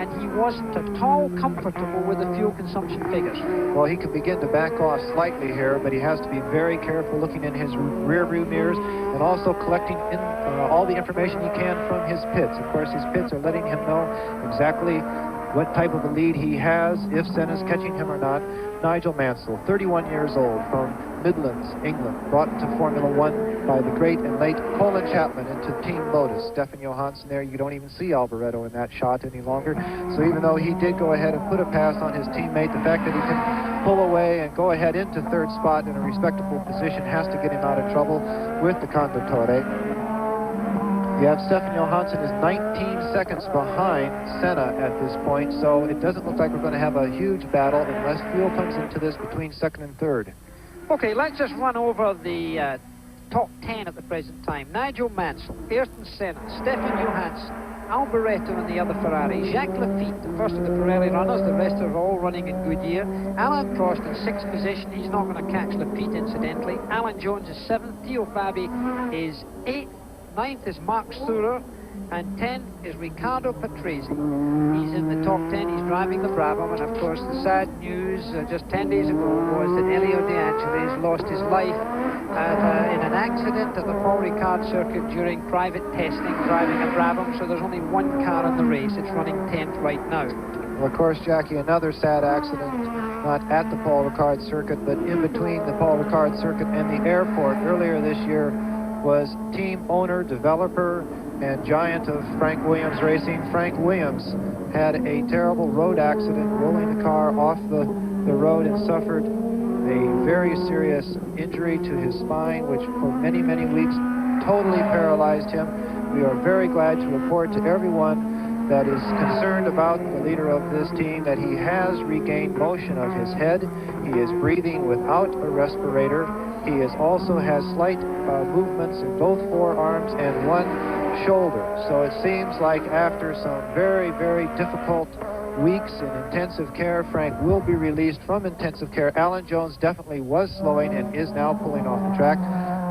and he wasn't at all comfortable with the fuel consumption figures. Well, he could begin to back off slightly here, but he has to be very careful looking in his rear view mirrors and also collecting in all the information he can from his pits. Of course, his pits are letting him know exactly what type of a lead he has, if Senna's catching him or not. Nigel Mansell, 31 years old, from Midlands, England, brought into Formula One by the great and late Colin Chapman into Team Lotus. Stefan Johansson there, you don't even see Alboreto in that shot any longer. So even though he did go ahead and put a pass on his teammate, the fact that he can pull away and go ahead into 3rd spot in a respectable position has to get him out of trouble with the Conduttore. You have Stefan Johansson is 19 seconds behind Senna at this point, so it doesn't look like we're going to have a huge battle unless fuel comes into this between 2nd and 3rd. Okay, let's just run over the top 10 at the present time. Nigel Mansell, Ayrton Senna, Stefan Johansson, Alboreto and the other Ferrari, Jacques Lafitte, the first of the Pirelli runners, the rest are all running in Goodyear. Alain Prost in 6th position, he's not going to catch Lafitte incidentally. Alan Jones is 7th, Theo Fabi is 8th, 9th is Mark Thurer, and 10th is Riccardo Patrese. He's in the top 10, he's driving the Brabham, and of course the sad news just 10 days ago was that Elio De Angelis lost his life in an accident at the Paul Ricard circuit during private testing, driving a Brabham, so there's only 1 car in the race. It's running 10th right now. Well, of course, Jackie, another sad accident, not at the Paul Ricard circuit, but in between the Paul Ricard circuit and the airport earlier this year was team owner, developer, and giant of Frank Williams Racing. Frank Williams had a terrible road accident, rolling the car off the road and suffered a very serious injury to his spine, which for many, many weeks totally paralyzed him. We are very glad to report to everyone that is concerned about the leader of this team that he has regained motion of his head. He is breathing without a respirator. He also has slight movements in both forearms and one shoulder. So it seems like after some very, very difficult weeks in intensive care, Frank will be released from intensive care. Alan Jones definitely was slowing and is now pulling off the track.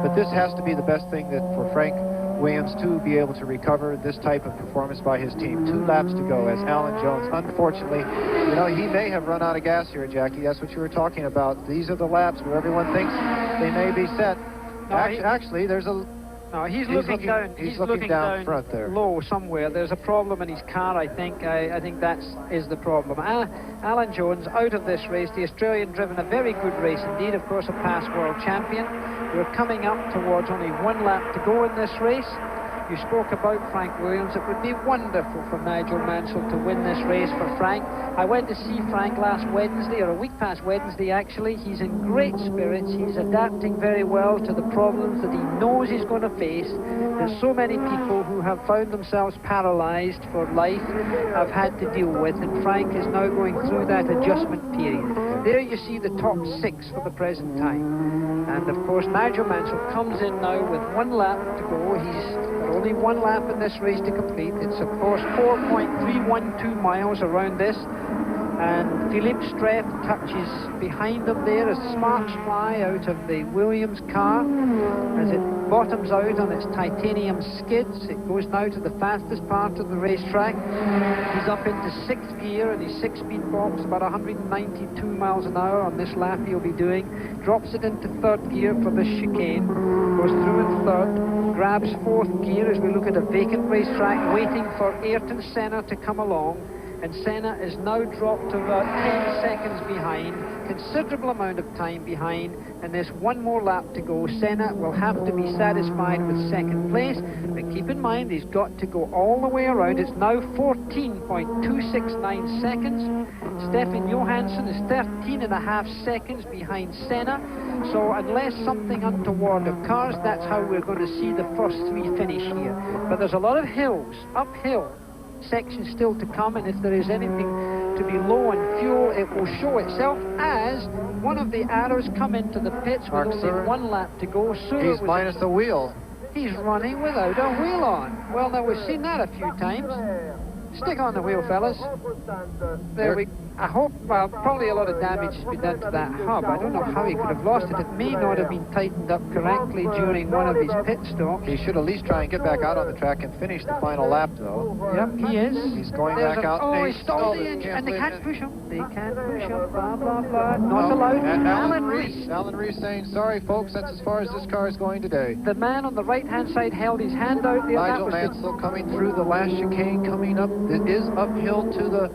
But this has to be the best thing that for Frank Williams to be able to recover this type of performance by his team. 2 laps to go as Alan Jones, unfortunately, you know, he may have run out of gas here, Jackie. That's what you were talking about. These are the laps where everyone thinks they may be set. No, actually, there's a... No, he's looking down. He's looking down front there. Low somewhere. There's a problem in his car, I think. I think that is the problem. Alan Jones out of this race. The Australian driven a very good race indeed. Of course, a past world champion. We're coming up towards only 1 lap to go in this race. You spoke about Frank Williams. It would be wonderful for Nigel Mansell to win this race for Frank. I went to see Frank last Wednesday, or a week past Wednesday actually. He's in great spirits. He's adapting very well to the problems that he knows he's going to face. There's so many people who have found themselves paralyzed for life have had to deal with, and Frank is now going through that adjustment period. There you see the top 6 for the present time. And of course Nigel Mansell comes in now with 1 lap to go. He's got only 1 lap in this race to complete. It's of course 4.312 miles around this. And Philippe Streff touches behind him there as sparks fly out of the Williams car as it bottoms out on its titanium skids. It goes now to the fastest part of the racetrack. He's up into 6th gear and his 6-speed box about 192 miles an hour on this lap he'll be doing. Drops it into 3rd gear for this chicane. Goes through in 3rd. Grabs 4th gear as we look at a vacant racetrack waiting for Ayrton Senna to come along. And Senna is now dropped to about 10 seconds behind, considerable amount of time behind, and there's 1 more lap to go. Senna will have to be satisfied with 2nd place, but keep in mind he's got to go all the way around. It's now 14.269 seconds. Stefan Johansson is 13.5 seconds behind Senna. So unless something untoward occurs, that's how we're going to see the first 3 finish here. But there's a lot of hills, uphill sections still to come, and if there is anything to be low on fuel, it will show itself as one of the arrows come into the pits with only 1 lap to go. He's minus the wheel. He's running without a wheel on. Well, now we've seen that a few times. Stick on the wheel, fellas. There we... I hope, well, probably a lot of damage has been done to that hub. I don't know how he could have lost it. It may not have been tightened up correctly during one of his pit stops. He should at least try and get back out on the track and finish the final lap, though. Yep, he is. He's going back out. Oh, he stalled the engine, and they can't push him. They can't push him. Blah, blah, blah. Not allowed. And Alan Rees saying, sorry, folks, that's as far as this car is going today. The man on the right-hand side held his hand out there. Nigel Mansell coming through the last chicane, coming up. It is uphill to the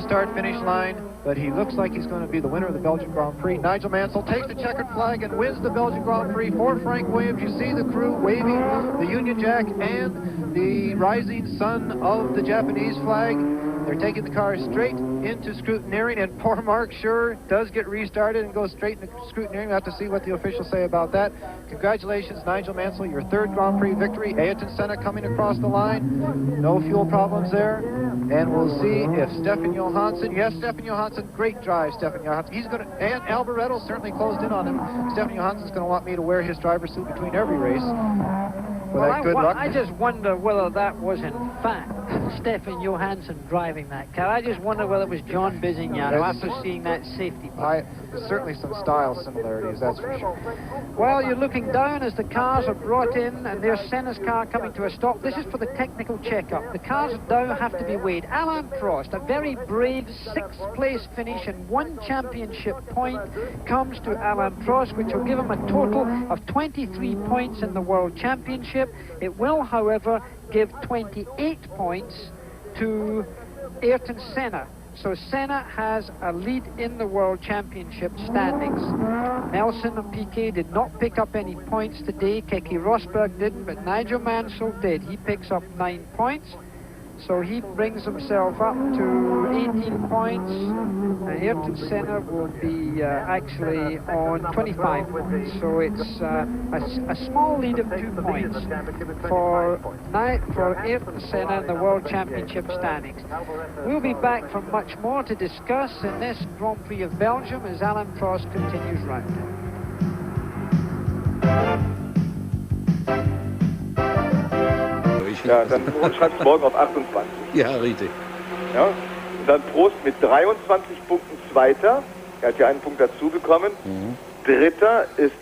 start-finish line, but he looks like he's going to be the winner of the Belgian Grand Prix. Nigel Mansell takes the checkered flag and wins the Belgian Grand Prix for Frank Williams. You see the crew waving the Union Jack and the rising sun of the Japanese flag. They're taking the car straight into scrutineering, and poor Mark sure does get restarted and goes straight into scrutineering. We'll have to see what the officials say about that. Congratulations, Nigel Mansell, your 3rd Grand Prix victory. Ayrton Senna coming across the line. No fuel problems there. And we'll see if Stefan Johansson, yes, Stefan Johansson, great drive, Stefan Johansson. He's going to, and Alboreto certainly closed in on him. Stefan Johansson's going to want me to wear his driver's suit between every race. Well, good luck. I just wonder whether that was in fact Stefan Johansson driving that car. I just wonder whether it was John Bizignano after seeing that safety plate. Certainly some style similarities, that's for sure. Well, you're looking down as the cars are brought in, and there's Senna's car coming to a stop. This is for the technical checkup. The cars down have to be weighed. Alain Prost, a very brave 6th place finish and 1 championship point comes to Alain Prost, which will give him a total of 23 points in the World Championship. It will, however, give 28 points to Ayrton Senna. So Senna has a lead in the World Championship standings. Nelson and Piquet did not pick up any points today. Keke Rosberg didn't, but Nigel Mansell did. He picks up 9 points. So he brings himself up to 18 points. Ayrton Senna will be actually on 25 points. So it's a small lead of 2 points for Ayrton Senna in the World Championship standings. We'll be back for much more to discuss in this Grand Prix of Belgium as Alain Prost continues round. Ja, dann schreibst du morgen auf 28. Ja, richtig. Ja, und dann Prost mit 23 Punkten Zweiter. Er hat ja einen Punkt dazu bekommen. Dritter ist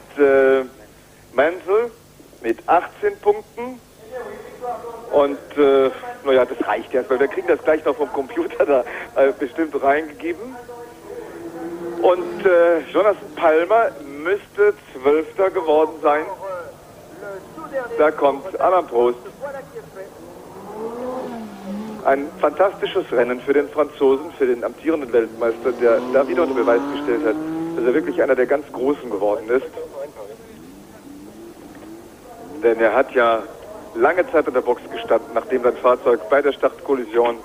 Mansell mit 18 Punkten. Und naja, das reicht jetzt, weil wir kriegen das gleich noch vom Computer da bestimmt reingegeben. Und Jonathan Palmer müsste 12. geworden sein. Da kommt Alain Prost. Ein fantastisches Rennen für den Franzosen, für den amtierenden Weltmeister, der da wieder unter Beweis gestellt hat, dass er wirklich einer der ganz Großen geworden ist. Denn er hat ja lange Zeit in der Box gestanden, nachdem sein Fahrzeug bei der Startkollision,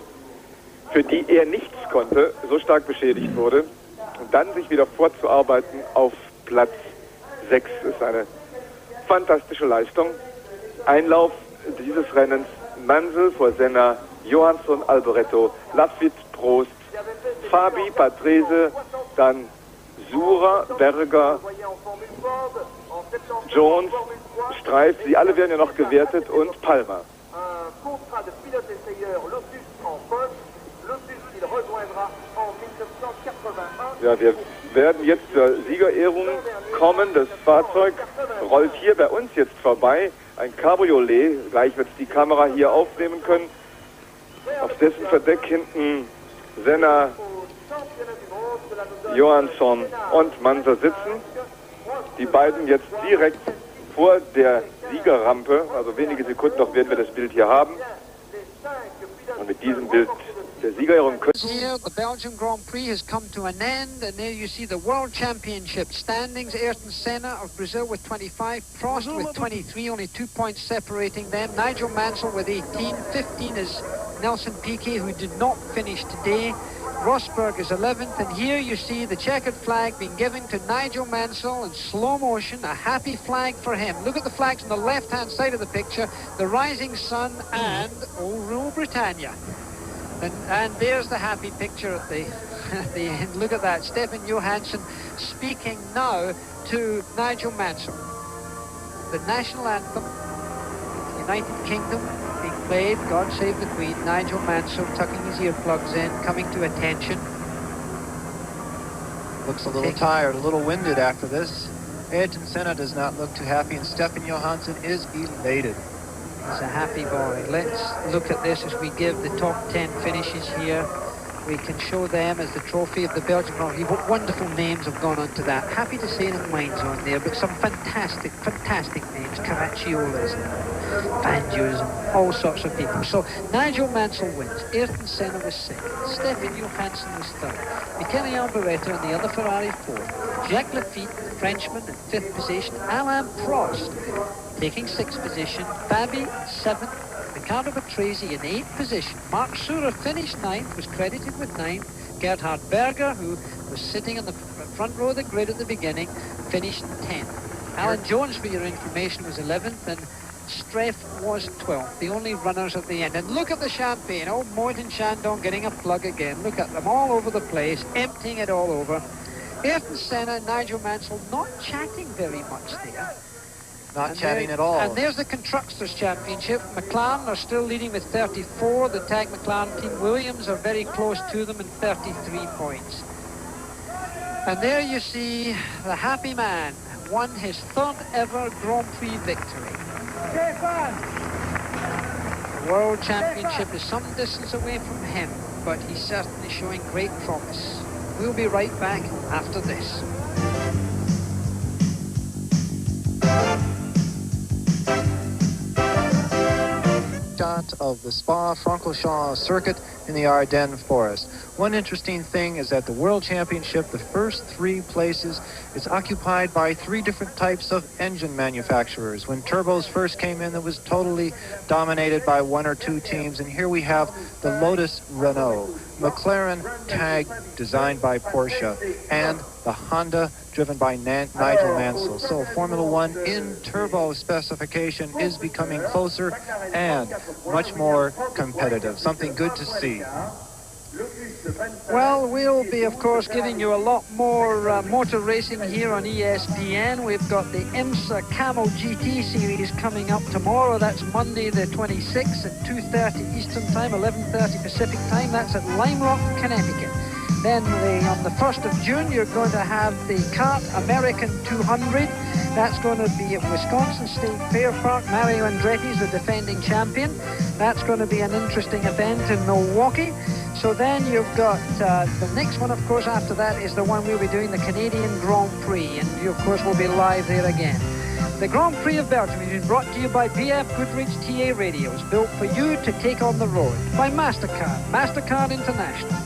für die er nichts konnte, so stark beschädigt wurde. Und dann sich wieder vorzuarbeiten auf Platz 6 ist eine fantastische Leistung. Einlauf dieses Rennens: Mansell vor Senna, Johansson, Alboreto, Lafitte, Prost, Fabi, Patrese, dann Sura, Berger, Jones, Streif, sie alle werden ja noch gewertet, und Palmer. Ja, wir werden jetzt zur Siegerehrung kommen. Das Fahrzeug rollt hier bei uns jetzt vorbei. Ein Cabriolet, gleich wird die Kamera hier aufnehmen können, auf dessen Verdeck hinten Senna, Johansson und Mansell sitzen. Die beiden jetzt direkt vor der Siegerrampe, also wenige Sekunden noch werden wir das Bild hier haben. Und mit diesem Bild der Siegerehrung können Here, the Belgian Grand Prix has come to an end, and there you see the World Championship standings. Ayrton Senna of Brazil with 25, Prost with 23, only 2 points separating them. Nigel Mansell with 18, 15 is Nelson Piquet, who did not finish today. Rosberg is 11th, and here you see the checkered flag being given to Nigel Mansell in slow motion, a happy flag for him. Look at the flags on the left-hand side of the picture, the rising sun and Old Rule Britannia. And there's the happy picture at the end. Look at that, Stefan Johansson speaking now to Nigel Mansell. The national anthem, United Kingdom, being played, God Save the Queen. Nigel Mansell tucking his earplugs in, coming to attention. Looks a little tired, a little winded after this. Ayrton Senna does not look too happy, and Stefan Johansson is elated. He's a happy boy. Let's look at this as we give the top 10 finishes here. We can show them as the trophy of the Belgian Grand Prix. What wonderful names have gone onto that. Happy to say the mine's on there, but some fantastic, fantastic names. Carracciolas and Banjos and all sorts of people. So Nigel Mansell wins. Ayrton Senna was second. Stefan Johansson was third. Michele Alboreto in the other Ferrari fourth. Jacques Lafitte, the Frenchman, in fifth position. Alain Prost taking sixth position. Fabi, seventh. Ricardo Patrese in 8th position. Mark Surer finished 9th, was credited with 9th. Gerhard Berger, who was sitting on the front row of the grid at the beginning, finished 10th. Alan Jones, for your information, was 11th, and Streff was 12th, the only runners at the end. And look at the champagne. Old Morten Chandon getting a plug again. Look at them all over the place, emptying it all over. Ayrton Senna and Nigel Mansell not chatting very much there. Not chatting at all. And there's the Constructors' Championship. McLaren are still leading with 34. The Tag McLaren team, Williams, are very close to them in 33 points. And there you see the happy man won his third ever Grand Prix victory. The World Championship is some distance away from him, but he's certainly showing great promise. We'll be right back after this. Shot of the Spa-Frankorsham circuit in the Ardennes forest. One interesting thing is that the World Championship, the first 3 places, is occupied by 3 different types of engine manufacturers. When turbos first came in, it was totally dominated by 1 or 2 teams, and here we have the Lotus Renault, McLaren Tag, designed by Porsche, and the Honda, driven by Nigel Mansell. So Formula One in turbo specification is becoming closer and much more competitive. Something good to see. Well, we'll be, of course, giving you a lot more motor racing here on ESPN. We've got the IMSA Camel GT series coming up tomorrow. That's Monday the 26th at 2:30 Eastern Time, 11:30 Pacific Time. That's at Lime Rock, Connecticut. Then on the 1st of June, you're going to have the Kart American 200. That's going to be at Wisconsin State Fair Park. Mario Andretti is the defending champion. That's going to be an interesting event in Milwaukee. So then you've got the next one, of course, after that is the one we'll be doing, the Canadian Grand Prix. And you, of course, will be live there again. The Grand Prix of Belgium has been brought to you by BF Goodrich TA radios, built for you to take on the road. By MasterCard, MasterCard International.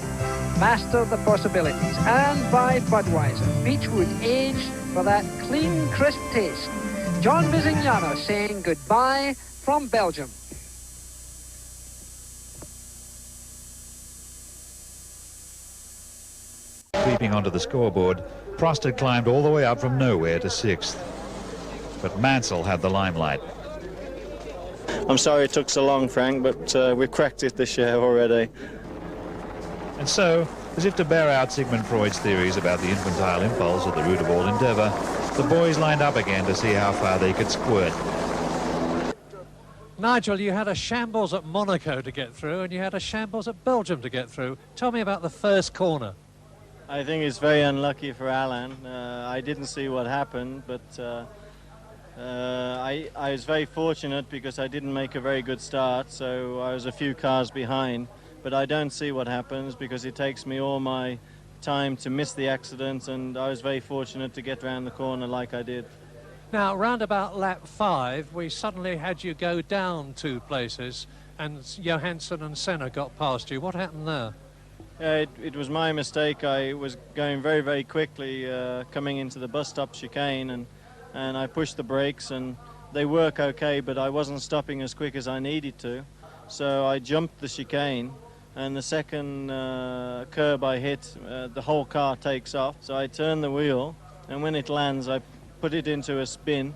Master the possibilities. And by Budweiser, Beechwood aged for that clean, crisp taste. John Bizignano saying goodbye from Belgium. Creeping onto the scoreboard, Prost had climbed all the way up from nowhere to 6th. But Mansell had the limelight. I'm sorry it took so long, Frank, but we've cracked it this year already. And so, as if to bear out Sigmund Freud's theories about the infantile impulse at the root of all endeavour, the boys lined up again to see how far they could squirt. Nigel, you had a shambles at Monaco to get through, and you had a shambles at Belgium to get through. Tell me about the first corner. I think it's very unlucky for Alan. I didn't see what happened, but I was very fortunate because I didn't make a very good start, so I was a few cars behind. But I don't see what happens because it takes me all my time to miss the accident, and I was very fortunate to get round the corner like I did. Now, round about lap 5, we suddenly had you go down 2 places, and Johansson and Senna got past you. What happened there? It was my mistake. I was going very, very quickly coming into the bus stop chicane, and I pushed the brakes, and they work okay, but I wasn't stopping as quick as I needed to. So I jumped the chicane, and the second curb I hit, the whole car takes off. So I turn the wheel, and when it lands, I put it into a spin,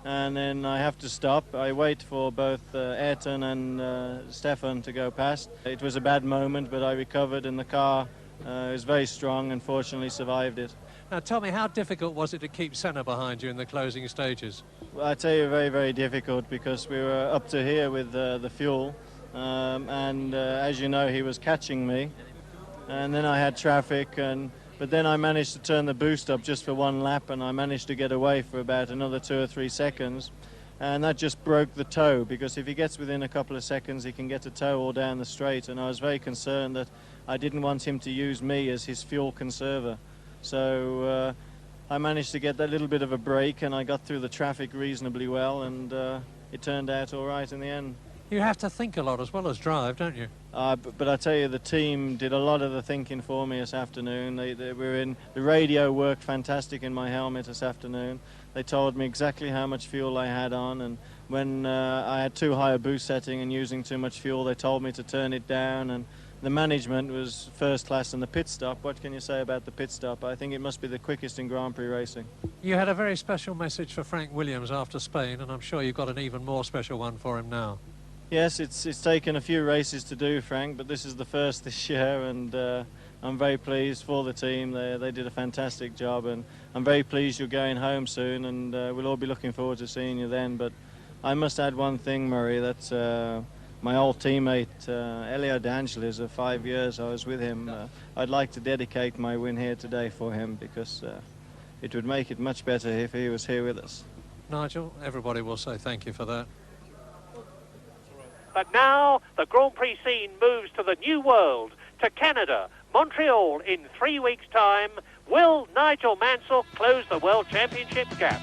and then I have to stop. I wait for both Ayrton and Stefan to go past. It was a bad moment, but I recovered, and the car is very strong and fortunately survived it. Now tell me, how difficult was it to keep Senna behind you in the closing stages? Well, I tell you, very, very difficult, because we were up to here with the fuel, and as you know, he was catching me, and then I had traffic, but then I managed to turn the boost up just for 1 lap, and I managed to get away for about another 2 or 3 seconds, and that just broke the toe, because if he gets within a couple of seconds, he can get a toe all down the straight, and I was very concerned that I didn't want him to use me as his fuel conserver. So I managed to get that little bit of a break, and I got through the traffic reasonably well, and it turned out all right in the end. You have to think a lot as well as drive, don't you? But I tell you, the team did a lot of the thinking for me this afternoon. The radio worked fantastic in my helmet this afternoon. They told me exactly how much fuel I had on, and when I had too high a boost setting and using too much fuel, they told me to turn it down, and the management was first class. And the pit stop, what can you say about the pit stop? I think it must be the quickest in Grand Prix racing. You had a very special message for Frank Williams after Spain, and I'm sure you've got an even more special one for him now. Yes, it's taken a few races to do, Frank, but this is the first this year, and I'm very pleased for the team. They did a fantastic job, and I'm very pleased you're going home soon, and we'll all be looking forward to seeing you then. But I must add one thing, Murray, that my old teammate, Elio De Angelis, of 5 years I was with him, I'd like to dedicate my win here today for him, because it would make it much better if he was here with us. Nigel, everybody will say thank you for that. But now the Grand Prix scene moves to the new world, to Canada, Montreal in 3 weeks' time. Will Nigel Mansell close the World Championship gap?